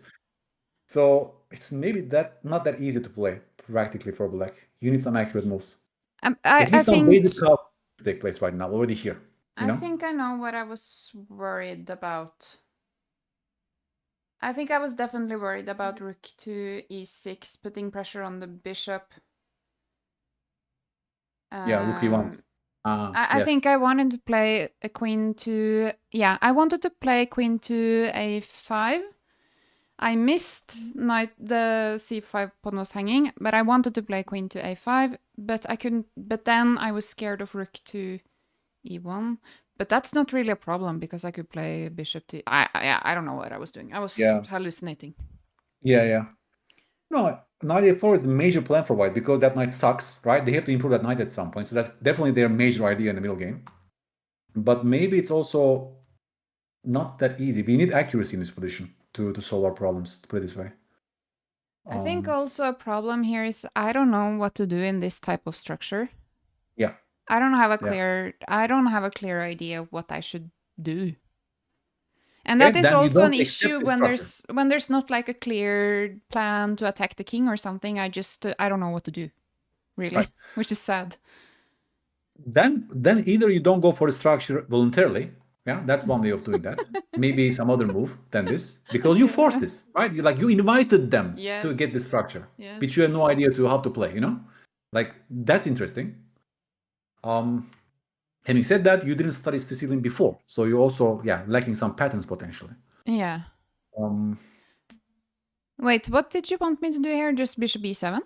So it's maybe not that easy to play practically for black. You need some accurate moves. At least some basic stuff to take place right now, already here. I think I know what I was worried about. I think I was definitely worried about rook to e6, putting pressure on the bishop. Rook e1. I think I wanted to play a queen to... Yeah, I wanted to play queen to a5. I missed the c5 pawn was hanging, but I wanted to play queen to a5, but I couldn't. But then I was scared of rook to e1. But that's not really a problem because I could play bishop to... I don't know what I was doing. I was hallucinating. Yeah. No, knight a4 is the major plan for white because that knight sucks, right? They have to improve that knight at some point. So that's definitely their major idea in the middle game. But maybe it's also not that easy. We need accuracy in this position to solve our problems, to put it this way. I think also a problem here is I don't know what to do in this type of structure. Yeah. I don't have a clear idea of what I should do. And that is also an issue when there's not like a clear plan to attack the king or something. I don't know what to do, really, right. Which is sad. Then either you don't go for the structure voluntarily. Yeah, that's one way of doing that. Maybe some other move than this, because you forced this, right? You invited them to get the structure, which you had no idea how to play. Like that's interesting. Having said that, you didn't study Sicilian before, so you're also lacking some patterns potentially. Yeah. Wait, what did you want me to do here? Just bishop e7?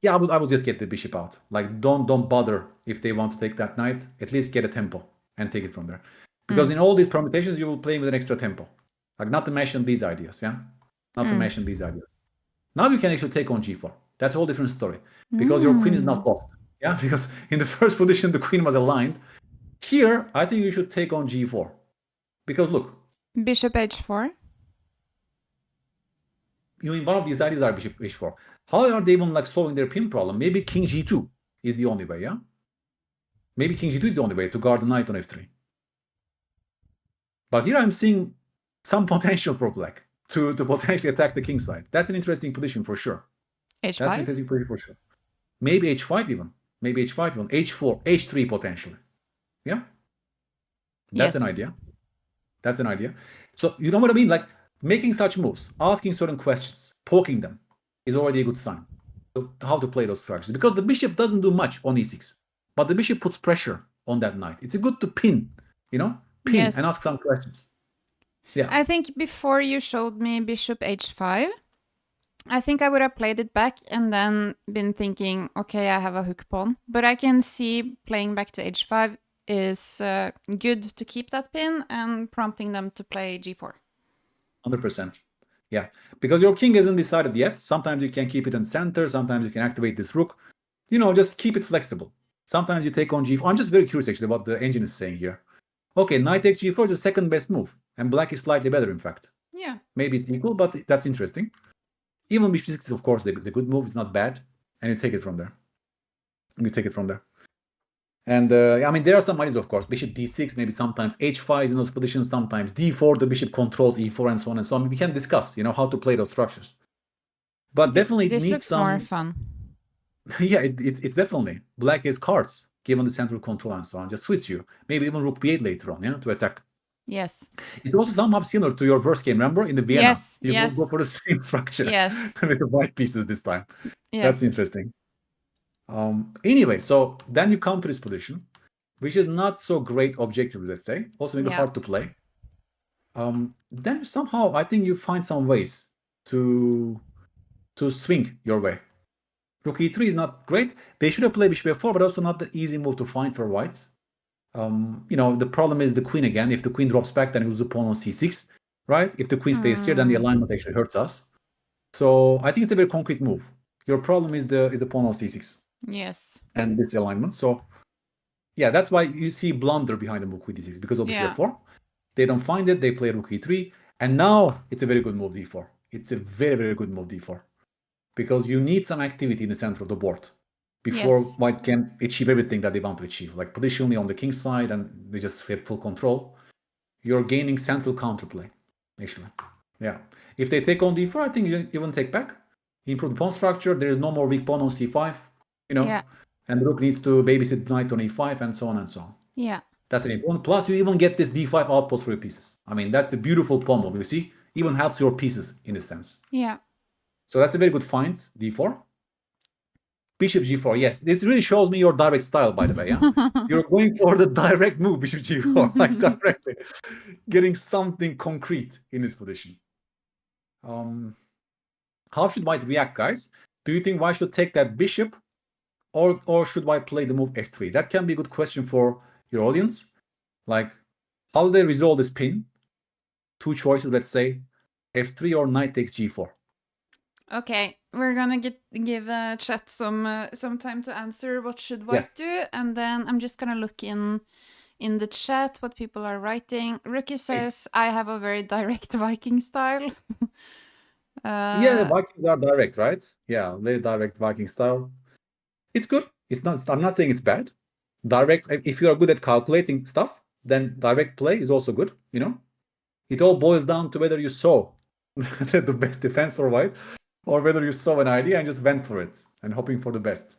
Yeah, I would just get the bishop out. Like don't bother if they want to take that knight. At least get a tempo and take it from there. Because in all these permutations, you will play with an extra tempo. Like not to mention these ideas, Not to mention these ideas. Now you can actually take on g4. That's a whole different story. Because your queen is not locked. Yeah, because in the first position, the queen was aligned. Here, I think you should take on g4. Because look. Bishop h4? one of these ideas are bishop h4. How are they even like solving their pin problem? Maybe king g2 is the only way, yeah? Maybe king g2 is the only way to guard the knight on f3. But here I'm seeing some potential for black to potentially attack the king side. That's an interesting position for sure. H5? That's an interesting position for sure. Maybe h5 even. Maybe h5 even. h4, h3 potentially. Yeah? That's an idea. That's an idea. So you know what I mean? Like making such moves, asking certain questions, poking them is already a good sign. So how to play those structures. Because the bishop doesn't do much on e6, but the bishop puts pressure on that knight. It's good to pin, pin and ask some questions. Yeah. I think before you showed me bishop h5, I think I would have played it back and then been thinking, okay, I have a hook pawn. But I can see playing back to h5 is good to keep that pin and prompting them to play g4. 100%. Yeah, because your king isn't decided yet. Sometimes you can keep it in center. Sometimes you can activate this rook. Just keep it flexible. Sometimes you take on g4. I'm just very curious actually what the engine is saying here. Okay, knight takes g4 is the second best move. And black is slightly better, in fact. Yeah. Maybe it's equal, but that's interesting. Even bishop 6 is, of course, a good move. It's not bad. And you take it from there. And there are some ideas, of course. Bishop d6, maybe sometimes h5 is in those positions, sometimes d4, the bishop controls e4 and so on and so on. We can discuss, how to play those structures. But definitely this needs looks some more fun. Yeah, it's definitely. Black is cards, given the central control and so on. Just suits you. Maybe even rook b8 later on, to attack. Yes. It's also somehow similar to your first game, remember? In the Vienna. Yes, You yes. go for the same structure. Yes. With the white pieces this time. Yes. That's interesting. Anyway, so then you come to this position, which is not so great objectively, let's say. Also maybe hard to play. Then somehow, I think you find some ways to swing your way. Rook e3 is not great. They should have played bishop f4, but also not the easy move to find for whites. The problem is the queen again. If the queen drops back, then it was a pawn on c6, right? If the queen stays here, then the alignment actually hurts us. So I think it's a very concrete move. Your problem is the pawn on c6. Yes. And this alignment. So yeah, that's why you see blunder behind the move queen d6 because of bishop f4. They don't find it. They play rook e3, and now it's a very good move d4. It's a very, very good move d4 because you need some activity in the center of the board before white can achieve everything that they want to achieve, like positionally on the king side, and they just have full control. You're gaining central counterplay, actually. Yeah. If they take on d4, I think you even take back. Improve the pawn structure. There is no more weak pawn on c5, and the rook needs to babysit knight on e5 and so on and so on. Yeah. That's an important. Plus, you even get this d5 outpost for your pieces. I mean, that's a beautiful pawn move. You see, even helps your pieces in a sense. Yeah. So that's a very good find, d4. Bishop g4, yes. This really shows me your direct style, by the way, yeah? You're going for the direct move, bishop g4, like directly. Getting something concrete in this position. How should white react, guys? Do you think white should take that bishop, or should white play the move f3? That can be a good question for your audience. Like, how do they resolve this pin? Two choices, let's say, f3 or knight takes g4. Okay, we're gonna give chat some time to answer what should white do, and then I'm just gonna look in the chat what people are writing. Rookie says, I have a very direct Viking style. Yeah, the Vikings are direct, right? Yeah, very direct Viking style. It's good. I'm not saying it's bad. Direct, if you are good at calculating stuff, then direct play is also good, It all boils down to whether you saw the best defense for white, or whether you saw an idea and just went for it and hoping for the best.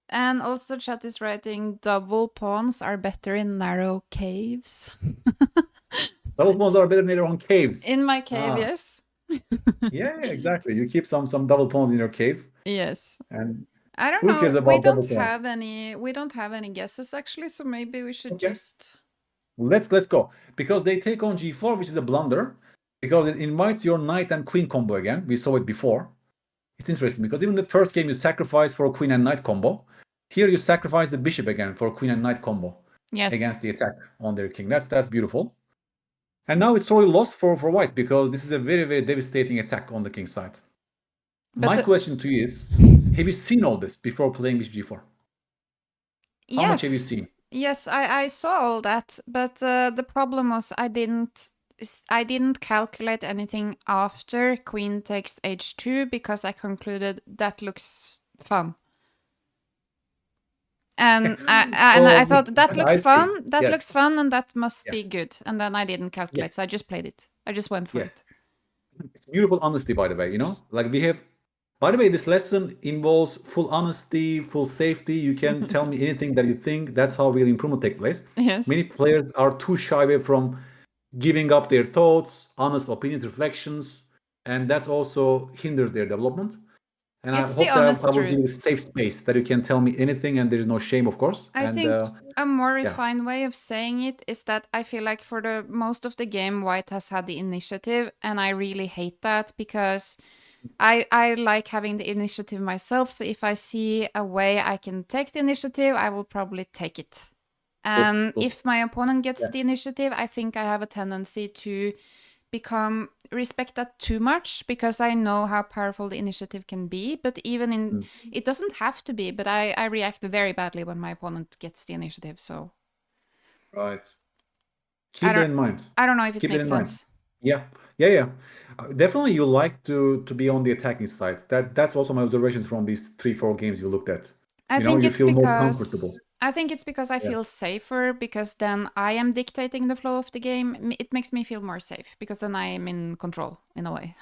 And also chat is writing, double pawns are better in narrow caves. Double pawns are better in their own caves. In my cave, yes. Yeah, exactly. You keep some double pawns in your cave. Yes. And I don't who cares know. about double pawns? We don't have any guesses actually, so maybe we should just let's go, because they take on g4, which is a blunder, because it invites your knight and queen combo again. We saw it before. It's interesting because even the first game you sacrifice for a queen and knight combo. Here you sacrifice the bishop again for a queen and knight combo against the attack on their king. That's beautiful. And now it's totally lost for white because this is a very, very devastating attack on the king side. My question to you is, have you seen all this before playing bishop g4? How much have you seen? Yes, I saw all that, but the problem was I didn't I didn't calculate anything after queen takes h2 because I concluded that looks fun. And I So thought that looks I fun, see. that Yes. looks fun, and that must Yeah. be good. And then I didn't Yes. calculate, so I just played it. I just went for Yes. it. It's beautiful honesty, by the way. Like we have. By the way, this lesson involves full honesty, full safety. You can tell me anything that you think. That's how real improvement takes place. Yes. Many players are too shy away from giving up their thoughts, honest opinions, reflections, and that also hinders their development. And I It's the hope that I honest will give you a truth. safe space that you can tell me anything and there is no shame, of course. I And think a more yeah, refined way of saying it is that I feel like for the most of the game, White has had the initiative, and I really hate that because I like having the initiative myself. So if I see a way I can take the initiative, I will probably take it. cool, And cool. if my opponent gets Yeah. the initiative, I think I have a tendency to become respect that too much because I know how powerful the initiative can be. But even in Mm. it doesn't have to be, but I react very badly when my opponent gets the initiative. So Right. I Keep that don't in mind. I don't know if it Keep that makes in mind. sense. Yeah, yeah, yeah. Definitely, you like to be on the attacking side. That's also my observations from these 3, 4 games you looked at. I think You it's feel more comfortable. because I Yeah. feel safer because then I am dictating the flow of the game. It makes me feel more safe because then I am in control in a way.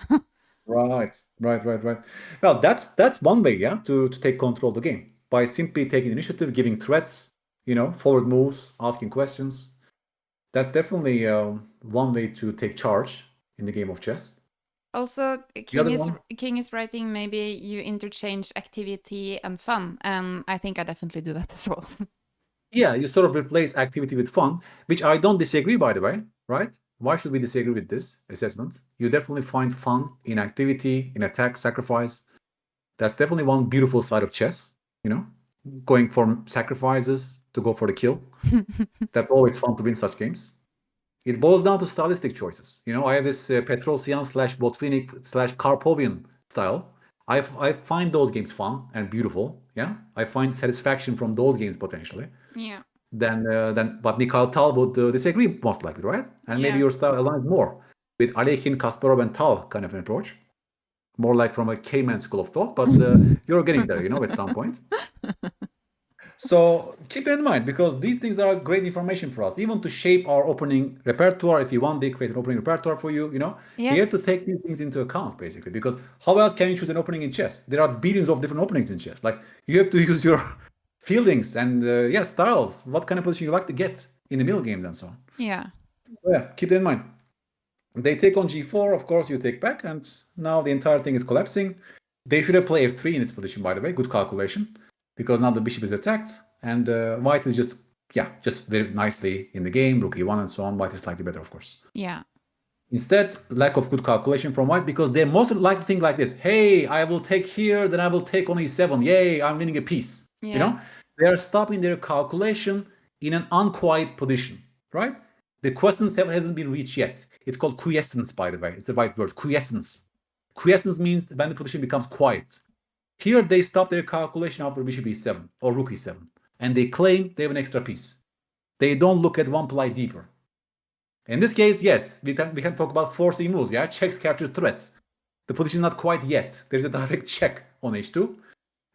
Right, right, right, right. Well, that's one way, yeah, to take control of the game by simply taking initiative, giving threats, forward moves, asking questions. That's definitely one way to take charge in the game of chess. Also, The other one, King is writing maybe you interchange activity and fun, and I think I definitely do that as well. yeah, you sort of replace activity with fun, which I don't disagree, by the way, right? Why should we disagree with this assessment? You definitely find fun in activity, in attack, sacrifice. That's definitely one beautiful side of chess, you know, going for sacrifices to go for the kill. That's always fun to win such games. It boils down to stylistic choices. I have this Petrosian slash Botvinnik slash Karpovian style. I find those games fun and beautiful. Yeah, I find satisfaction from those games potentially. Yeah, But Mikhail Tal would disagree most likely, right? And maybe yeah. your style aligns more with Alekhine, Kasparov, and Tal kind of an approach, more like from a caveman school of thought. But you're getting there, at some point. So keep it in mind because these things are great information for us, even to shape our opening repertoire. If you want, they create an opening repertoire for you. You have to Yes. take these things into account basically, because how else can you choose an opening in chess? There are billions of different openings in chess. Like you have to use your feelings and styles. What kind of position you like to get in the middle games and so on. Yeah. So yeah, keep that in mind. They take on g4, of course, you take back, and now the entire thing is collapsing. They should have played f3 in its position, by the way. Good calculation, because now the bishop is attacked, and white is just very nicely in the game, rook e1 and so on. White is slightly better, of course. Yeah. Instead, lack of good calculation from white, because they most likely think like this: hey, I will take here, then I will take on e7. Yay, I'm winning a piece. Yeah. They are stopping their calculation in an unquiet position, right? The quiescence hasn't been reached yet. It's called quiescence, by the way. It's the right word, quiescence. Quiescence means when the position becomes quiet. Here, they stop their calculation after bishop e7 or rook e7, and they claim they have an extra piece. They don't look at one ply deeper. In this case, yes, we can talk about forcing moves, yeah? Checks, captures, threats. The position is not quite yet. There's a direct check on h2,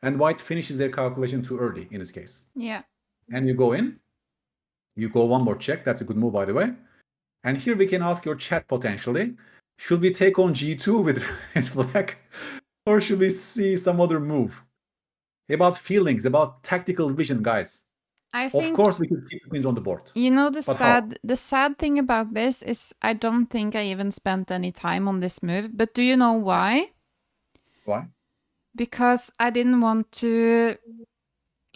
and white finishes their calculation too early in this case. Yeah. And you go in, you go one more check. That's a good move, by the way. And here we can ask your chat potentially, should we take on g2 with black, or should we see some other move? About feelings, about tactical vision, guys. I Of think course, we could keep the queens on the board. the But how? sad thing about this is I don't think I even spent any time on this move. But do you know why? Why? Because I didn't want to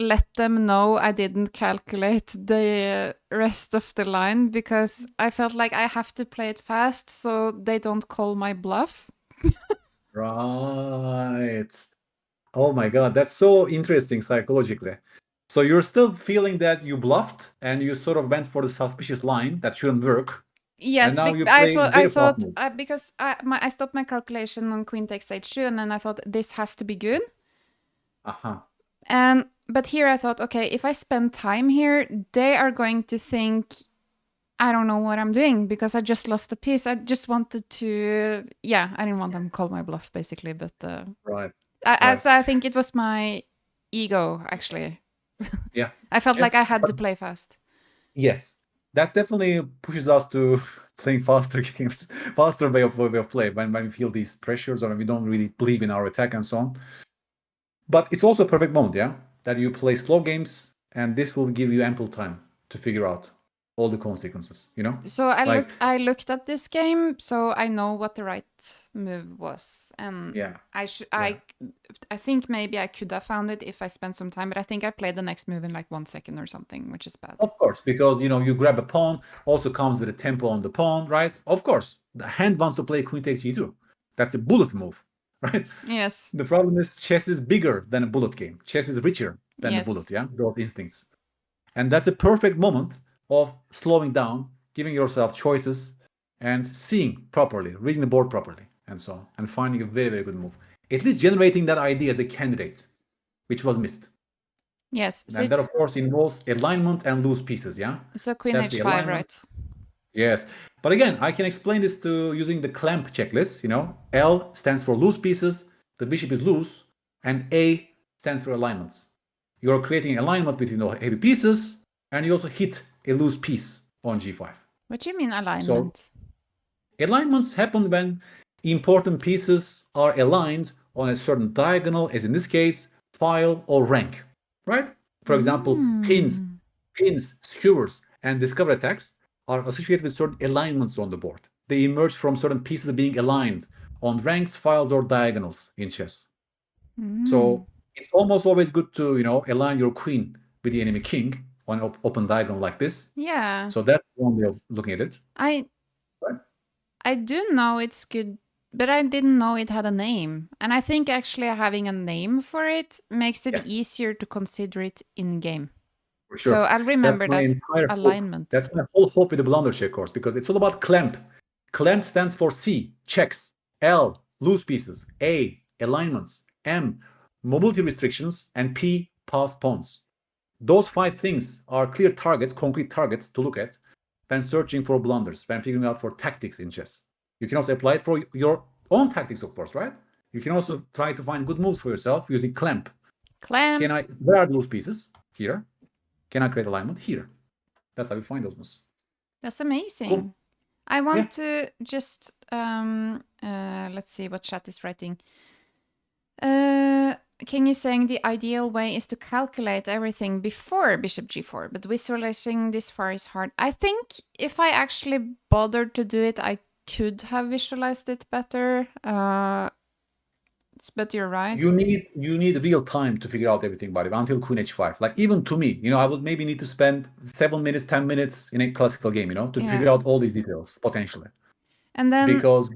let them know I didn't calculate the rest of the line because I felt like I have to play it fast so they don't call my bluff. Right. Oh my God, that's so interesting psychologically. So you're still feeling that you bluffed and you sort of went for the suspicious line that shouldn't work, and Yes, now you I play thought very fast move. because I stopped my calculation on queen takes h2 and then I thought this has to be good. Aha. And but here I thought, okay, if I spend time here, they are going to think I don't know what I'm doing because I just lost a piece. I just wanted to, I didn't want them to call my bluff basically, but Right. as I think it was my ego actually. Yeah. I felt Yeah. like I had But to play fast. yes, that definitely pushes us to playing faster games, faster way of play when we feel these pressures or when we don't really believe in our attack and so on. But it's also a perfect moment, yeah, that you play slow games, and this will give you ample time to figure out all the consequences. You know, So like I looked at this game, so I know what the right move was, and yeah, I think maybe I could have found it if I spent some time, but I think I played the next move in like 1 second or something, which is bad. of course, because you grab a pawn, also comes with a tempo on the pawn, right? Of course, the hand wants to play queen takes g2. That's a bullet move, right? Yes. The problem is chess is bigger than a bullet game. Chess is richer than the bullet, Yes. yeah? Those instincts. And that's a perfect moment of slowing down, giving yourself choices, and seeing properly, reading the board properly, and so on, and finding a very, very good move. At least generating that idea as a candidate, which was missed. Yes. So And that, of course, involves alignment and loose pieces, yeah? so queen That's the h5, alignment. right? Yes. But again, I can explain this to using the clamp checklist. L stands for loose pieces, the bishop is loose, and A stands for alignments. You're creating alignment between the heavy pieces, and you also hit a loose piece on g5. What do you mean So alignment? alignments happen when important pieces are aligned on a certain diagonal, as in this case, file or rank, right? For example, Mm. pins, skewers, and discover attacks are associated with certain alignments on the board. They emerge from certain pieces being aligned on ranks, files, or diagonals in chess. Mm. So it's almost always good to, align your queen with the enemy king on an open diagonal like this. Yeah. So that's one way of looking at it. I Right? I do know it's good, but I didn't know it had a name. And I think actually having a name for it makes it Yeah, easier to consider it in game. for So sure. I'll That's remember my that entire hope. alignment. That's my whole hope with the blunder check course because it's all about clamp. Clamp stands for C, checks. L, loose pieces. A, alignments. M, mobility restrictions. And P, passed pawns. Those 5 things are clear targets, concrete targets to look at when searching for blunders, when figuring out for tactics in chess. You can also apply it for your own tactics, of course, right? You can also try to find good moves for yourself using clamp. Clamp. Where are those pieces? Here. Can I create alignment? Here. That's how you find those moves. That's Cool. amazing. I Yeah. want to just let's see what chat is writing. King is saying the ideal way is to calculate everything before bishop g4, but visualizing this far is hard. I think if I actually bothered to do it, I could have visualized it better. But you're right. You need real time to figure out everything, by the way, until queen h5. Like even to me, I would maybe need to spend 7 minutes, 10 minutes in a classical game, to figure Yeah. out all these details potentially. And then Because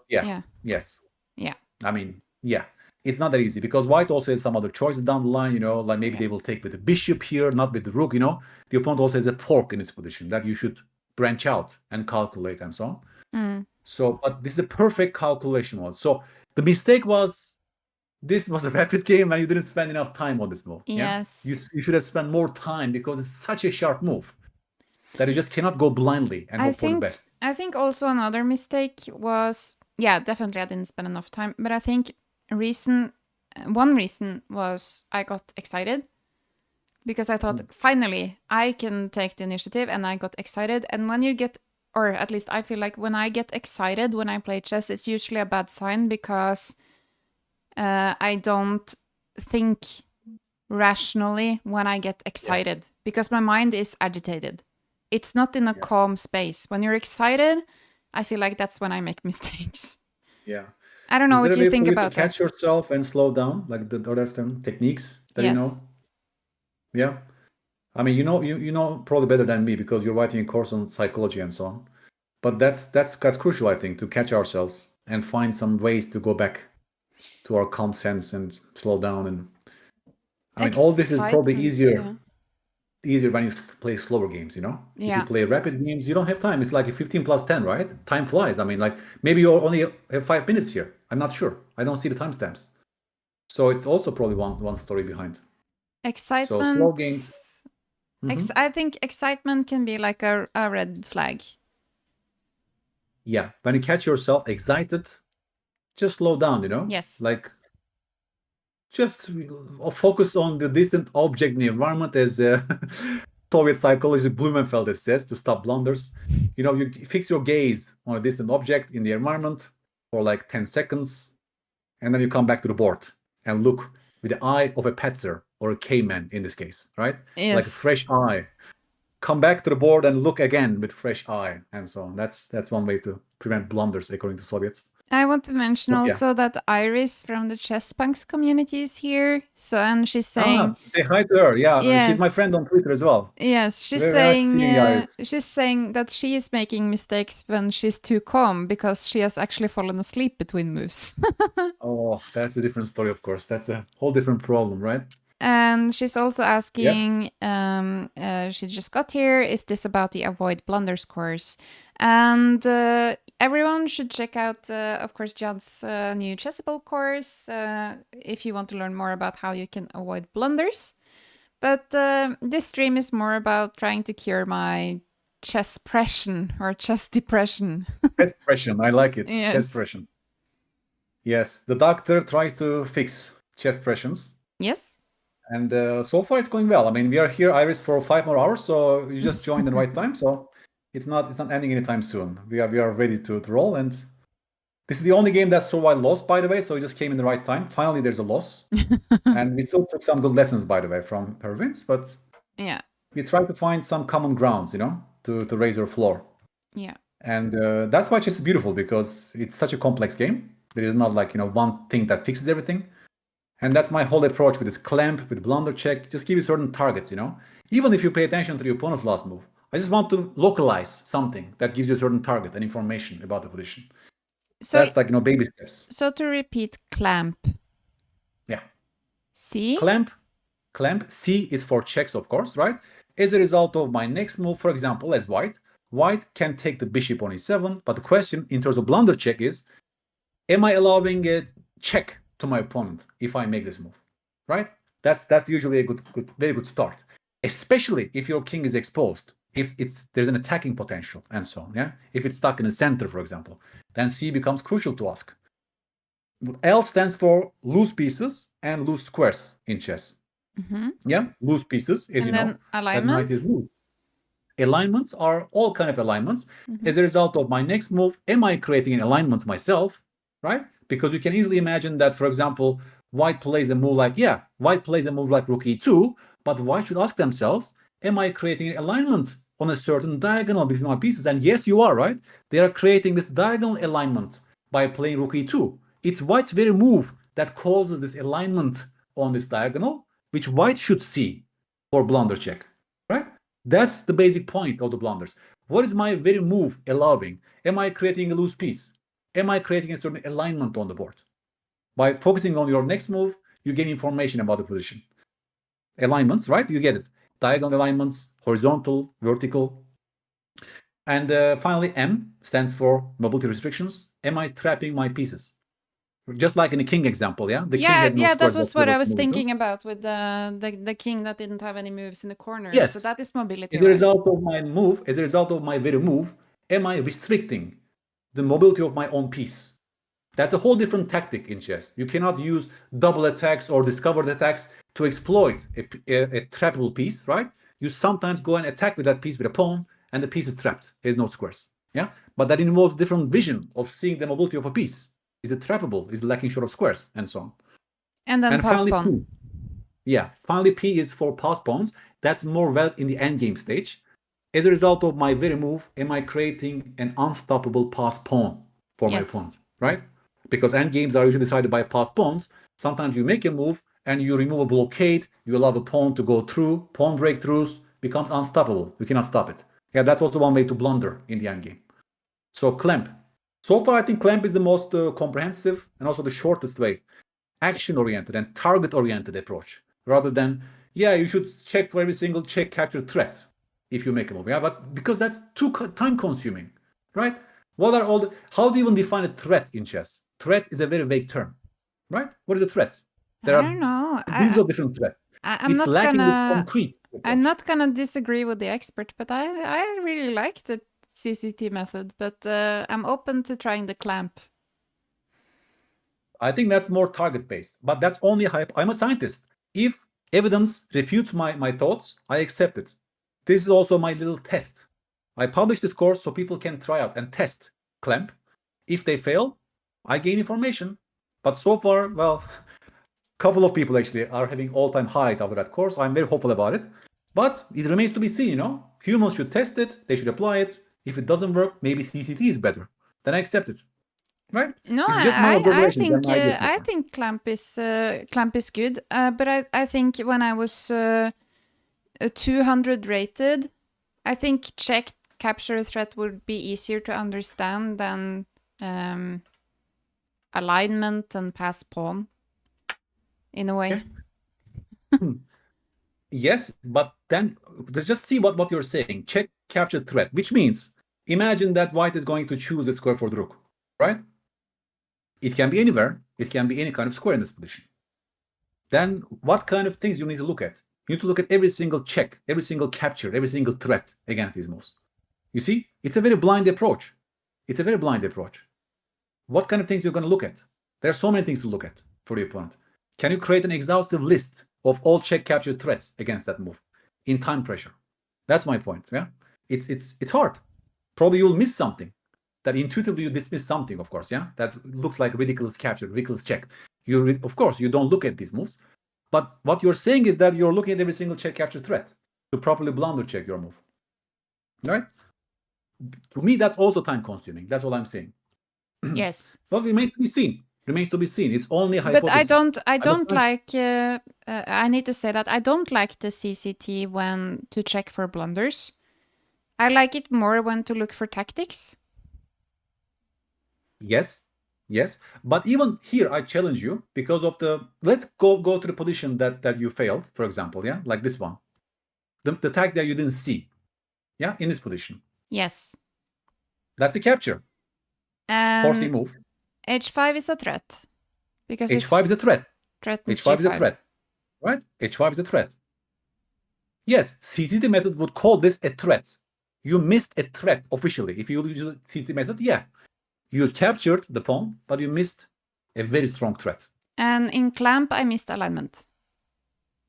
yeah, yeah. yes. Yeah. I mean, yeah, it's not that easy because white also has some other choices down the line, like maybe Yeah. they will take with the bishop here, not with the rook, The opponent also has a fork in his position that you should branch out and calculate and so on. Mm. So, but this is a perfect calculation one. So the mistake was this was a rapid game and you didn't spend enough time on this move. Yeah, Yes. you should have spent more time because it's such a sharp move that you just cannot go blindly and hope for the best. I think also another mistake was, yeah, definitely I didn't spend enough time, but I think one reason was I got excited because I thought finally I can take the initiative, and I got excited. And when you get, or at least I feel like when I get excited when I play chess, it's usually a bad sign because I don't think rationally when I get excited because my mind is agitated. It's not in a calm space. When you're excited, I feel like that's when I make mistakes. Yeah. I don't know Is there what a you way for think you to about catch that. yourself and slow down, like the other some techniques that you Yes. know? Yeah. I mean, you know probably better than me because you're writing a course on psychology and so on. But that's crucial, I think, to catch ourselves and find some ways to go back to our calm sense and slow down. And I mean, all this is probably Excitement, yeah. easier when you play slower games. If you Yeah. play rapid games, you don't have time. It's like a 15 plus 10, right? Time flies. I mean, like maybe you only have 5 minutes here. I'm not sure. I don't see the timestamps. So it's also probably one story behind. So slow Excitement. games, I think excitement can be like a red flag. Yeah, when you catch yourself excited, just slow down, Yes. like just focus on the distant object in the environment, as Soviet psychologist Blumenfeld says, to stop blunders. You fix your gaze on a distant object in the environment for like 10 seconds, and then you come back to the board and look with the eye of a petzer or a caveman in this case, right? Yes. Like a fresh eye. Come back to the board and look again with fresh eye, and so on. That's one way to prevent blunders, according to Soviets. I want to mention But yeah. also that Iris from the Chess Punks community is here. So, and she's saying, say hi to her. Yeah, she's my yes, friend on Twitter as well. yes, she's Very nice saying, seeing you, Iris. she's saying that she is making mistakes when she's too calm because she has actually fallen asleep between moves. Oh, that's a different story, of course. That's a whole different problem, right? And she's also asking, she just got here, is this about the Avoid Blunders course? And everyone should check out, of course, John's new Chessable course if you want to learn more about how you can avoid blunders. But this stream is more about trying to cure my chess-pression or chess depression. Chest depression, I like it. Yes. Chest depression. Yes, the doctor tries to fix chest depressions. Yes. And so far it's going well. I mean, we are here, Iris, for 5 more hours, so you just joined in the right time. So it's not ending anytime soon. We are ready to roll, and this is the only game that Solveig lost, by the way. So it just came in the right time. Finally, there's a loss, and we still took some good lessons, by the way, from her wins. But yeah, we tried to find some common grounds, to raise her floor. Yeah. And that's why chess is beautiful, because it's such a complex game. There is not like one thing that fixes everything. And that's my whole approach with this clamp, with blunder check. Just give you certain targets, Even if you pay attention to your opponent's last move. I just want to localize something that gives you a certain target and information about the position. So that's like, baby steps. So to repeat, clamp. Yeah. C? Clamp. C is for checks, of course, right? As a result of my next move, for example, as white can take the bishop on e7. But the question in terms of blunder check is, am I allowing a check to my opponent if I make this move, right? That's usually a very good start, especially if your king is exposed, if there's an attacking potential and so on. Yeah, if it's stuck in the center, for example, then C becomes crucial to ask. L stands for loose pieces and loose squares in chess. Yeah, loose pieces, as you know. Alignment is loose. Alignments are all kind of alignments. As a result of my next move, am I creating an alignment myself, right? Because you can easily imagine that, for example, white plays a move like rook e2, but white should ask themselves, am I creating an alignment on a certain diagonal between my pieces? And yes, you are, right? They are creating this diagonal alignment by playing rook e2. It's white's very move that causes this alignment on this diagonal, which white should see for blunder check, right? That's the basic point of the blunders. What is my very move allowing? Am I creating a loose piece? Am I creating a certain alignment on the board? By focusing on your next move, you gain information about the position. Alignments, right? You get it. Diagonal alignments, horizontal, vertical. And finally, M stands for mobility restrictions. Am I trapping my pieces? Just like in the king example, yeah? The king had no that was what I was thinking about with the king that didn't have any moves in the corner. Yes. So that is mobility, As a result of my move, as a result of my very move, am I restricting the mobility of my own piece? That's a whole different tactic in chess. You cannot use double attacks or discovered attacks to exploit a trappable piece, right? You sometimes go and attack with that piece with a pawn, and the piece is trapped. There's no squares. Yeah, but that involves different vision of seeing the mobility of a piece. Is it trappable? Is it lacking short of squares, and so on. And then pass pawn. Yeah, finally P is for pass pawns. That's more valid in the endgame stage. As a result of my very move, am I creating an unstoppable pass pawn for my opponent, right? Because endgames are usually decided by pass pawns. Sometimes you make a move and you remove a blockade, you allow a pawn to go through, pawn breakthroughs, becomes unstoppable. You cannot stop it. Yeah, that's also one way to blunder in the endgame. So clamp. So far, I think clamp is the most comprehensive and also the shortest way. Action-oriented and target-oriented approach. Rather than, you should check for every single check capture threat if you make a move. Yeah, but because that's too time-consuming, right? How do you even define a threat in chess? Threat is a very vague term, right? What is a threat? I don't know. These are different threats. I'm It's not lacking the gonna. concrete I'm approach. not gonna disagree with the expert, but I really like the CCT method. But I'm open to trying the clamp. I think that's more target-based, but that's only hype. I'm a scientist. If evidence refutes my thoughts, I accept it. This is also my little test. I publish this course so people can try out and test clamp. If they fail, I gain information. But so far, well, couple of people actually are having all-time highs after that course. I'm very hopeful about it. But it remains to be seen, you know? Humans should test it, they should apply it. If it doesn't work, maybe CCT is better. Then I accept it. Right? No, This is just my observations and my ideas. I think clamp is good. But I think when I was a 200 rated, I think check capture threat would be easier to understand than alignment and pass pawn. In a way. Okay. Yes, but then just see what you're saying. Check capture threat, which means imagine that white is going to choose a square for the rook, right? It can be anywhere. It can be any kind of square in this position. Then what kind of things you need to look at? You need to look at every single check, every single capture, every single threat against these moves. You see, it's a very blind approach. It's a very blind approach. What kind of things you're going to look at? There are so many things to look at for the opponent. Can you create an exhaustive list of all check capture threats against that move in time pressure? That's my point. Yeah, it's hard. Probably you'll miss something that intuitively you dismiss something, of course. Yeah, that looks like ridiculous capture, ridiculous check. Of course, you don't look at these moves, but what you're saying is that you're looking at every single check capture threat to properly blunder check your move. Right? To me, that's also time consuming. That's what I'm saying. Yes. Well, remains to be seen. Remains to be seen. It's only a But hypothesis. I don't like. I need to say that I don't like the CCT when to check for blunders. I like it more when to look for tactics. Yes, yes. But even here, I challenge you because of the. Let's go to the position that you failed, for example. Yeah, like this one, the tag that you didn't see. Yeah, in this position. Yes. That's a capture. Forcing And move. h5 is a threat because H5 is a threat. threatens H5 is a g5. threat, right? H5 is a threat. Yes, CCT method would call this a threat. You missed a threat officially. If you use the CCT method, yeah, you captured the pawn, but you missed a very strong threat. And in clamp, I missed alignment.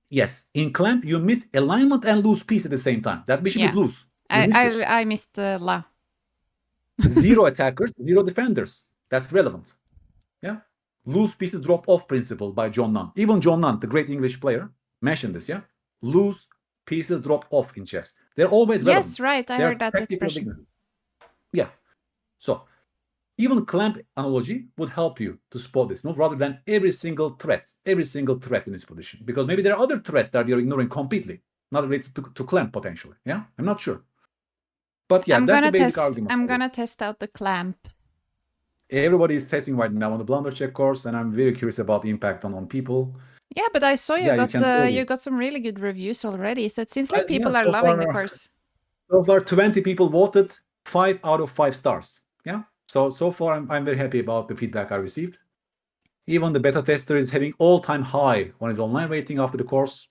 Yes, in clamp, you miss alignment and lose piece at the same time. That bishop is loose. You missed it. I missed the la. Zero attackers, zero defenders. That's relevant. Yeah. Loose pieces drop off principle by John Nunn. Even John Nunn, the great English player, mentioned this. Yeah. Loose pieces drop off in chess. They're always relevant. Yes, right. I heard that expression. Yeah. So even clamp analogy would help you to spot this move rather than every single threat in this position. Because maybe there are other threats that you're ignoring completely, not related to clamp potentially. Yeah, I'm not sure. But yeah, that's a basic argument. I'm gonna test out the clamp. Everybody is testing right now on the blunder check course, and I'm very curious about the impact on people. Yeah, but I saw you got some really good reviews already, so it seems like people are loving the course. So far, 20 people voted, 5 out of 5 stars. Yeah. So far, I'm very happy about the feedback I received. Even the beta tester is having all-time high on his online rating after the course.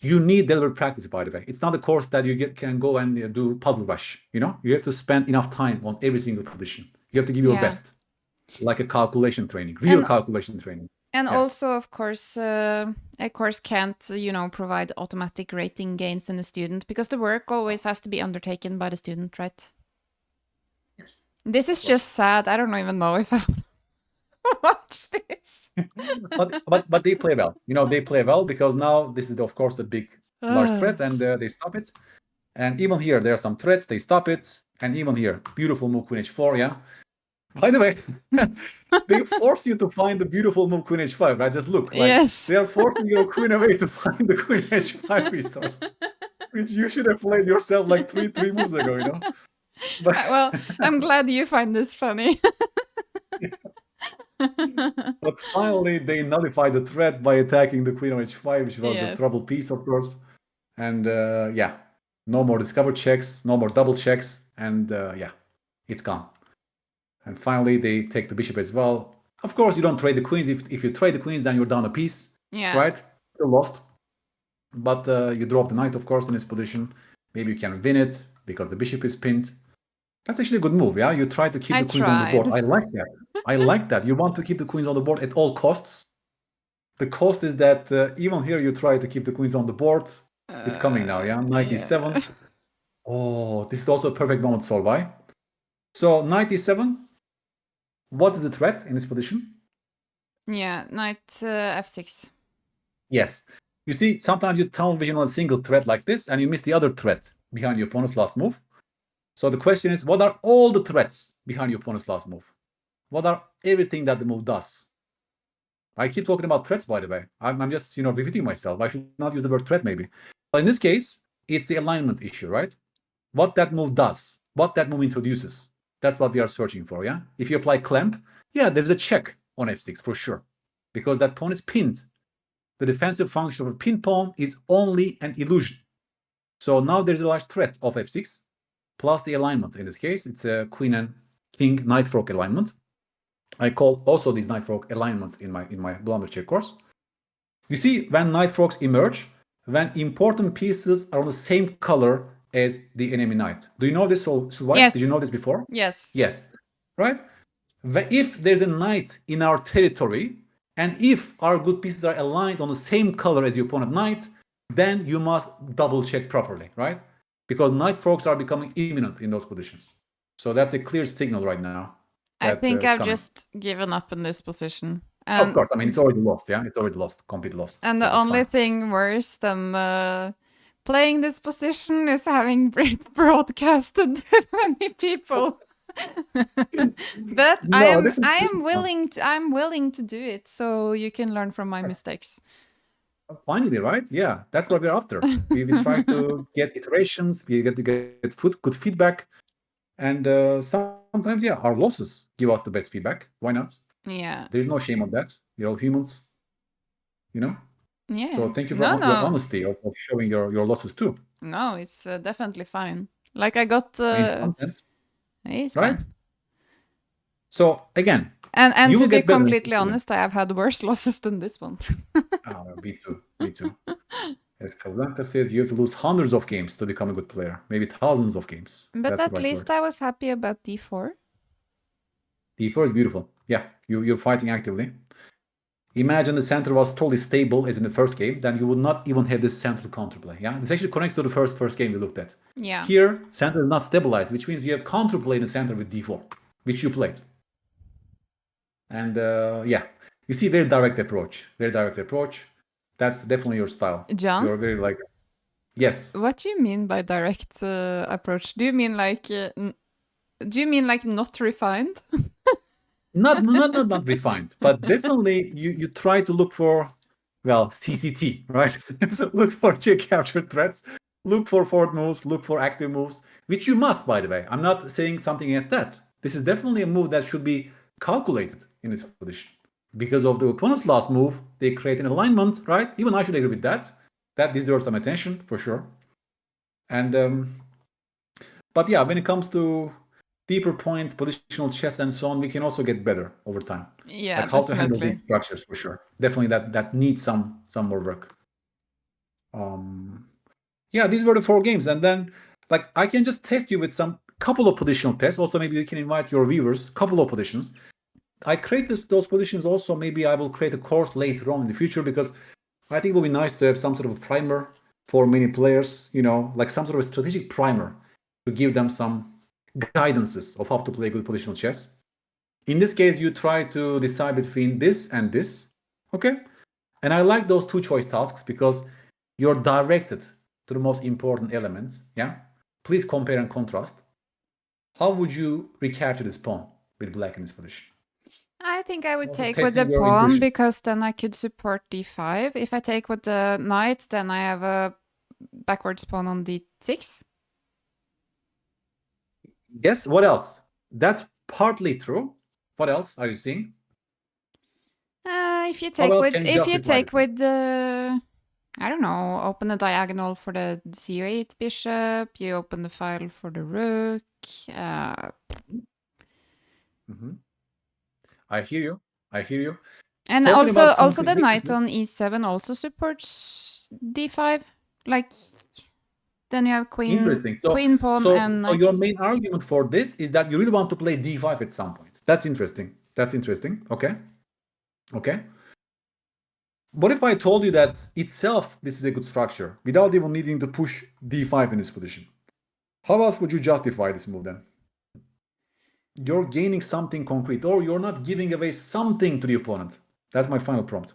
You need deliberate practice, by the way. It's not a course that you can go and do puzzle rush. You know, you have to spend enough time on every single position. You have to give your best, like a calculation training, calculation training. And also, of course, a course can't, provide automatic rating gains in the student because the work always has to be undertaken by the student, right? Yes. This is just sad. I don't even know if I watch this. but they play well. You know, they play well because now this is, of course, a big, large threat, and they stop it. And even here, there are some threats. They stop it. And even here, beautiful move Queen H4, yeah? By the way, they force you to find the beautiful move Queen H5, right? Just look. Like, yes. They are forcing your queen away to find the Queen H5 resource, which you should have played yourself like three moves ago, you know? But well, I'm glad you find this funny. But finally, they nullified the threat by attacking the Queen on H5, which was the trouble piece, of course. And yeah, no more discover checks, no more double checks, and yeah, it's gone. And finally, they take the bishop as well. Of course, you don't trade the queens. If you trade the queens, then you're down a piece, right? You're lost. but you drop the knight, of course, in this position. Maybe you can win it because the bishop is pinned. That's actually a good move, yeah? You try to keep the queens on the board. I like that. I like that. You want to keep the queens on the board at all costs. The cost is that even here you try to keep the queens on the board. It's coming now, yeah? Knight e7. Oh, this is also a perfect moment, Solveig. So knight e7. What is the threat in this position? Yeah, knight f6. Yes. You see, sometimes you tunnel vision on a single threat like this, and you miss the other threat behind your opponent's last move. So the question is, what are all the threats behind your opponent's last move? What are everything that the move does? I keep talking about threats, by the way. I'm just, repeating myself. I should not use the word threat, maybe. But in this case, it's the alignment issue, right? What that move does, what that move introduces. That's what we are searching for, yeah? If you apply clamp, yeah, there's a check on f6 for sure, because that pawn is pinned. The defensive function of a pinned pawn is only an illusion. So now there's a large threat of f6, plus the alignment. In this case, it's a queen and king knight fork alignment. I call also these knight fork alignments in my blunder check course. You see, when knight forks emerge, when important pieces are on the same color as the enemy knight. Do you know this, Solveig? Yes. Did you know this before? Yes. Yes. Right? If there's a knight in our territory, and if our good pieces are aligned on the same color as the opponent knight, then you must double check properly, right? Because knight forks are becoming imminent in those positions. So that's a clear signal right now. I think I've coming. just given up in this position. Of course, I mean, it's already lost, yeah? It's already lost, completely lost. And so the only thing worse than playing this position is having it broadcasted to many people. But No, I'm willing to do it so you can learn from my mistakes. Finally, right? Yeah, that's what we're after. We try to get iterations, we get to get good feedback, and sometimes, yeah, our losses give us the best feedback. Why not? Yeah. There's no shame on that. We're all humans, Yeah. So thank you for your honesty of showing your losses too. No, it's definitely fine. Like I got. It's right? fine. So again, and to be completely honest, I have had worse losses than this one. Me too. Me too. As Casablanca says, you have to lose hundreds of games to become a good player, maybe thousands of games. But at least I was happy about d4. d4 is beautiful. Yeah, you're fighting actively. Imagine the center was totally stable as in the first game, then you would not even have this central counterplay. Yeah, this actually connects to the first game we looked at. Yeah. Here, center is not stabilized, which means you have counterplay in the center with d4, which you played. And yeah, you see, very direct approach. Very direct approach. That's definitely your style. John? You're very like, yes. What do you mean by direct approach? Do you mean like not refined? not refined, but definitely you try to look for, well, CCT, right? So look for check capture threats, look for forward moves, look for active moves, which you must, by the way. I'm not saying something against that. This is definitely a move that should be calculated in this position. Because of the opponent's last move, they create an alignment, right? Even I should agree with that. That deserves some attention, for sure. And but yeah, when it comes to deeper points, positional chess, and so on, we can also get better over time. Yeah, like how to handle these structures, for sure. Definitely that needs some more work. Yeah, these were the 4 games, and then like I can just test you with some couple of positional tests. Also, maybe you can invite your viewers, couple of positions. I create those positions also. Maybe I will create a course later on in the future, because I think it will be nice to have some sort of a primer for many players, like some sort of a strategic primer to give them some guidances of how to play good positional chess. In this case, you try to decide between this and this, okay? And I like those 2 choice tasks because you're directed to the most important elements, yeah? Please compare and contrast. How would you recapture this pawn with black in this position? I think I would take with the pawn, because then I could support d5. If I take with the knight, then I have a backwards pawn on d6. Yes, what else? That's partly true. What else are you seeing? If you take with the, I don't know, open the diagonal for the c8 bishop, you open the file for the rook. I hear you. And also the knight on e7 also supports d5. Like, then you have queen, Interesting. queen, pawn, and So knight. your main argument for this is that you really want to play d5 at some point. That's interesting. That's interesting. Okay. Okay. What if I told you that itself this is a good structure without even needing to push d5 in this position? How else would you justify this move then? You're gaining something concrete, or you're not giving away something to the opponent. That's my final prompt.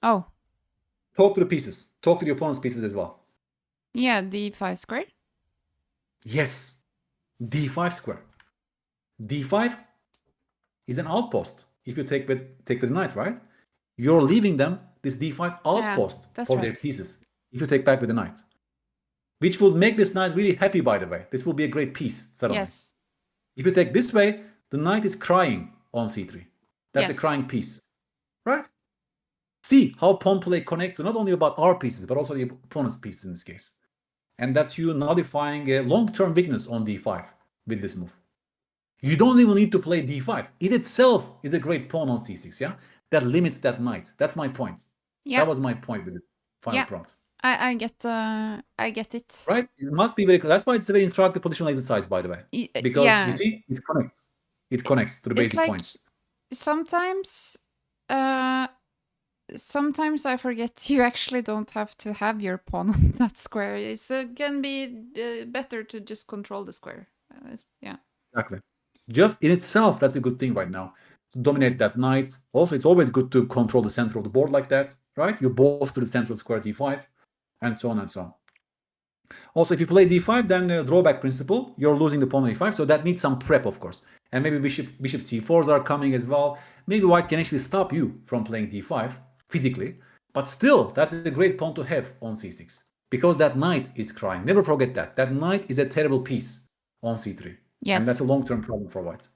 Oh, Talk to the pieces. Talk to the opponent's pieces as well. yeah, d5 square. Yes, d5 square. d5 is an outpost. If you take with the knight, right? You're leaving them this d5 outpost that's for their right. pieces. If you take back with the knight, which would make this knight really happy, by the way. This will be a great piece suddenly. Yes. If you take this way, the knight is crying on c3. That's Yes. a crying piece, right? See how pawn play connects to not only about our pieces, but also the opponent's pieces in this case. And that's you nullifying a long-term weakness on d5 with this move. You don't even need to play d5. It itself is a great pawn on c6, yeah? That limits that knight. That's my point. Yeah. That was my point with the final prompt. I get it. Right? It must be very clear. That's why it's a very instructive positional exercise, by the way. Because you see, it connects. It connects to the basic points. Sometimes sometimes I forget you actually don't have to have your pawn on that square. It can be better to just control the square. Yeah. Exactly. Just in itself, that's a good thing right now. To dominate that knight. Also, it's always good to control the center of the board like that, right? You both to the central square d5, and so on and so on. Also, if you play d5, then drawback principle, you're losing the pawn on e5, so that needs some prep, of course. And maybe bishop c4s are coming as well. Maybe white can actually stop you from playing d5 physically, but still, that's a great pawn to have on c6 because that knight is crying. Never forget that. That knight is a terrible piece on c3. Yes. And that's a long-term problem for white.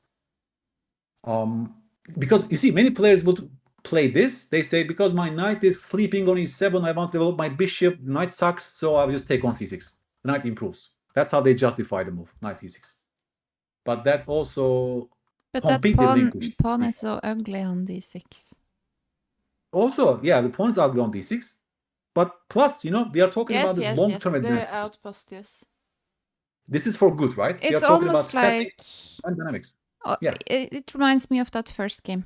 Because you see, many players would play this. They say, because my knight is sleeping on e7, I want to develop my bishop. The knight sucks, so I'll just take on c6. The knight improves. That's how they justify the move, knight c6. But that also completely relinquished. Pawn is so ugly on d6. Also, yeah, the pawn is ugly on d6. But plus, we are talking about this long-term advantage. The outpost, yes. This is for good, right? It's we are talking about almost like statics and dynamics. Yeah. It reminds me of that first game.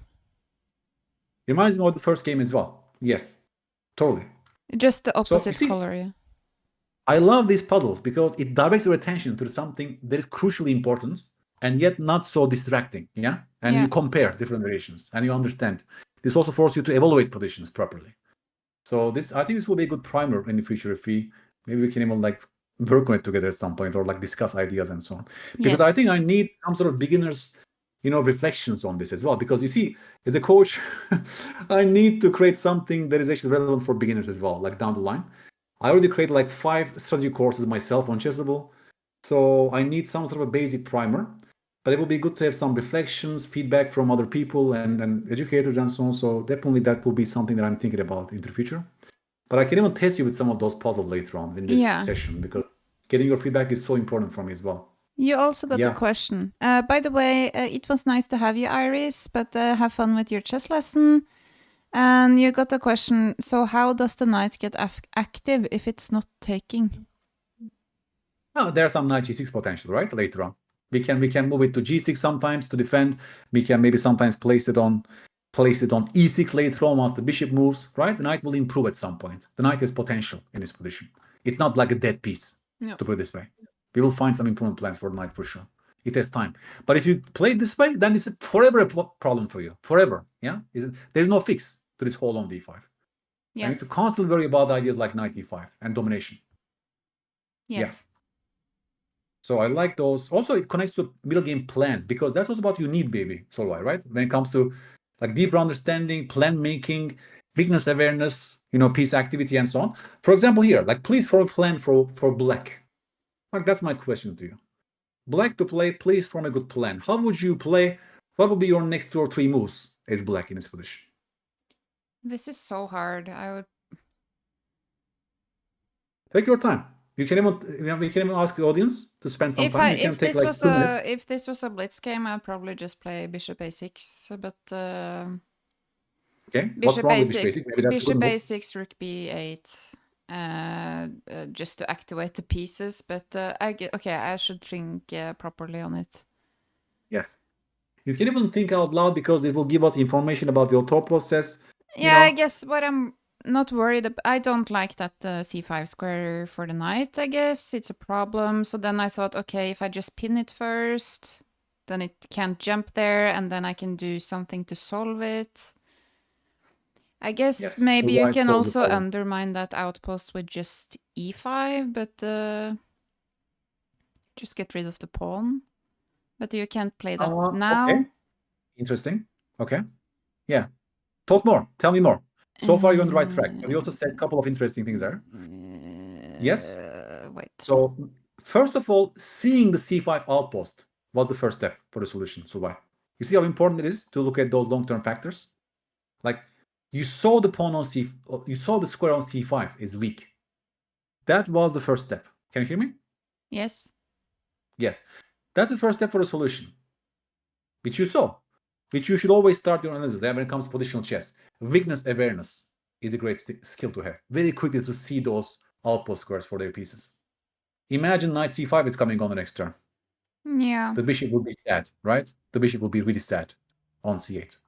Reminds me of the first game as well. Yes, totally. Just the opposite color, yeah. I love these puzzles because it directs your attention to something that is crucially important and yet not so distracting, yeah? And you compare different variations and you understand. This also forces you to evaluate positions properly. So I think this will be a good primer in the future if maybe we can even work on it together at some point or discuss ideas and so on. Because I think I need some sort of beginners, reflections on this as well. Because you see, as a coach, I need to create something that is actually relevant for beginners as well, down the line. I already created 5 strategy courses myself on Chessable. So I need some sort of a basic primer. But it will be good to have some reflections, feedback from other people and educators and so on. So definitely that will be something that I'm thinking about in the future. But I can even test you with some of those puzzles later on in this session because getting your feedback is so important for me as well. You also got a question. By the way, it was nice to have you, Iris, but have fun with your chess lesson. And you got a question, so how does the knight get active if it's not taking? Oh, there's some knight g6 potential, right? Later on. We can move it to g6 sometimes to defend. We can maybe sometimes place it on e6 later on once the bishop moves, right? The knight will improve at some point. The knight has potential in this position. It's not like a dead piece, to put it this way. We will find some improvement plans for the knight for sure. It has time. But if you play it this way, then it's forever a problem for you. Forever, yeah? There's no fix to this hold on d5. You need to constantly worry about ideas like knight e5 and domination. Yes. Yeah. So I like those. Also, it connects to middle game plans because that's also what you need, baby, Solveig, right? When it comes to deeper understanding, plan making, weakness awareness, piece activity, and so on. For example, here, please form a plan for black. That's my question to you. Black to play, please form a good plan. How would you play? What would be your next 2 or 3 moves as black in this position? This is so hard. I would take your time. We can even ask the audience to spend some time. If this was a blitz game, I'd probably just play bishop a6. But Okay. What's wrong with bishop a6? Maybe that's a good bishop move. a6, rook b8, just to activate the pieces. But I should think properly on it. Yes. You can even think out loud because it will give us information about your thought process. Yeah, I guess what I'm not worried about, I don't like that c5 square for the knight, I guess. It's a problem. So then I thought, okay, if I just pin it first, then it can't jump there, and then I can do something to solve it. I guess Yes. maybe So you why can solve the also problem? undermine that outpost with just e5, but just get rid of the pawn. But you can't play that now. Okay. Interesting. Okay. Yeah. Talk more. Tell me more. So far, you're on the right track. But you also said a couple of interesting things there. Yes. Wait. So, first of all, seeing the c5 outpost was the first step for the solution. So why? You see how important it is to look at those long-term factors? Like, you saw the pawn on you saw the square on c5 is weak. That was the first step. Can you hear me? Yes. Yes. That's the first step for the solution, which you saw, which you should always start your analysis when it comes to positional chess. Weakness awareness is a great skill to have. Very quickly to see those outpost squares for their pieces. Imagine knight c5 is coming on the next turn. Yeah. The bishop will be sad, right? The bishop will be really sad on c8.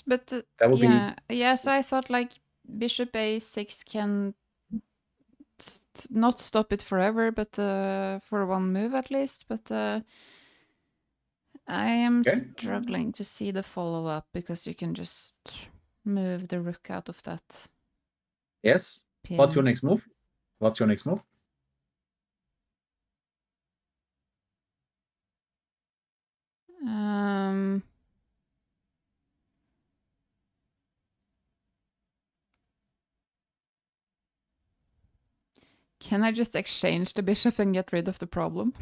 But That would be yeah. So I thought like bishop a6 can not stop it forever, but for one move at least. But I am struggling to see the follow-up because you can just move the rook out of that. Yes. Pin. What's your next move? What's your next move? Can I just exchange the bishop and get rid of the problem?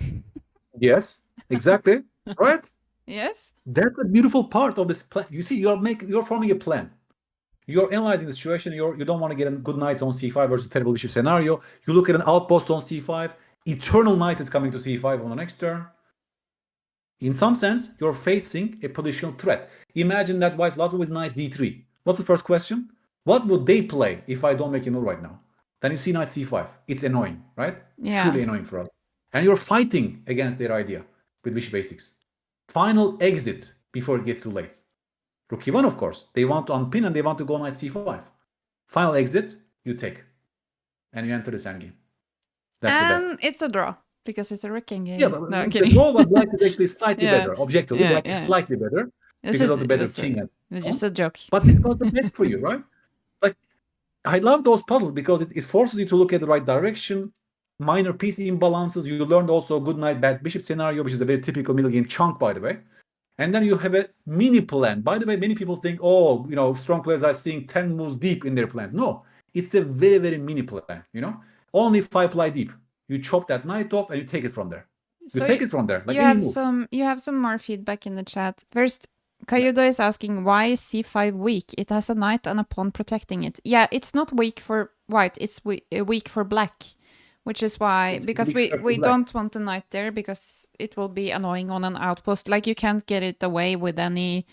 Yes, exactly. Right? Yes. That's a beautiful part of this plan. You see, you're forming a plan. You're analyzing the situation. You don't want to get a good knight on c5 versus terrible bishop scenario. You look at an outpost on c5. Eternal knight is coming to c5 on the next turn. In some sense, you're facing a positional threat. Imagine that white Lazlo is knight d3. What's the first question? What would they play if I don't make a move right now? Then you see knight c5. It's annoying, right? Yeah. Truly annoying for us. And you're fighting against their idea with bishop a6. Final exit before it gets too late. Rook e1, of course. They want to unpin and they want to go knight c5. Final exit, you take. And you enter this endgame. That's the best. It's a draw because it's a rook game. Yeah, but no, I'm it's a kidding. draw, but black is actually slightly Yeah. better. Objectively, Yeah, black is slightly better because of the better king. It was just a joke. But this was the best for you, right? Like, I love those puzzles because it forces you to look at the right direction, minor piece imbalances. You learned also good knight, bad bishop scenario, which is a very typical middle game chunk, by the way. And then you have a mini plan. By the way, many people think, oh, strong players are seeing 10 moves deep in their plans. No, it's a very, very mini plan, Only 5 ply deep. You chop that knight off and you take it from there. You take it from there, like any move. You have some more feedback in the chat. First, Kayudo is asking, why is c5 weak? It has a knight and a pawn protecting it. Yeah, it's not weak for white, it's weak for black. Which is why, because we don't want the knight there because it will be annoying on an outpost. Like, you can't get it away with any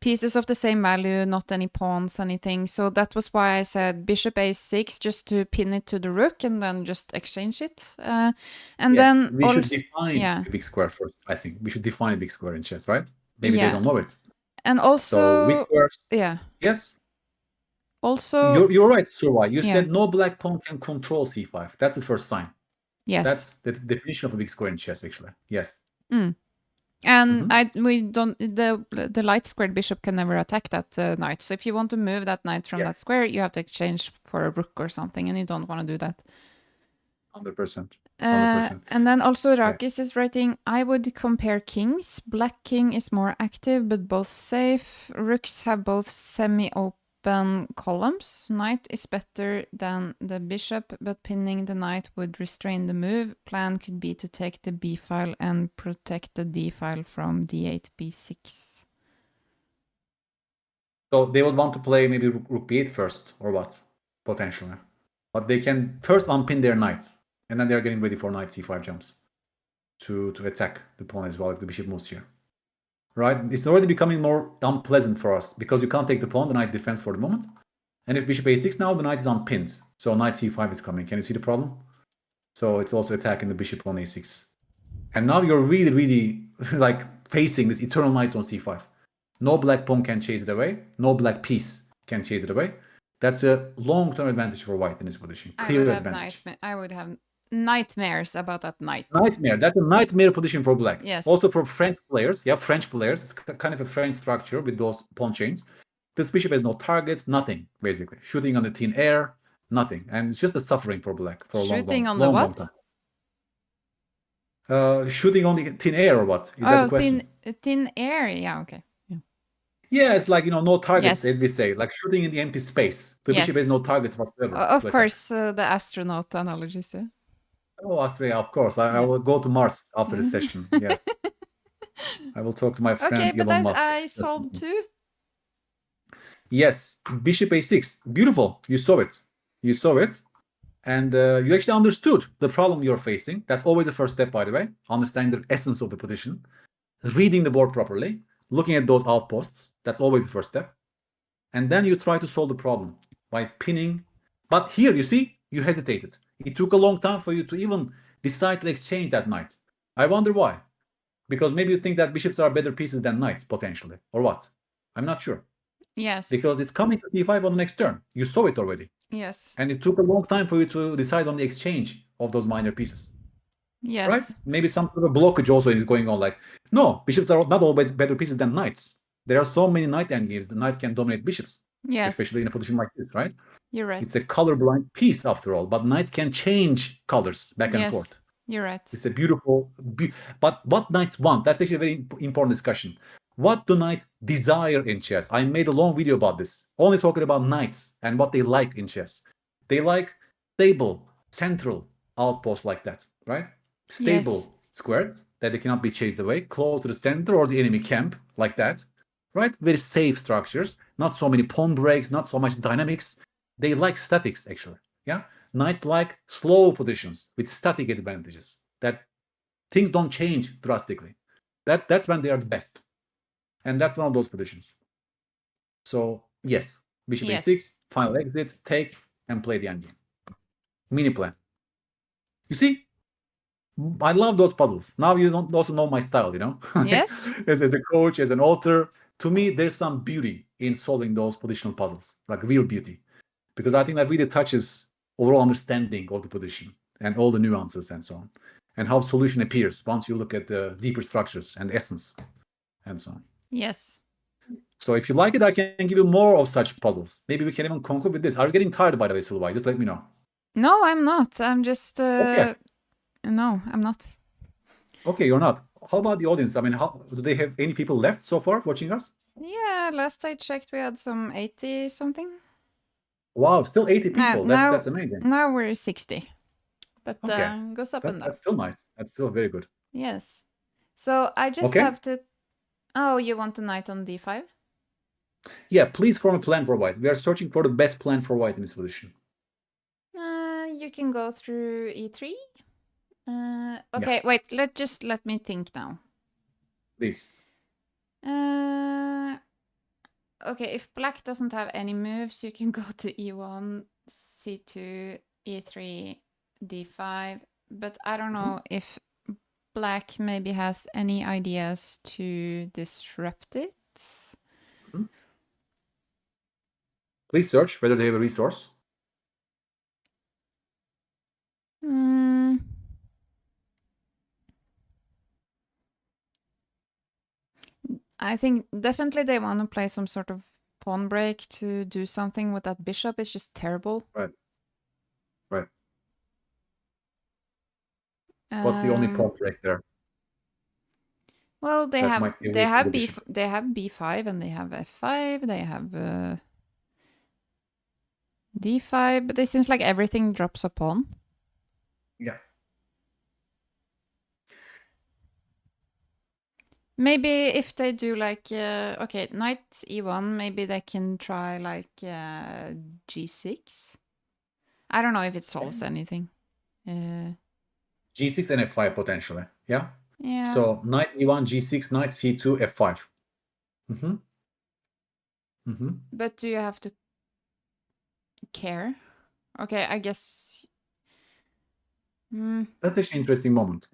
pieces of the same value, not any pawns, anything. So that was why I said bishop a6, just to pin it to the rook and then just exchange it. Then we should define a big square first. I think we should define a big square in chess, right? Maybe they don't know it. And also, so weak squares. Yeah. Yes. Also, you're right, Solveig. You said no black pawn can control c5. That's the first sign. Yes. That's the definition of a big square in chess, actually. Yes. And we don't. The light squared bishop can never attack that knight. So if you want to move that knight from that square, you have to exchange for a rook or something, and you don't want to do that. 100%. And then also Rakis is writing, I would compare kings. Black king is more active, but both safe. Rooks have both semi-open columns. Knight is better than the bishop, but pinning the knight would restrain the move. Plan could be to take the b file and protect the d file from d8, b6. So they would want to play maybe rook b8 first, or what? Potentially. But they can first unpin their knight, and then they're getting ready for knight c5 jumps to attack the pawn as well if the bishop moves here. right? It's already becoming more unpleasant for us because you can't take the pawn, the knight defense for the moment. And if bishop a6 now, the knight is unpinned. So knight c5 is coming. Can you see the problem? So it's also attacking the bishop on a6. And now you're really, really like facing this eternal knight on c5. No black pawn can chase it away. No black piece can chase it away. That's a long-term advantage for white in this position. Clear advantage. I would have nightmares about that knight. Nightmare. That's a nightmare position for black. Yes. Also for French players. Yeah, French players. It's kind of a French structure with those pawn chains. This bishop has no targets, nothing, basically. Shooting on the thin air, nothing. And it's just a suffering for black for a Shooting long, on the what? time. Shooting on the thin air or what? Is that the question? Thin air. Yeah, okay. Yeah, it's like, no targets, Yes. as we say, like shooting in the empty space. The bishop Yes. has no targets whatsoever. Of course, the astronaut analogies. Yeah. Oh, Australia, of course. I will go to Mars after the session. Yes. I will talk to my friend Okay, but Elon Musk. I solved two. Yes, bishop a6. Beautiful. You saw it. You saw it. And you actually understood the problem you're facing. That's always the first step, by the way. Understanding the essence of the position. Reading the board properly. Looking at those outposts. That's always the first step. And then you try to solve the problem by pinning. But here, you see, you hesitated. It took a long time for you to even decide to exchange that knight. I wonder why. Because maybe you think that bishops are better pieces than knights, potentially. Or what? I'm not sure. Yes. Because it's coming to c5 on the next turn. You saw it already. Yes. And it took a long time for you to decide on the exchange of those minor pieces. Yes. Right? Maybe some sort of blockage also is going on. Like, no, bishops are not always better pieces than knights. There are so many knight endgames. The knights can dominate bishops. Yes. Especially in a position like this, right? You're right. It's a colorblind piece after all, but knights can change colors back and forth. You're right. It's a beautiful, but what knights want? That's actually a very important discussion. What do knights desire in chess? I made a long video about this, only talking about knights and what they like in chess. They like stable, central outposts like that, right? Stable squares that they cannot be chased away, close to the center or the enemy camp, like that, right? Very safe structures, not so many pawn breaks, not so much dynamics. They like statics, actually, yeah? Knights like slow positions with static advantages, that things don't change drastically. That's when they are the best. And that's one of those positions. So, yes, bishop a6, final exit, take, and play the endgame. Mini plan. You see, I love those puzzles. Now you don't also know my style, Yes. as a coach, as an author. To me, there's some beauty in solving those positional puzzles, like real beauty. Because I think that really touches overall understanding of the position and all the nuances and so on. And how solution appears once you look at the deeper structures and essence and so on. Yes. So if you like it, I can give you more of such puzzles. Maybe we can even conclude with this. Are you getting tired, by the way, Solveig? Just let me know. No, I'm not. I'm just... Okay. No, I'm not. Okay, you're not. How about the audience? I mean, do they have any people left so far watching us? Yeah, last I checked, we had some 80 something. Wow, still 80 people. That's amazing. Now we're 60. But okay. Goes up and down. That's still nice. That's still very good. Yes. So I just have to... Oh, you want the knight on d5? Yeah, please form a plan for white. We are searching for the best plan for white in this position. You can go through e3. Okay, wait. Let me think now. Please. Okay, if black doesn't have any moves, you can go to e1, c2, e3, d5. But I don't know if black maybe has any ideas to disrupt it. Please search whether they have a resource. I think definitely they want to play some sort of pawn break to do something with that bishop. It's just terrible. Right. What's the only pawn break there? Well, they have b5 and they have f5. They have d5, but it seems like everything drops a pawn. Yeah. Maybe if they do like okay, knight e1, maybe they can try like g6. I don't know if it solves anything. G6 and f5 potentially. Yeah. Yeah. So knight e1, g6, knight c2, f5. Mm-hmm. Mm-hmm. But do you have to care? Okay, I guess. That's actually an interesting moment.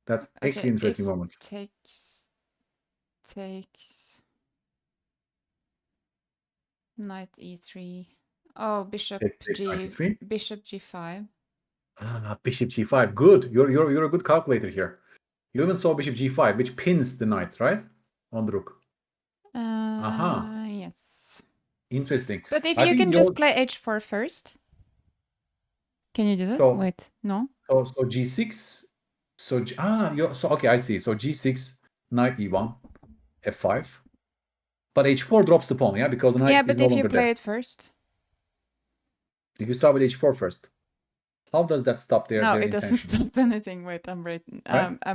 That's actually Okay, an interesting if moment. takes knight e3. Oh, bishop Knight e3. bishop g5. Bishop g5. Good. You're a good calculator here. You even saw bishop g5, which pins the knight, right? On the rook. Aha. Yes. Interesting. But if I you think can just play h4 first. Can you do that? so Wait, no? so g6. So okay, I see. So g6, knight e1, f5. But h4 drops the pawn, yeah, because the knight Yeah, is but no if you longer play there. it first. If you start with h4 first, how does that stop their No, it doesn't intention? stop anything. Wait, I'm Right?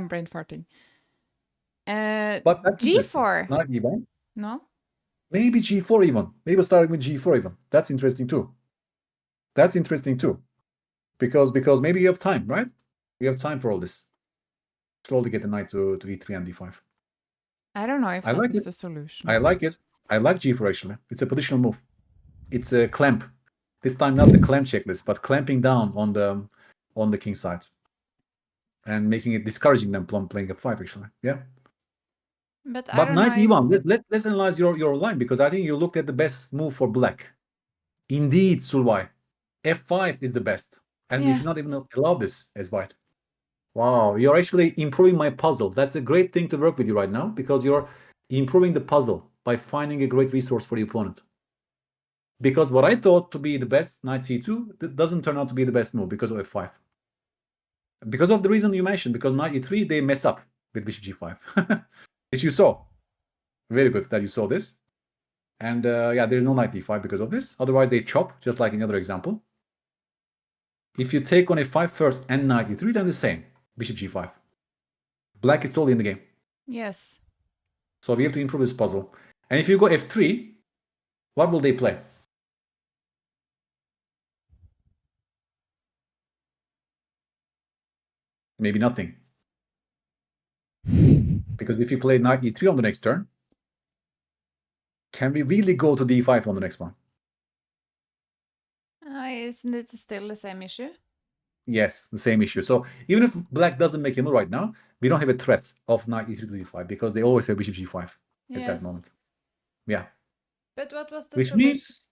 brain farting. But that's interesting. G4. Knight e1. No? Maybe g4 even. Maybe starting with g4 even. That's interesting too. That's interesting too. Because maybe you have time, right? You have time for all this. Slowly get the knight to e3 and d5. I don't know if I that like is it. the solution. I like it. I like g4 actually. It's a positional move. It's a clamp. This time not the clamp checklist, but clamping down on the king side. And making it discouraging them from playing f5 actually. Yeah. But I But don't know knight if... e1, let's analyze your line because I think you looked at the best move for black. Indeed, Solveig. f5 is the best. And we Yeah. should not even allow this as white. Wow, you're actually improving my puzzle. That's a great thing to work with you right now because you're improving the puzzle by finding a great resource for the opponent. Because what I thought to be the best, knight c2, doesn't turn out to be the best move because of f5. Because of the reason you mentioned, because knight e3, they mess up with bishop g5, which you saw. Very good that you saw this. And yeah, there's no knight d5 because of this. Otherwise, they chop, just like in the other example. If you take on a5 first and knight e3, then the same. Bishop g5. Black is totally in the game. Yes. So we have to improve this puzzle. And if you go f3, what will they play? Maybe nothing. Because if you play knight e3 on the next turn, can we really go to d5 on the next one? Isn't it still the same issue? Yes, the same issue. So even if black doesn't make a move right now, we don't have a threat of knight e3 to d5 because they always have bishop g5 at that moment. Yeah. But what was the Which solution? means,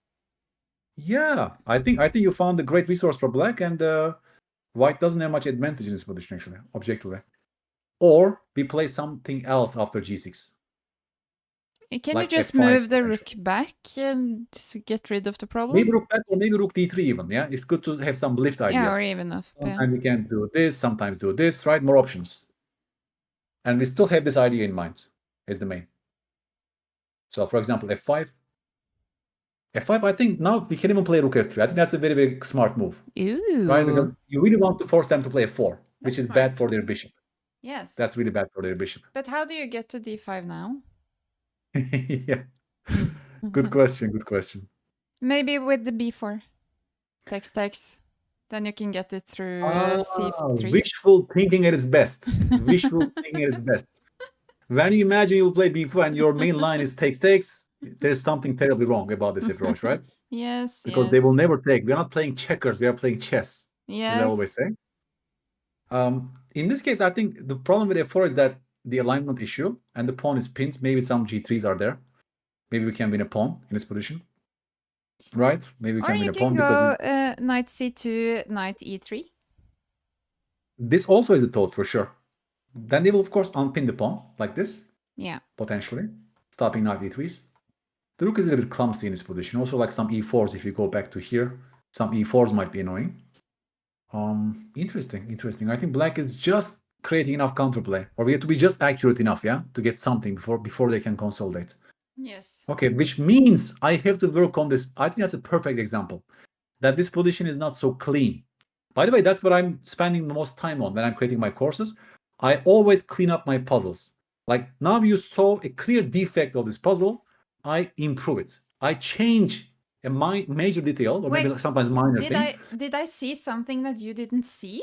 yeah, I think you found a great resource for black, and white doesn't have much advantage in this position actually, objectively. Or we play something else after g6. Can like you just f5 move the rook potentially. back and just get rid of the problem? Maybe rook back or maybe rook d3 even. Yeah, it's good to have some lift ideas. Yeah, or even up. Sometimes we can do this, sometimes do this, right? More options. And we still have this idea in mind as the main. So for example, f5. f5, I think now we can even play rook f3. I think that's a very, very smart move. Ooh. Right? Because you really want to force them to play f4, which That's is smart. bad for their bishop. Yes. That's really bad for their bishop. But how do you get to d5 now? Yeah. Good question. Good question. Maybe with the b4. Takes. Then you can get it through c3. Wishful thinking at its best. Wishful thinking at its best. When you imagine you play b4 and your main line is takes, there's something terribly wrong about this approach, right? Yes, Because they will never take. We are not playing checkers, we are playing chess, yes. as I always say. In this case, I think the problem with f4 is that the alignment issue and the pawn is pinned. Maybe some g3s are there. Maybe we can win a pawn in this position. Right? Maybe we Or can win you a pawn can because go knight c2, knight e3. this also is a thought for sure. Then they will, of course, unpin the pawn like this. Yeah. Potentially. Stopping knight e3s. The rook is a little bit clumsy in this position. Also, like some e4s, if you go back to here, some e4s might be annoying. Interesting. I think black is just creating enough counterplay, or we have to be just accurate enough, yeah, to get something before they can consolidate. Yes. Okay, which means I have to work on this. I think that's a perfect example that this position is not so clean. By the way, that's what I'm spending the most time on when I'm creating my courses. I always clean up my puzzles. Like now you saw a clear defect of this puzzle, I improve it. I change a major detail or maybe sometimes minor thing. Did I see something that you didn't see?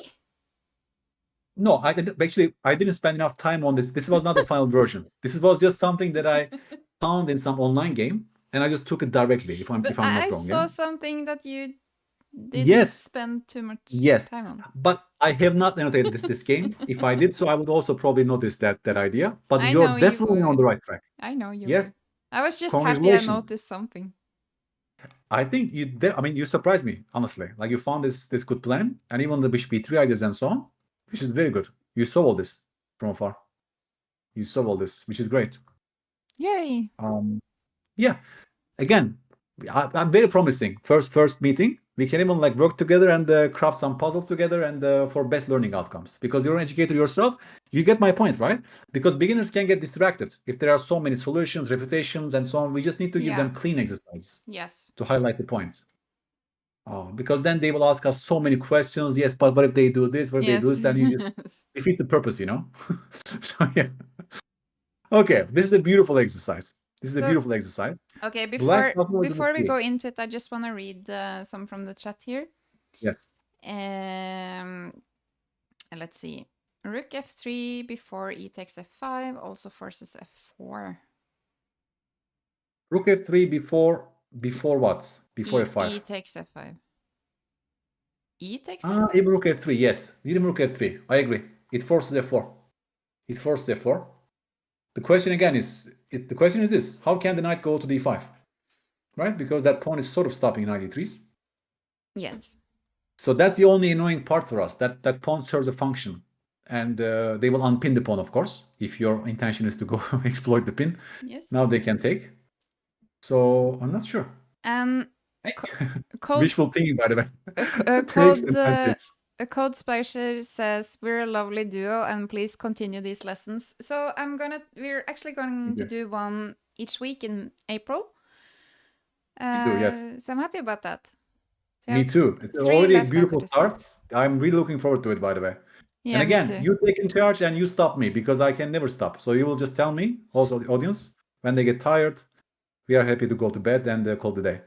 No, I didn't spend enough time on this. This was not the final version. This was just something that I found in some online game, and I just took it directly. If But I'm I not wrong, yeah. saw something that you didn't Yes, spend too much yes, time on. but I have not annotated this game. If I did so, I would also probably notice that idea. But I you're know you definitely on would. the right track. I know you Yes, would. I was just happy I congratulations. noticed something. I think I mean, you surprised me, honestly. Like, you found this good plan, and even the bishop b3 ideas and so on, which is very good. You saw all this from afar. You saw all this, which is great. Yay! Yeah. Again, I'm very promising. First meeting, we can even like work together and craft some puzzles together and for best learning outcomes. Because you're an educator yourself, you get my point, right? Because beginners can get distracted if there are so many solutions, refutations, and so on. We just need to give them clean exercise. Yes. To highlight the points. Because then they will ask us so many questions. Yes, but what if they do this? What if they do Yes. this? Then you just defeat the purpose, you know? So, yeah. Okay, this is a beautiful exercise. This is a beautiful exercise. Okay, Black before we go create. into it, I just want to read some from the chat here. Yes. Let's see. Rook f3 before e takes f5 also forces f4. Rook f3 before what? Before f5. E takes f5. E takes f5? Even rook f3, yes. Even rook f3. I agree. It forces f4. It forces f4. The question again is, the question is this: how can the knight go to d5? Right? Because that pawn is sort of stopping knight e3s. Yes. So that's the only annoying part for us. That pawn serves a function. And they will unpin the pawn, of course, if your intention is to go exploit the pin. Yes. Now they can take. So I'm not sure. And Wishful thinking, by the way. A code splasher says we're a lovely duo and please continue these lessons. So we're actually going to do one each week in April. Yes. So I'm happy about that. So me too. It's already a beautiful start. I'm really looking forward to it, by the way. Yeah, and again, you take in charge and you stop me because I can never stop. So you will just tell me, also the audience, when they get tired, we are happy to go to bed and call the day.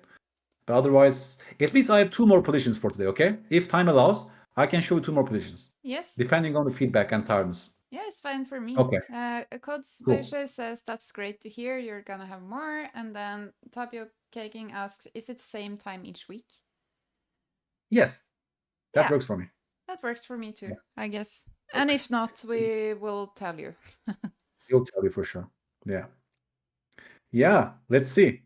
But otherwise, at least I have 2 more positions for today, okay? If time allows, I can show you 2 more positions. Yes. Depending on the feedback and tiredness. Yeah, it's fine for me. Okay. Code Special says that's great to hear. You're gonna have more. And then Tapio Caking asks, is it same time each week? Yes. That works for me. That works for me too, I guess. Okay. And if not, we will tell you. We'll tell you for sure. Yeah. Yeah, let's see.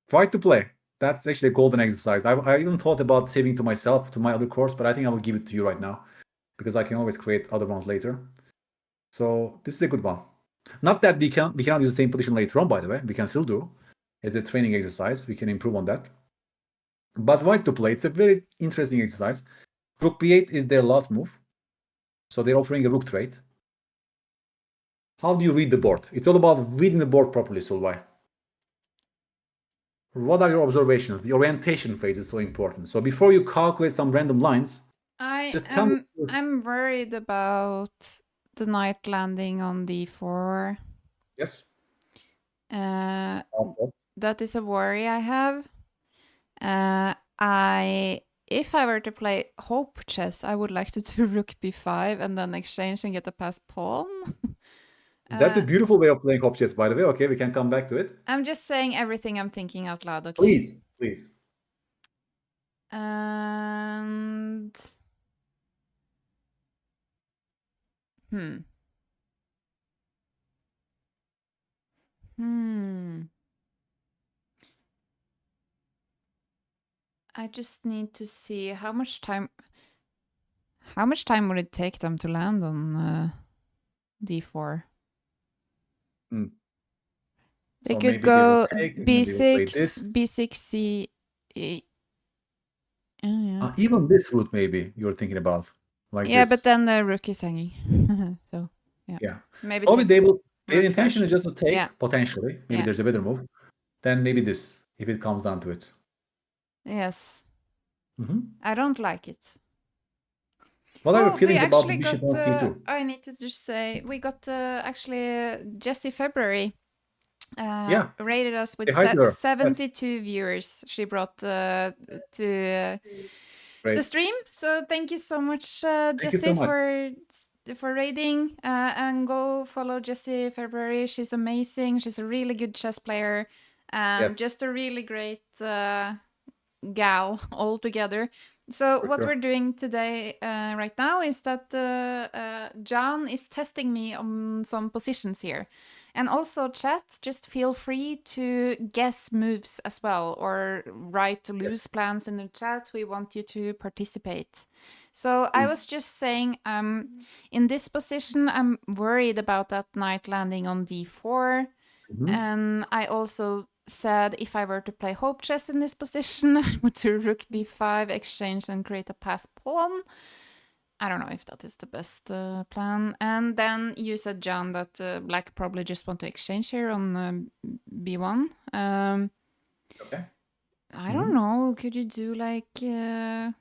Fight to play. That's actually a golden exercise. I even thought about saving to myself, to my other course, but I think I will give it to you right now because I can always create other ones later. So this is a good one. Not that we cannot use the same position later on, by the way. We can still do as a training exercise. We can improve on that. But white to play, it's a very interesting exercise. Rook b8 is their last move. So they're offering a rook trade. How do you read the board? It's all about reading the board properly, Solveig. What are your observations? The orientation phase is so important. So before you calculate some random lines, just tell me. I'm worried about the knight landing on d4. Yes. That is a worry I have. If I were to play hope chess, I would like to do rook b5 and then exchange and get a passed pawn. That's a beautiful way of playing hope chess, by the way. Okay, we can come back to it. I'm just saying everything I'm thinking out loud, okay? Please. And... I just need to see how much time would it take them to land on d4? They So could go b6, b6, c. Even this route, maybe you're thinking about, like yeah, this. but then the rook is hanging. So yeah, maybe their intention is just to take potentially. Maybe there's a better move. Then maybe this, if it comes down to it. Yes. I don't like it. What are your feelings about the bishop on c2? I need to just say we got actually Jessie February rated us with 72 viewers. She brought to the stream. So thank you so much, Jessie, for for raiding, and go follow Jessie Fairbury. She's amazing. She's a really good chess player, and Yes. just a really great gal altogether. So For what sure. we're doing today, right now, is that John is testing me on some positions here. And also, chat, just feel free to guess moves as well, or write loose Yes. plans in the chat. We want you to participate. So I Please. was just saying, in this position, I'm worried about that knight landing on d4. Mhm. And I also said if I were to play hope chess in this position, I would do rook b5, exchange, and create a pass pawn. I don't know if that is the best plan. And then you said, John, that black probably just want to exchange here on b1. Okay. I don't know. Could you do like... it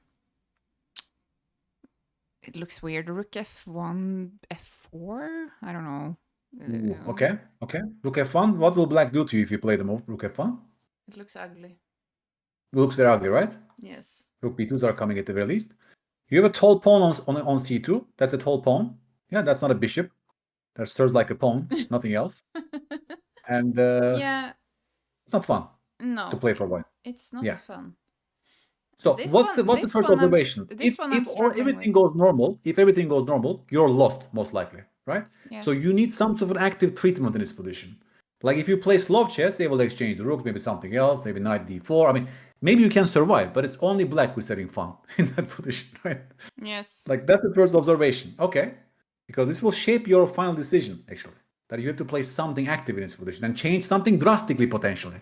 looks weird. Rook f1, f4? I don't know. Ooh, okay. Okay. Rook f1. What will black do to you if you play the move rook f1? It looks ugly. It looks very ugly, right? Yes. Rook b2s are coming at the very least. You have a tall pawn on c2. That's a tall pawn. Yeah, that's not a bishop. That serves like a pawn, nothing else. And Yeah, it's not fun to no, play for white. it's not Yeah. fun. So This what's the one, this first one, observation? this one I'm If all struggling with. everything goes normal, if everything goes normal, you're lost most likely, right? So Yes. you need some sort of active treatment in this position. Like if you play slow chess, they will exchange the rooks, maybe something else, maybe knight d4. I mean, maybe you can survive, but it's only black who's having fun in that position, right? Yes. Like that's the first observation. Okay, because this will shape your final decision actually. That you have to play something active in this position and change something drastically potentially,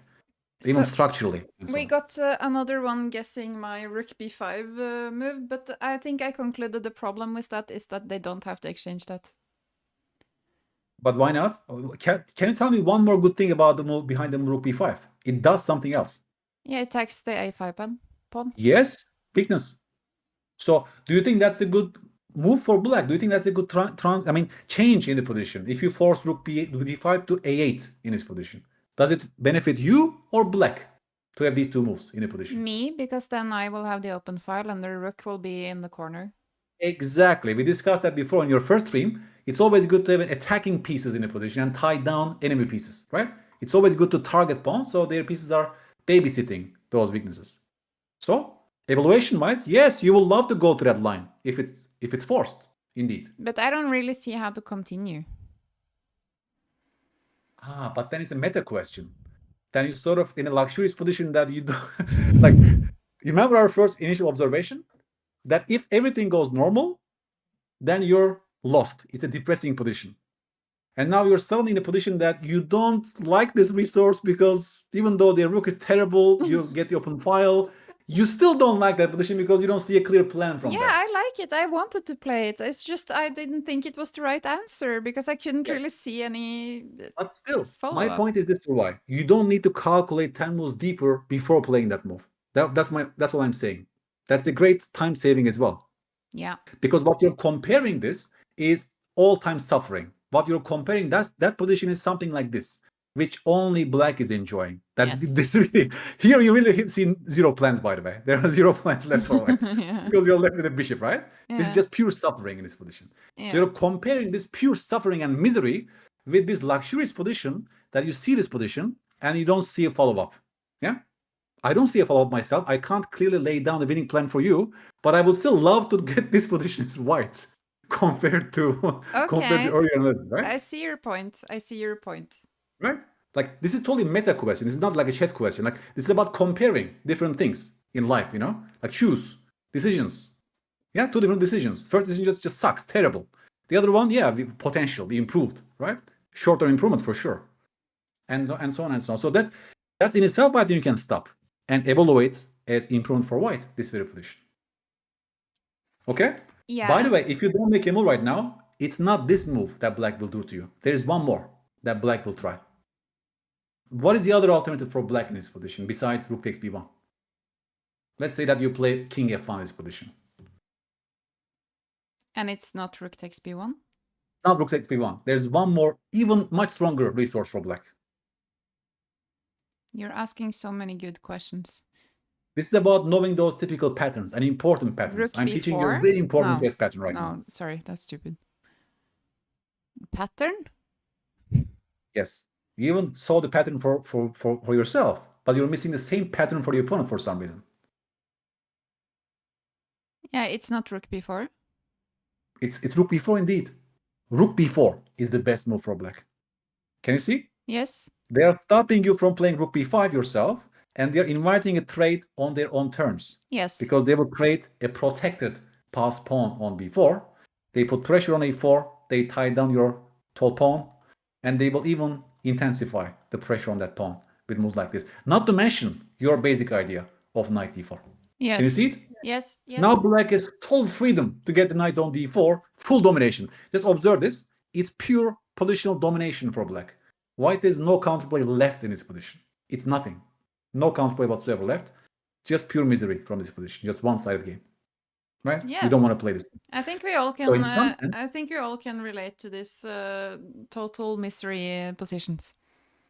even So structurally and so we on. got another one guessing my rook b5 move, but I think I concluded the problem with that is that they don't have to exchange that. But why not? Can you tell me one more good thing about the move behind the rook b5? It does something else. Yeah, it attacks the a5 pawn. Yes, weakness. So do you think that's a good move for black? Do you think that's a good change in the position? If you force rook b5 to a8 in this position, does it benefit you or black to have these two moves in a position? Me, because then I will have the open file and the rook will be in the corner. Exactly. We discussed that before in your first stream. It's always good to have attacking pieces in a position and tie down enemy pieces, right? It's always good to target pawns so their pieces are babysitting those weaknesses. So, evaluation-wise, yes, you will love to go to that line if it's forced, indeed. But I don't really see how to continue. But then it's a meta question. Then you're sort of in a luxurious position that you do like. You remember our first initial observation that if everything goes normal, then you're lost. It's a depressing position. And now you're suddenly in a position that you don't like this resource because even though the rook is terrible, you get the open file, you still don't like that position because you don't see a clear plan from Yeah, there. I like it. I wanted to play it. It's just I didn't think it was the right answer because I couldn't Yes. really see any But still, my follow-up. point is this, why you don't need to calculate 10 moves deeper before playing that move. That's what I'm saying. That's a great time saving as well. Yeah. Because what you're comparing this is all-time suffering. What you're comparing, that position is something like this, which only black is enjoying. That Yes. this really here you really see zero plans, by the way. There are zero plans left for white Yeah. because you're left with a bishop, right? This is Yeah. just pure suffering in this position. So Yeah. you're comparing this pure suffering and misery with this luxurious position that you see this position and you don't see a follow-up. Yeah. I don't see a follow-up myself. I can't clearly lay down a winning plan for you, but I would still love to get this position as white compared to Okay. earlier, right? I see your point. I see your point. Right? Like this is totally meta question. This is not like a chess question. Like this is about comparing different things in life, like choose decisions. Yeah, two different decisions. First decision just sucks, terrible. The other one, yeah, potential, improved, right? Short-term improvement for sure. And so on and so on. So that's in itself, I think you can stop and evaluate as improvement for white, this very position. Okay? Yeah. By the way, if you don't make a move right now, it's not this move that black will do to you. There is one more that black will try. What is the other alternative for black in this position besides rook takes b1? Let's say that you play king f1 in this position. And it's not rook takes b1? Not rook takes b1. There's one more, even much stronger resource for black. You're asking so many good questions. This is about knowing those typical patterns and important patterns. Rook I'm b4? teaching you a very important No. chess pattern right now. No, sorry, that's stupid. pattern? Yes. You even saw the pattern for yourself, but you're missing the same pattern for the opponent for some reason. Yeah, it's not rook b4. It's rook b4 indeed. Rook b4 is the best move for black. Can you see? Yes. They are stopping you from playing rook b5 yourself, and they're inviting a trade on their own terms. Yes. Because they will create a protected pass pawn on b4. They put pressure on a4, they tie down your tall pawn, and they will even intensify the pressure on that pawn with moves like this. Not to mention your basic idea of knight d4. Yes. Can you see it? Yes. Yes. Now black has total freedom to get the knight on d4, full domination. Just observe this. It's pure positional domination for black. White has no counterplay left in this position. It's nothing. No counterplay whatsoever left. Just pure misery from this position. Just one-sided game. Right? Yes. You don't want to play this. I think we all can. So in some sense, I think we all can relate to this total misery positions.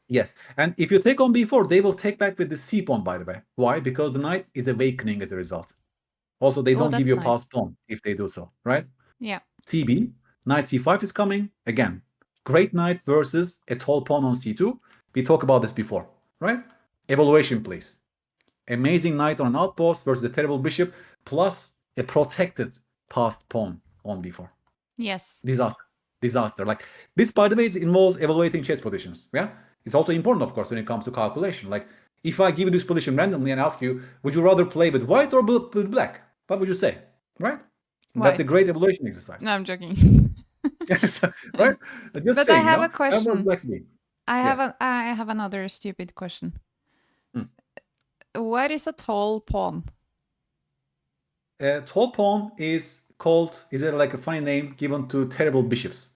yes. And if you take on b4, they will take back with the c pawn, by the way. Why? Because the knight is awakening as a result. Also, they don't give you a pass pawn if they do so, right? Yeah. cb, knight c5 is coming. Again, great knight versus a tall pawn on c2. We talked about this before, right? Evaluation, please. Amazing knight on an outpost versus a terrible bishop, plus a protected passed pawn on b4. Yes. Disaster. Like this, by the way, it involves evaluating chess positions. Yeah, it's also important, of course, when it comes to calculation. Like if I give you this position randomly and ask you, would you rather play with white or with black? What would you say? Right? That's a great evaluation exercise. No, I'm joking. Yes, right? Just but saying, I have a question. I have another stupid question. What is a tall pawn? A tall pawn is it like a funny name given to terrible bishops?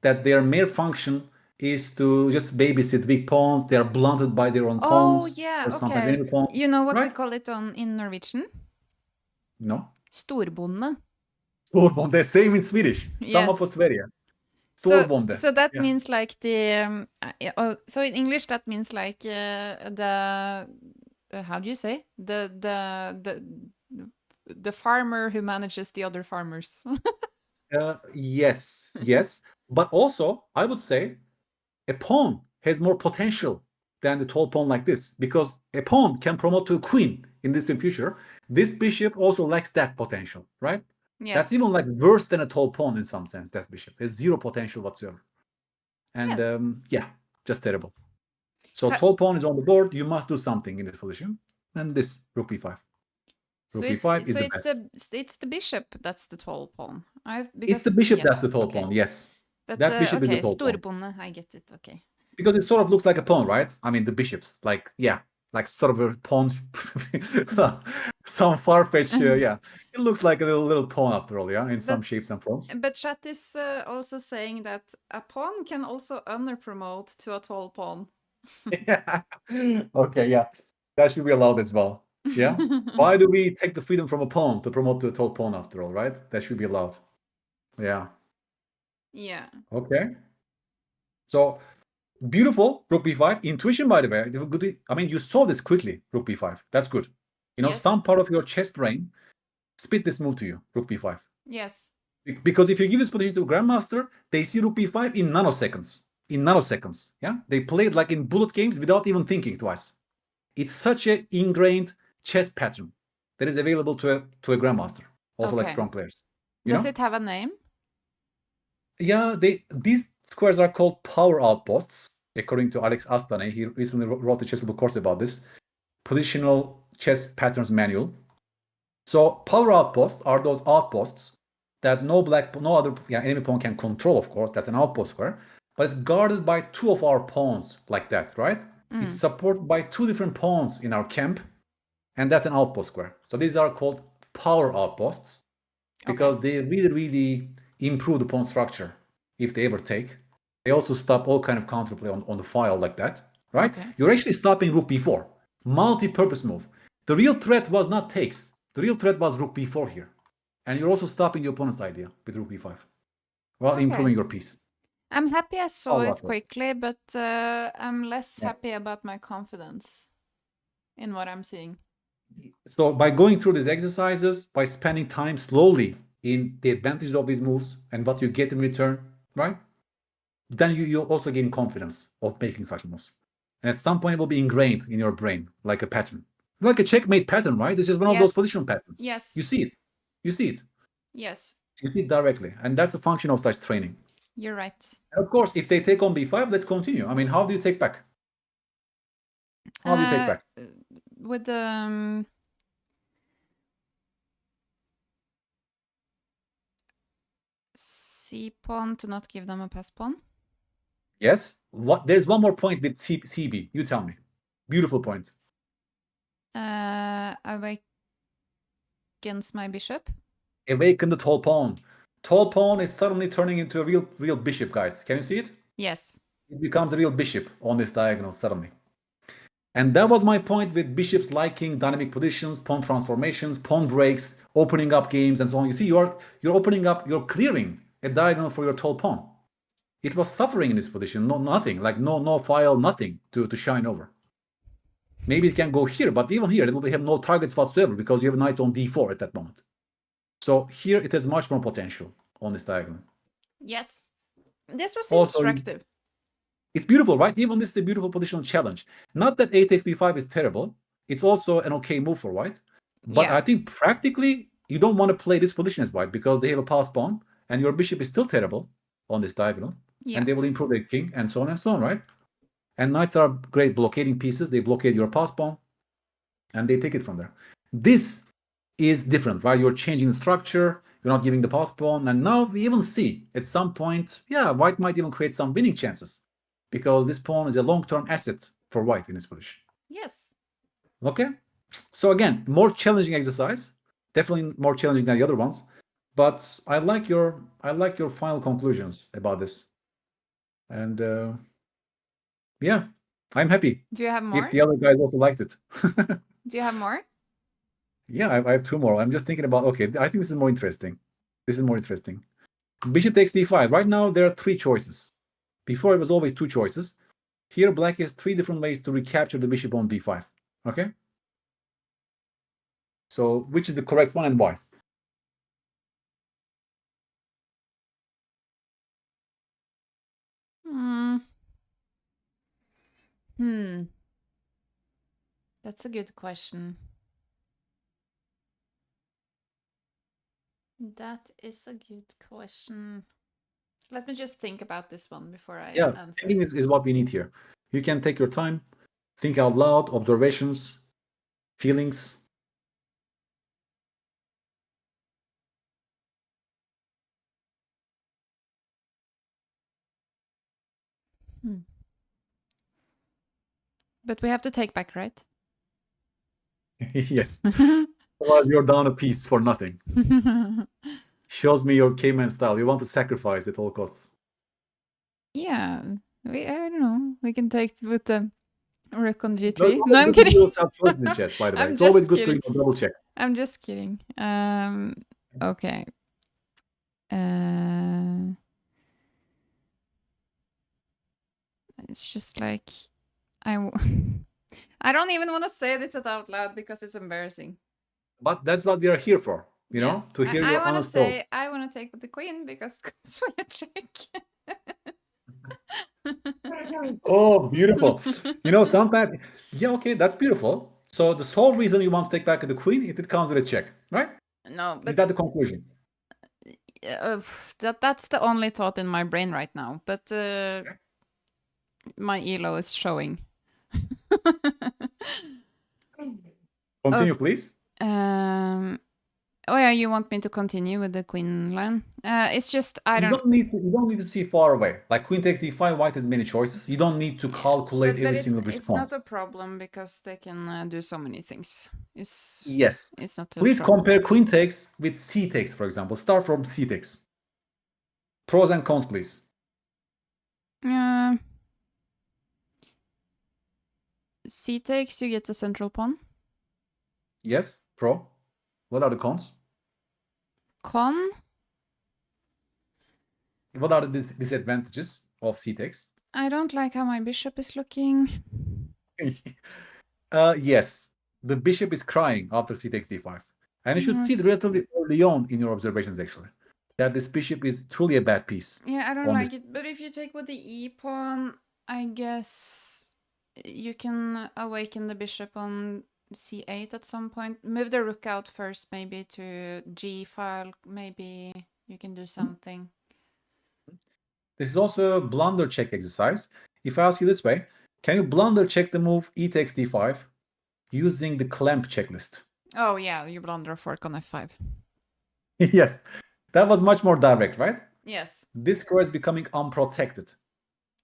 That their mere function is to just babysit weak pawns. They are blunted by their own pawns. Oh, yeah, or sometimes enemy pawns, you know what right? we call it in Norwegian? No. Storbonde. Storbonde, same in Swedish. Yes. Samma på Sverige. Storbonde. So that means like the... so in English that means like the... how do you say? The farmer who manages the other farmers. Yes. But also, I would say a pawn has more potential than the tall pawn like this, because a pawn can promote to a queen in the distant future. This bishop also lacks that potential, right? Yes. That's even like worse than a tall pawn in some sense. That bishop has zero potential whatsoever. And just terrible. So tall pawn is on the board. You must do something in this position. And this rook b5. Rook b5 is the best. It's the bishop that's the tall pawn. It's the bishop that's the tall pawn, yes. But, that bishop is the tall pawn. Storbonde, I get it, okay. Because it sort of looks like a pawn, right? I mean, the bishops, like sort of a pawn, some far-fetched, It looks like a little pawn after all, in some shapes and forms. But chat is also saying that a pawn can also under-promote to a tall pawn. Okay, that should be allowed as well. Yeah. Why do we take the freedom from a pawn to promote to a tall pawn after all, right? That should be allowed. Yeah. Okay. So beautiful, rook b5. Intuition, by the way. I mean, you saw this quickly, rook b5. That's good. Some part of your chess brain spit this move to you, rook b5. Yes. Because if you give this position to a grandmaster, they see rook b5 in nanoseconds. They play it like in bullet games without even thinking twice. It's such an ingrained chess pattern that is available to a grandmaster, also like strong players. Does it have a name? Yeah, these squares are called power outposts, according to Alex Astane. He recently wrote a chessable course about this positional chess patterns manual. So power outposts are those outposts that no other enemy pawn can control. Of course, that's an outpost square, but it's guarded by two of our pawns, like that, right? It's supported by two different pawns in our camp, and that's an outpost square. So these are called power outposts because they really, really improve the pawn structure if they ever take. They also stop all kind of counterplay on the file like that, right? You're actually stopping rook b4. Multi-purpose move. The real threat was not takes. The real threat was rook b4 here. And you're also stopping the opponent's idea with rook b5 while improving your piece. I'm happy I saw it quickly, but I'm less happy about my confidence in what I'm seeing. So by going through these exercises, by spending time slowly in the advantages of these moves and what you get in return, right? then you'll also gain confidence of making such moves. And at some point, it will be ingrained in your brain like a pattern, like a checkmate pattern, right? This is one of those Yes. positional patterns. Yes. You see it. You see it. Yes. You see it directly. And that's a function of such training. You're right. And of course, if they take on b5, let's continue. I mean, how do you take back? How do you take back? With the c pawn to not give them a pass pawn. Yes. There's one more point with CB. You tell me. Beautiful point. Awakens my bishop. Awaken the tall pawn. Tall pawn is suddenly turning into a real bishop, guys. Can you see it? Yes. It becomes a real bishop on this diagonal suddenly. And that was my point with bishops liking dynamic positions, pawn transformations, pawn breaks, opening up games, and so on. You see, you're opening up, you're clearing a diagonal for your tall pawn. It was suffering in this position, nothing, like no file, nothing to shine over. Maybe it can go here, but even here, it will have no targets whatsoever because you have knight on d4 at that moment. So here it has much more potential on this diagonal. Yes. This was Also, instructive. it's beautiful, right? Even this is a beautiful positional challenge. Not that a takes b5 is terrible. It's also an okay move for white. But Yeah. I think practically, you don't want to play this position as white because they have a pass pawn, and your bishop is still terrible on this diagonal. Yeah. And they will improve their king, and so on, right? And knights are great blockading pieces. They blockade your pass pawn, and they take it from there. This is different, right? You're changing the structure. You're not giving the pass pawn. And now we even see at some point, yeah, white might even create some winning chances because this pawn is a long-term asset for white in this position. Yes. Okay. So again, more challenging exercise. Definitely more challenging than the other ones. But I like your final conclusions about this. And yeah, I'm happy. Do you have more? If the other guys also liked it. Do you have more? Yeah, I have two more. I'm just thinking about, okay, I think this is more interesting. This is more interesting. Bishop takes d5. Right now, there are three choices. Before, it was always two choices. Here, black has three different ways to recapture the bishop on d5. Okay? So, which is the correct one and why? That's a good question. That is a good question. Let me just think about this one before I answer. Thinking is what we need here. You can take your time, think out loud, observations, feelings. But we have to take back, right? Yes. Well, you're down a piece for nothing. Shows me your caveman style. You want to sacrifice at all costs. Yeah. I don't know. We can take with the rook on No, g3. No, I'm good to kidding. do self-choice in the chess, by the way. I'm It's always just good to kidding. double check. I'm just kidding. Okay. It's just like I don't even want to say this out loud because it's embarrassing. But that's what we are here for, you know, Yes. to hear I your want to honest say thoughts. I want to take with the queen because it comes with a check. Oh, beautiful. You know, sometimes, yeah, okay, that's beautiful. So the sole reason you want to take back the queen, it comes with a check, right? No, Is but that the conclusion? that's the only thought in my brain right now. But my elo is showing. Continue, please. Oh yeah, you want me to continue with the queen line? It's just You don't need to see far away. Like queen takes d5, white has many choices. You don't need to calculate but every it's, single it's response. not a problem because they can do so many things. Yes. It's not a Please problem. compare queen takes with c takes, for example. Start from c takes. Pros and cons, please. C takes, you get a central pawn. Yes, pro. What are the cons? Con? What are the disadvantages of c takes? I don't like how my bishop is looking. Yes, the bishop is crying after c takes d5. And you should see it Yes. relatively early on in your observations, actually. that this bishop is truly a bad piece. Yeah, I don't on like this. it. But if you take with the e pawn, I guess you can awaken the bishop on c8 at some point. Move the rook out first, maybe to g file. Maybe you can do something. This is also a blunder check exercise. If I ask you this way, can you blunder check the move e takes d5 using the clamp checklist? Oh yeah, you blunder a fork on f5. Yes, that was much more direct, right? Yes. This square is becoming unprotected.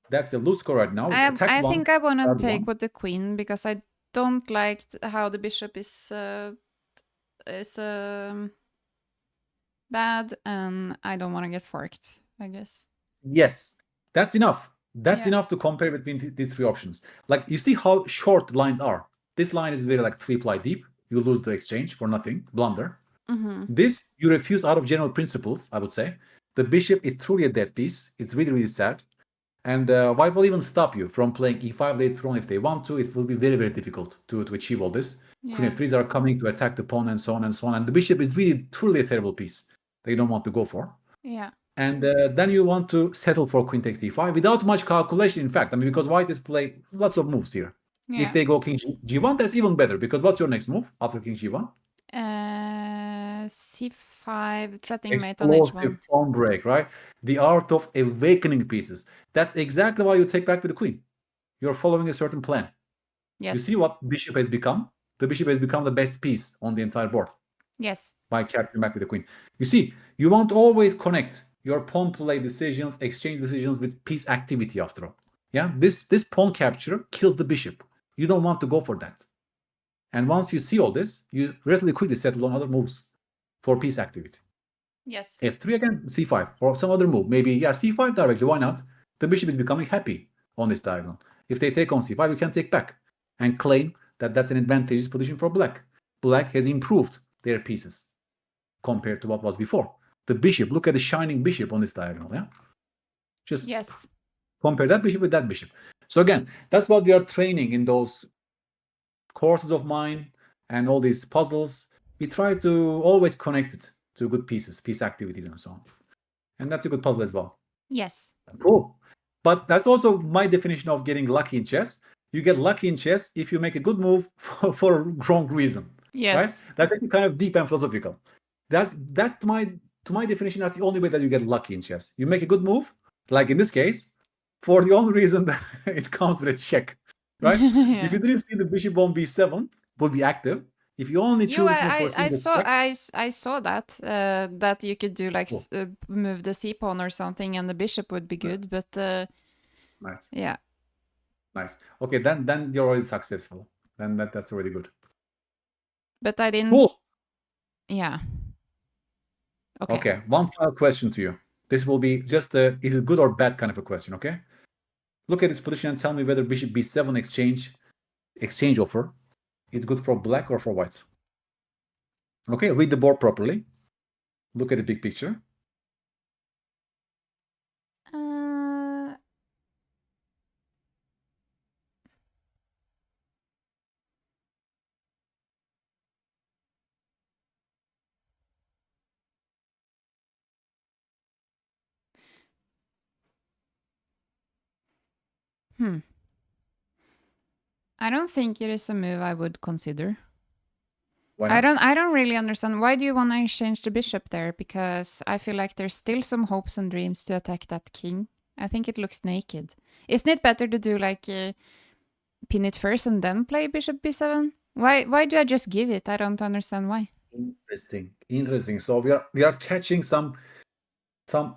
That's a loose square right now. It's attacked I one, think I want to guard take one. with the queen because I don't like how the bishop is bad, and I don't want to get forked, I guess. Yes, that's enough. That's Yeah. enough to compare between these three options. Like, you see how short the lines are. This line is very like 3-ply deep. You lose the exchange for nothing, blunder. This you refuse out of general principles, I would say. The bishop is truly a dead piece. It's really, really sad. And white will even stop you from playing e5 later on if they want to. It will be very, very difficult to achieve all this. Queen Yeah. f3s are coming to attack the pawn and so on and so on. And the bishop is really, truly a terrible piece that you don't want to go for. Yeah. And then you want to settle for queen takes d5 without much calculation, in fact. I mean, because white is playing lots of moves here. Yeah. If they go king g1, that's even better, because what's your next move after king g1? c5, threatening mate on Explosive h1. pawn break, right? The art of awakening pieces. That's exactly why you take back with the queen. You're following a certain plan. Yes. You see what bishop has become? The bishop has become the best piece on the entire board. Yes. By capturing back with the queen. You see, you want to always connect your pawn play decisions, exchange decisions with piece activity after all. Yeah, this pawn capture kills the bishop. You don't want to go for that. And once you see all this, you relatively quickly settle on other moves for piece activity. Yes. f3 again, c5, or some other move. Maybe, yeah, c5 directly, why not? The bishop is becoming happy on this diagonal. If they take on c5, you can take back and claim that that's an advantageous position for black. Black has improved their pieces compared to what was before. The bishop, look at the shining bishop on this diagonal, yeah? Just Yes. compare that bishop with that bishop. So again, that's what we are training in those courses of mine and all these puzzles. We try to always connect it to good pieces, piece activities, and so on. And that's a good puzzle as well. Yes. Cool. But that's also my definition of getting lucky in chess. You get lucky in chess if you make a good move for a wrong reason. Yes. Right? That's actually kind of deep and philosophical. That's to my definition, that's the only way that you get lucky in chess. You make a good move, like in this case, for the only reason that it comes with a check. Right? Yeah. If you didn't see the bishop on b7 would be active. If you only choose this move for a single check, I saw that that you could do like move the c pawn or something, and the bishop would be good. But nice. yeah. Nice. Okay, then you're already successful. Then that's already good. But I didn't. Cool. Yeah. Okay. Okay, one final question to you. This will be just a is it good or bad kind of a question, okay? Look at this position and tell me whether bishop b7 exchange offer is good for black or for white. Okay, read the board properly. Look at the big picture. I don't think it is a move I would consider. Why not? I don't really understand. Why do you want to exchange the bishop there? Because I feel like there's still some hopes and dreams to attack that king. I think it looks naked. Isn't it better to do like pin it first and then play bishop b7? Why do I just give it? I don't understand why. Interesting. So we are catching some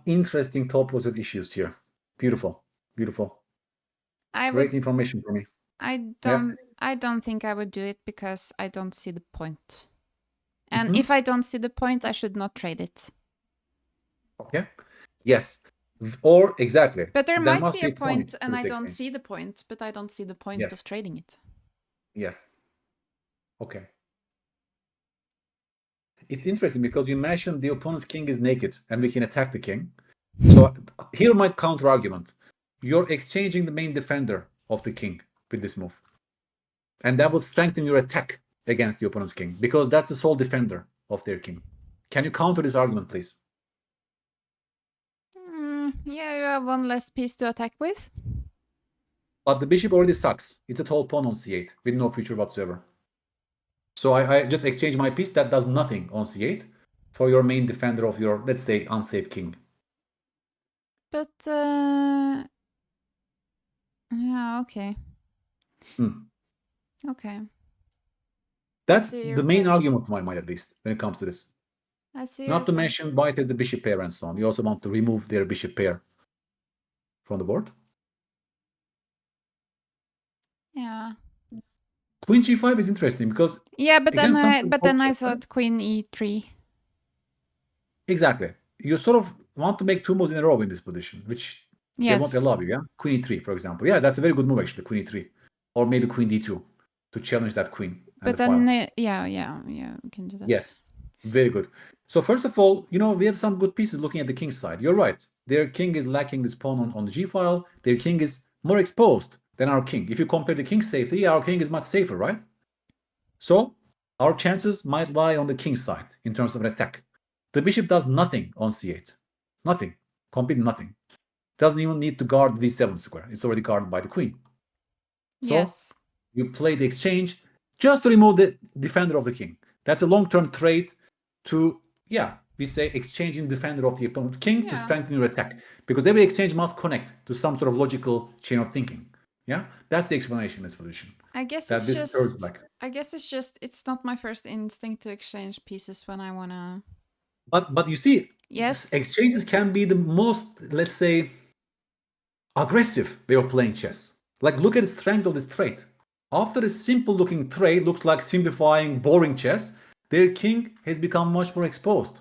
interesting thought process issues here. Beautiful. Great information for me. I don't think I would do it because I don't see the point. And if I don't see the point, I should not trade it. Okay. Yes. Or exactly. But there might be a point, and I don't see the point, but I don't see the point of trading it. Yes. Okay. It's interesting because you mentioned the opponent's king is naked and we can attack the king. So here my counter argument. You're exchanging the main defender of the king with this move. And that will strengthen your attack against the opponent's king because that's the sole defender of their king. Can you counter this argument, please? Yeah, you have one less piece to attack with. But the bishop already sucks. It's a tall pawn on c8 with no future whatsoever. So I just exchange my piece that does nothing on c8 for your main defender of your, let's say, unsafe king. But, yeah, okay. Okay. That's see the your main point. argument to my mind, at least, when it comes to this. I see Not your to point. mention white has the bishop pair and so on. You also want to remove their bishop pair from the board. Yeah. Queen g5 is interesting because Yeah, but again, then I thought queen e3. Exactly. You sort of want to make two moves in a row in this position, which they won't Yes. allow you, yeah? Queen e3, for example. Yeah, that's a very good move, actually, queen e3. Or maybe queen d2 to challenge that queen and But the file. then, yeah, we can do that. Yes, very good. So first of all, we have some good pieces looking at the king side. You're right. Their king is lacking this pawn on the g file. Their king is more exposed than our king. If you compare the king safety, our king is much safer, right? So our chances might lie on the king side in terms of an attack. The bishop does nothing on c8. Nothing. Complete nothing. Doesn't even need to guard the d7 square. It's already guarded by the queen. So yes. you play the exchange just to remove the defender of the king. That's a long-term trade to, we say exchanging defender of the opponent king to strengthen your attack. Because every exchange must connect to some sort of logical chain of thinking. Yeah, that's the explanation in this position. I guess that it's this just. black. I guess it's not my first instinct to exchange pieces when I wanna. But you see, Yes. exchanges can be the most, let's say, aggressive way of playing chess. Like, look at the strength of this trade. After a simple-looking trade looks like simplifying, boring chess, their king has become much more exposed.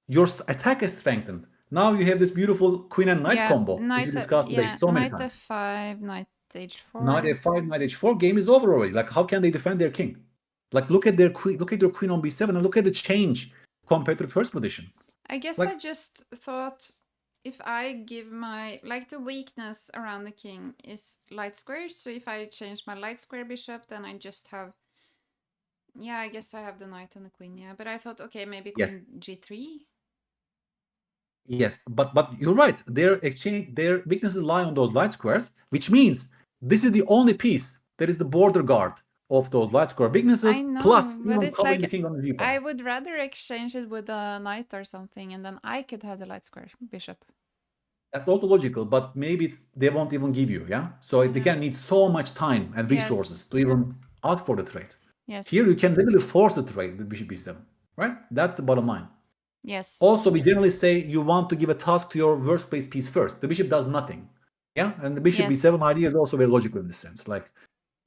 Your attack is strengthened. Now you have this beautiful queen and knight combo, which we discussed today so many knight times. f5, knight h4. Knight f5, knight h4 game is over already. Like, how can they defend their king? Like, look at their queen, look at your queen on b7, and look at the change compared to the first position. I guess like, I just thought if I give my, like, the weakness around the king is light squares, so if I change my light square bishop, then I just have, I guess I have the knight and the queen, but I thought, okay, maybe queen g3. Yes, but you're right. Their weaknesses lie on those light squares, which means this is the only piece that is the border guard of those light square weaknesses. I know, Plus, but it's covering like the king on the g I file. would rather exchange it with a knight or something, and then I could have the light square bishop. That's also logical, but maybe they won't even give you, So they can need so much time and resources to even ask for the trade. Yes. Here you can literally force the trade with bishop b7, right? That's the bottom line. Yes. Also, we generally say you want to give a task to your worst place piece first. The bishop does nothing. Yeah, and the bishop b7 idea is also very logical in this sense. Like,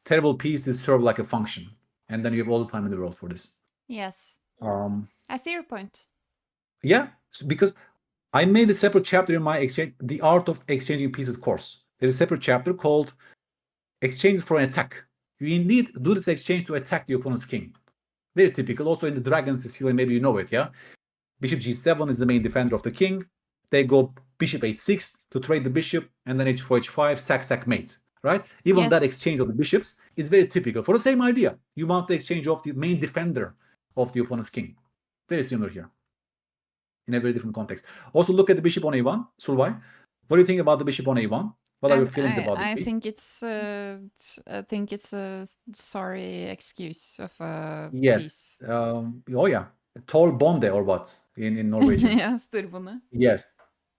terrible pieces serve like a function, and then you have all the time in the world for this. Yes. I see your point. Yeah, because I made a separate chapter in my the art of exchanging pieces course. There's a separate chapter called exchanges for an attack. You indeed do this exchange to attack the opponent's king. Very typical. Also in the Dragon Sicilian, maybe you know it, yeah? Bishop g7 is the main defender of the king. They go bishop h6 to trade the bishop, and then h4, h5, sack, mate, right? Even that exchange of the bishops is very typical for the same idea. You want to exchange of the main defender of the opponent's king. Very similar here in a very different context. Also, look at the bishop on a1, Solveig. What do you think about the bishop on a1? What are your feelings about it? I think it's a sorry excuse of a piece. Oh yeah, a tall bonde or what in Norwegian? Yeah, storbonde. Yes,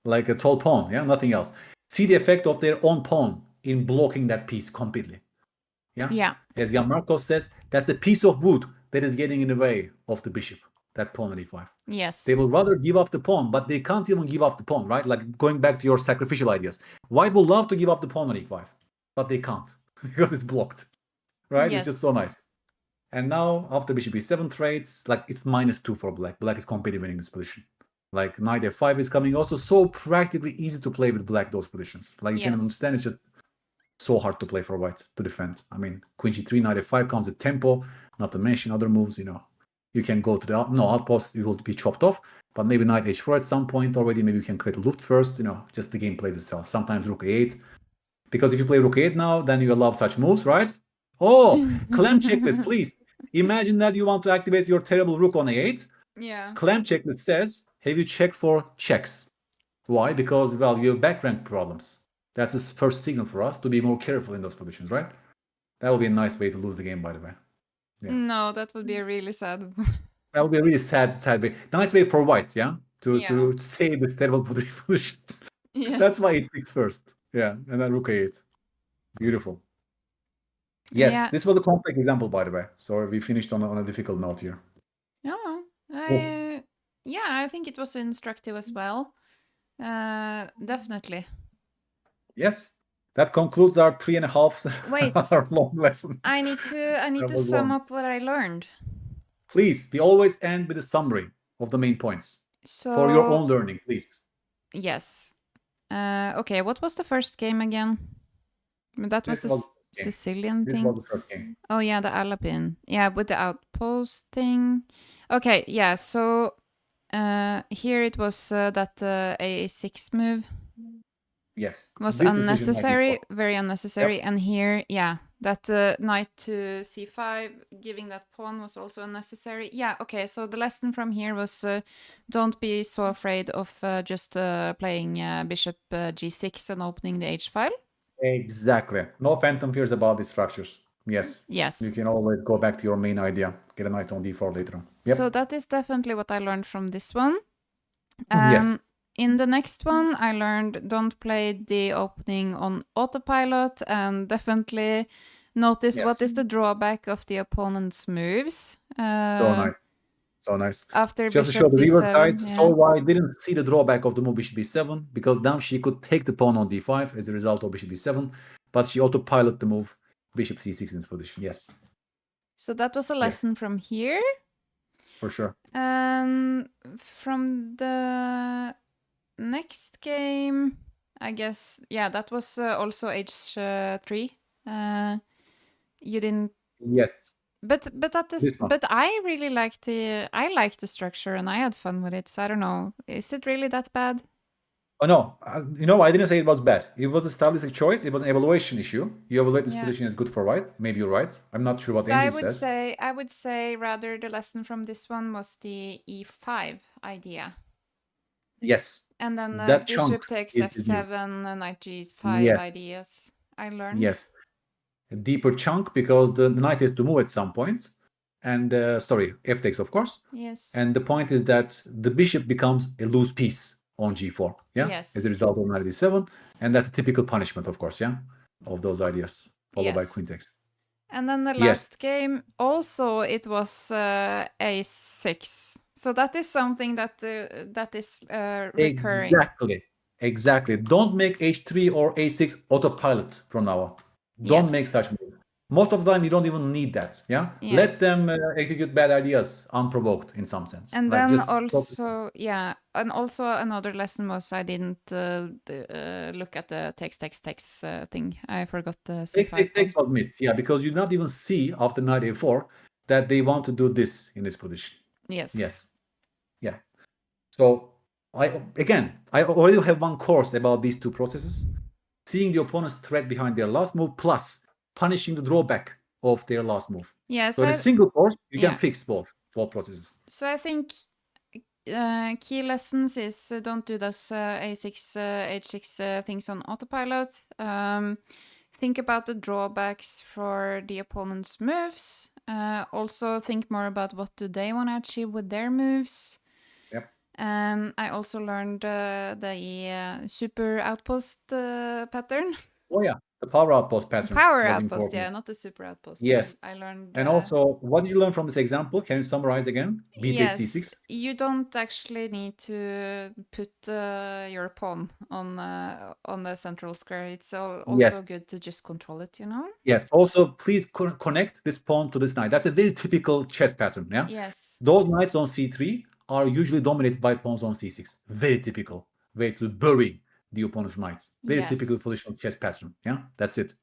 like a tall pawn. Yeah, nothing else. See the effect of their own pawn in blocking that piece completely. Yeah. As Jan Marcos says, that's a piece of wood that is getting in the way of the bishop. That pawn on e5. Yes. They will rather give up the pawn, but they can't even give up the pawn, right? Like, going back to your sacrificial ideas. White will love to give up the pawn on e5, but they can't because it's blocked, right? It's just so nice. And now, after bishop e7 trades, like, it's -2 for black. Black is completely winning this position. Like, knight f5 is coming, also so practically easy to play with black, those positions. Like, you can understand, it's just so hard to play for white to defend. I mean, queen g3, knight f5 comes with tempo, not to mention other moves, You can go to the outpost, you will be chopped off, but maybe knight h4 at some point already. Maybe you can create a loop first, just the game plays itself. Sometimes rook a8, because if you play rook a8 now, then you allow such moves, right? Oh, clam checklist, please. Imagine that you want to activate your terrible rook on a8. Yeah. Clam checklist says, have you checked for checks? Why? Because, well, you have back rank problems. That's the first signal for us to be more careful in those positions, right? That would be a nice way to lose the game, by the way. Yeah. No, that would be a really sad. That would be a really sad way. Nice way for white, yeah? Yeah. To save this terrible position. That's Yes. why h6 first. Yeah, and then rook a8. Beautiful. Yes, Yeah. this was a complex example, by the way. So we finished on a difficult note here. Oh, Oh. yeah, I think it was instructive as well. Definitely. Yes, that concludes our 3.5 Wait. hour long lesson. I need That to was sum long. up what I learned. Please, we always end with a summary of the main points for your So own learning, please. yes. Okay, what was the first game again? That was This the was the game. Sicilian This thing. was the first game. Oh yeah, the Alapin. Yeah, with the outpost thing. Okay, yeah. So here it was that a6 move Yes, was this decision might be unnecessary, important. very unnecessary. Yep. And here, yeah, that knight to c5, giving that pawn was also unnecessary. Yeah, okay. So the lesson from here was don't be so afraid of just playing bishop g6 and opening the h file. Exactly. No phantom fears about these structures. Yes. Yes. You can always go back to your main idea. Get a knight on d4 later on. Yep. So that is definitely what I learned from this one. Yes. In the next one, I learned don't play the opening on autopilot and definitely notice what is the drawback of the opponent's moves. So nice. So nice. After Just to show bishop the viewer, d7. guys, Yeah. Solveig didn't see the drawback of the move bishop b7 because now she could take the pawn on d5 as a result of bishop b7, but she autopilot the move bishop c6 in this position. Yes. So that was a lesson from here. For sure. And from the next game, I guess, yeah, that was also h3. You didn't. Yes. But that is. This one. But I really liked the structure and I had fun with it. So I don't know. Is it really that bad? Oh no, I didn't say it was bad. It was a stylistic choice. It was an evaluation issue. You evaluate this position as good for white. Maybe you're right. I'm not sure what So Angel says. I would say rather the lesson from this one was the e5 idea. Yes. And then that bishop chunk takes is f7 and knight g5 Yes. ideas I learned. Yes. A deeper chunk because the knight has to move at some point. And sorry, f takes, of course. Yes. And the point is that the bishop becomes a loose piece on g4. Yeah. Yes. As a result of knight d7. And that's a typical punishment, of course. Yeah. Of those ideas. Followed by queen takes. And then the last game, also it was a6. So that is something that is recurring. Exactly. Don't make h3 or a6 autopilot from now on. Don't make such move. Most of the time, you don't even need that. Yeah. Let them execute bad ideas unprovoked in some sense. And like then just also, and also another lesson was I didn't look at the text thing. I forgot the c5. Text was missed. Yeah, because you not even see after knight a4 that they want to do this in this position. Yes. Yeah. So I already have one course about these two processes. Seeing the opponent's threat behind their last move plus punishing the drawback of their last move. Yeah, so in a single course, you can fix both processes. So I think key lessons is don't do those a6, h6 things on autopilot. Think about the drawbacks for the opponent's moves. Also think more about what do they want to achieve with their moves. And I also learned the super outpost pattern. Oh yeah, the power outpost pattern. Power was outpost, important. yeah, not the super outpost. Yes. I learned. And also, what did you learn from this example? Can you summarize again? B takes c6. You don't actually need to put your pawn on the central square. It's also good to just control it, you know? Yes. Also, please connect this pawn to this knight. That's a very typical chess pattern. Yeah. Yes. Those knights on c3 are usually dominated by pawns on c6. Very typical way to bury the opponent's knights. Very typical positional chess pattern. Yeah, that's it.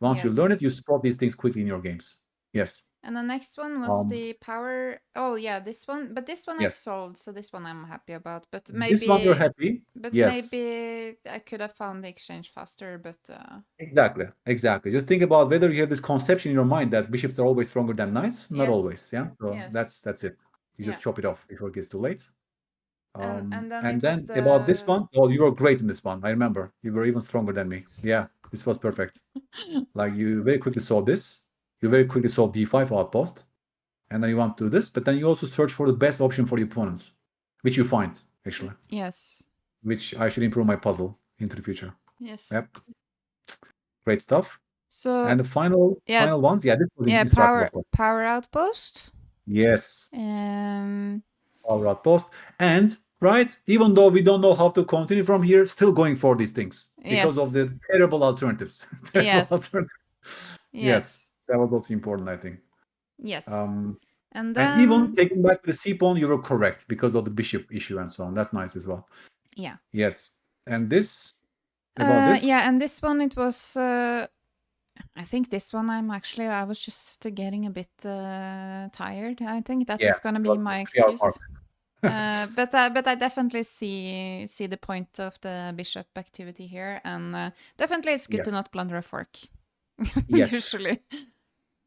Once you learn it, you spot these things quickly in your games. Yes. And the next one was the power. Oh yeah, this one. But this one I solved, so this one I'm happy about. But maybe this one you're happy. But maybe I could have found the exchange faster. But exactly. Just think about whether you have this conception in your mind that bishops are always stronger than knights. Not always. Yeah. So that's it. You just chop it off before it gets too late. And then And it was then about this the one, oh, you were great in this one. I remember you were even stronger than me. Yeah, this was perfect. Like you very quickly saw this. You very quickly saw d5 outpost, and then you want to do this. But then you also search for the best option for the opponents, which you find actually. yes, Which I should improve my puzzle into the future. yes. Yep, great stuff. So And the final yeah, final ones, yeah, this was yeah, instructive, of course. power outpost. Yes, Um, power outpost, and right, even though we don't know how to continue from here, still going for these things because of yes, the terrible alternatives. Terrible yes, alternatives. Yes, yes, that was also important, I think. yes. Um, And and even then taking back the c pawn, you were correct because of the bishop issue and so on. That's nice as well. yeah, Yes, and this about this, yeah, and this one it was. I think this one I was just getting a bit tired. I think that yeah, is gonna it be was my 3 hour mark. excuse. But I definitely see the point of the bishop activity here, and definitely it's good Yeah, to not blunder a fork. yes. Usually.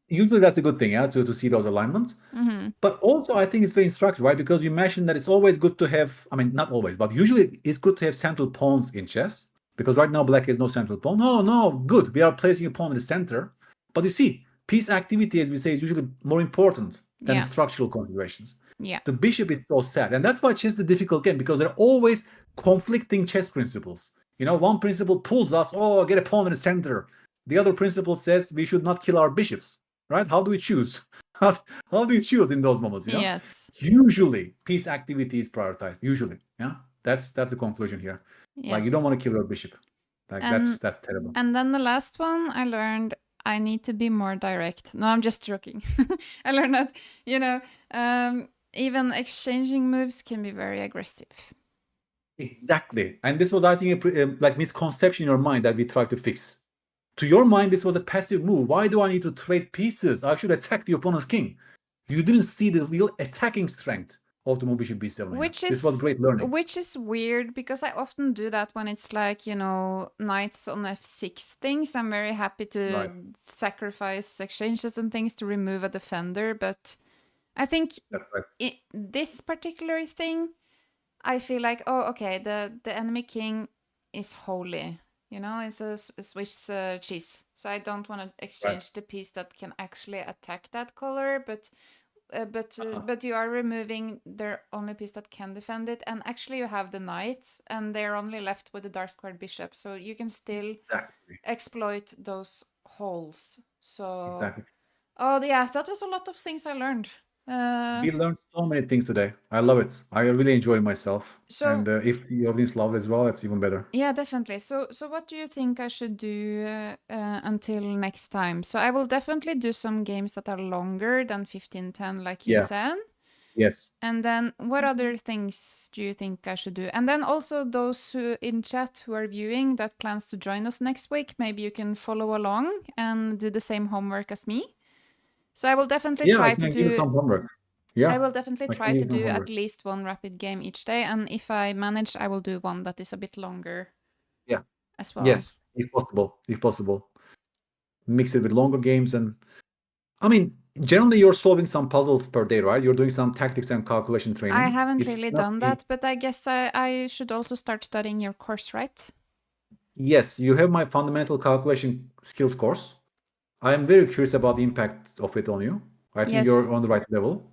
Usually that's a good thing, yeah, to see those alignments. Mm-hmm. But also, I think it's very instructive, right? Because you mentioned that it's always good to have, I mean, not always, but usually it's good to have central pawns in chess. Because right now, black has no central pawn. No, no, good. We are placing a pawn in the center. But you see, piece activity, as we say, is usually more important than Yeah, structural configurations. yeah, The bishop is so sad. And that's why chess is a difficult game, because there are always conflicting chess principles. You know, one principle pulls us, oh, get a pawn in the center. The other principle says we should not kill our bishops, right? How do we choose? How do you choose in those moments? You know, yes, usually peace activity is prioritized. Usually, yeah, that's the conclusion here. Like you don't yes. want to kill your bishop. Like And that's terrible. and then the last one I learned I need to be more direct. No, I'm just joking. I learned that, you know, even exchanging moves can be very aggressive. Exactly. And this was, I think, like misconception in your mind that we try to fix. To your mind, this was a passive move. Why do I need to trade pieces? I should attack the opponent's king. You didn't see the real attacking strength of the move bishop b7 here. Which This was is great learning. weird because I often do that when it's like, you know, knights on f6 things. I'm very happy to Right. sacrifice exchanges and things to remove a defender, but I think That's right. this particular thing, I feel like, oh, okay, the enemy king is holy, you know, it's a Swiss cheese. So I don't want to Right. exchange the piece that can actually attack that color, Uh-huh. but you are removing their only piece that can defend it, and actually you have the knight, and they're only left with the dark squared bishop, so you can still Exactly. exploit those holes. So, Exactly. oh yeah, that was a lot of things I learned. We learned so many things today. I love it. I really enjoyed myself. And So if the audience loved it as well, it's even better. yeah, definitely. So what do you think I should do until next time? So I will definitely do some games that are longer than 15-10, like you Yeah. said. Yes. And then what other things do you think I should do? And then also those who in chat who are viewing that plans to join us next week, maybe you can follow along and do the same homework as me. So I will definitely Yeah, I try to can give you do some homework. I Yeah, will definitely I can try give to you some do at homework. least one rapid game each day, and if I manage I will do one that is a bit longer Yeah. as well. Yes, if possible. If possible. Mix it with longer games. And I mean, generally you're solving some puzzles per day, right? You're doing some tactics and calculation I training. haven't It's really not done that, but I guess I should also start studying your course, right? yes, you have my fundamental calculation skills course. I am very curious about the impact of it on you. I think Yes. you're on the right level.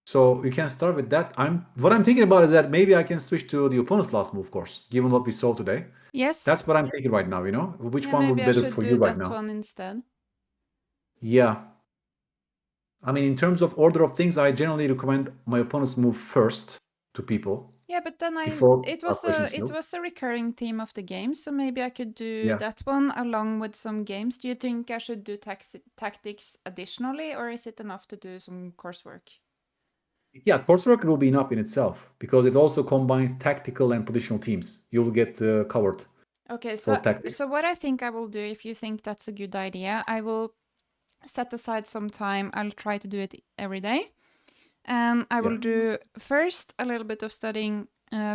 So you can start with that. What I'm thinking about is that maybe I can switch to the opponent's last move course, given what we saw today. Yes. That's what I'm thinking right now, you know? Which Yeah, one would maybe be I better should for you do right that now? one instead. Yeah. I mean, in terms of order of things, I generally recommend my opponent's move first to people Yeah, but then before calculation it skills. was a recurring theme of the game, so maybe I could do Yeah. that one along with some games. Do you think I should do tactics additionally, or is it enough to do some coursework? Yeah, coursework will be enough in itself because it also combines tactical and positional teams. You'll get covered Okay, for tactics. so what I think I will do, if you think that's a good idea, I will set aside some time. I'll try to do it every day. And I Yeah. will do first a little bit of studying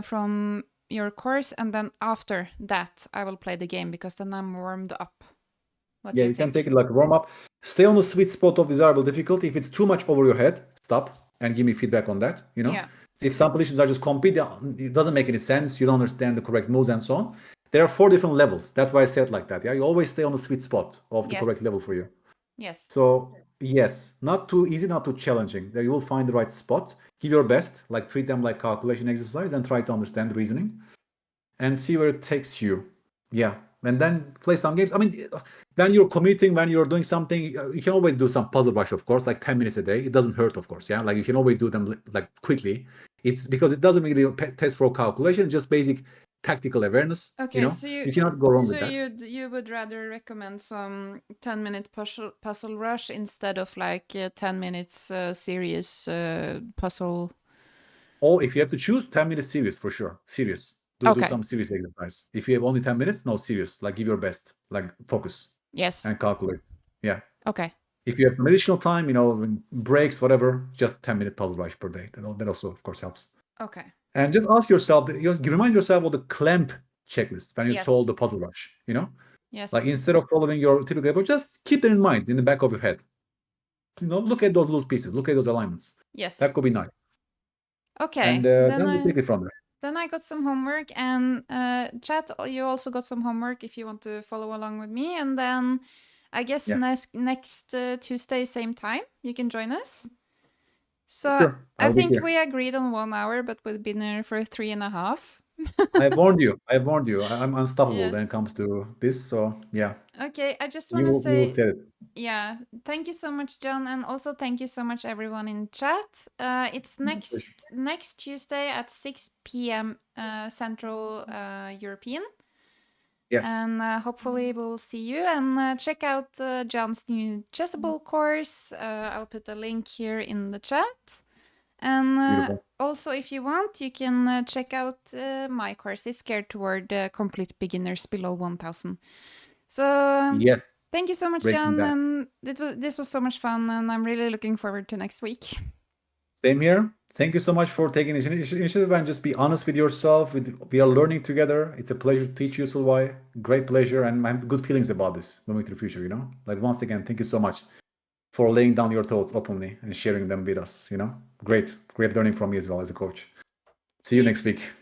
from your course, and then after that, I will play the game because then I'm warmed up. What do Yeah, you you can think? take it like a warm up. Stay on the sweet spot of desirable difficulty. If it's too much over your head, stop and give me feedback on that, you know? Yeah. If some positions are just complete, it doesn't make any sense. You don't understand the correct moves and so on. There are 4 different levels. That's why I said like that. Yeah, you always stay on the sweet spot of the correct Yes. level for you. Yes. So yes, not too easy, not too challenging. There you will find the right spot. Give your best, like treat them like calculation exercise, and try to understand the reasoning, and see where it takes you. Yeah, and then play some games. I mean, when you're commuting, when you're doing something, you can always do some puzzle rush, of course, like 10 minutes a day. It doesn't hurt, of course. Yeah, like you can always do them like quickly. It's because it doesn't really test for calculation, just basic tactical awareness. Okay, You cannot go wrong with that. you would rather recommend some 10-minute puzzle rush instead of like 10 minutes serious puzzle. Or if you have to choose, 10 minutes serious for sure. Serious. Do Okay. some serious exercise. If you have only 10 minutes, no serious. Like give your best. Like focus Yes. and calculate. Yeah. Okay. If you have some additional time, breaks, whatever, just 10-minute puzzle rush per day. That also, of course, helps. Okay. And just ask yourself, you remind yourself of the clamp checklist when you Yes. solve the puzzle rush. Yes. Like instead of following your typical approach, just keep that in mind in the back of your head. Look at those loose pieces. Look at those alignments. Yes. That could be nice. Okay. And then we take it from there. Then I got some homework, and chat, you also got some homework if you want to follow along with me. And then I guess Yeah. next Tuesday, same time, you can join us. So Sure. I I'll be think here. we agreed on 1 hour, but we've been here for 3.5. I warned you. I'm unstoppable when it Yes. comes to this. So yeah, Okay, I just we want to will say, set it. yeah, thank you so much, John, and also thank you so much, everyone in chat. It's next Tuesday at 6 p.m. Central European. Yes. And hopefully we'll see you, and check out John's new Chessable course. I'll put a link here in the chat. And Beautiful. also, if you want, you can check out my course. It's geared toward complete beginners below 1000. So Yes. thank you so much, Breaking John. that. And this was so much fun, and I'm really looking forward to next week. Same here. Thank you so much for taking this initiative and just be honest with yourself. We are learning together. It's a pleasure to teach you, Solveig. Great pleasure, and I have good feelings about this moving to the future. Like once again, thank you so much for laying down your thoughts openly and sharing them with us. Great learning from me as well as a coach. See you next week.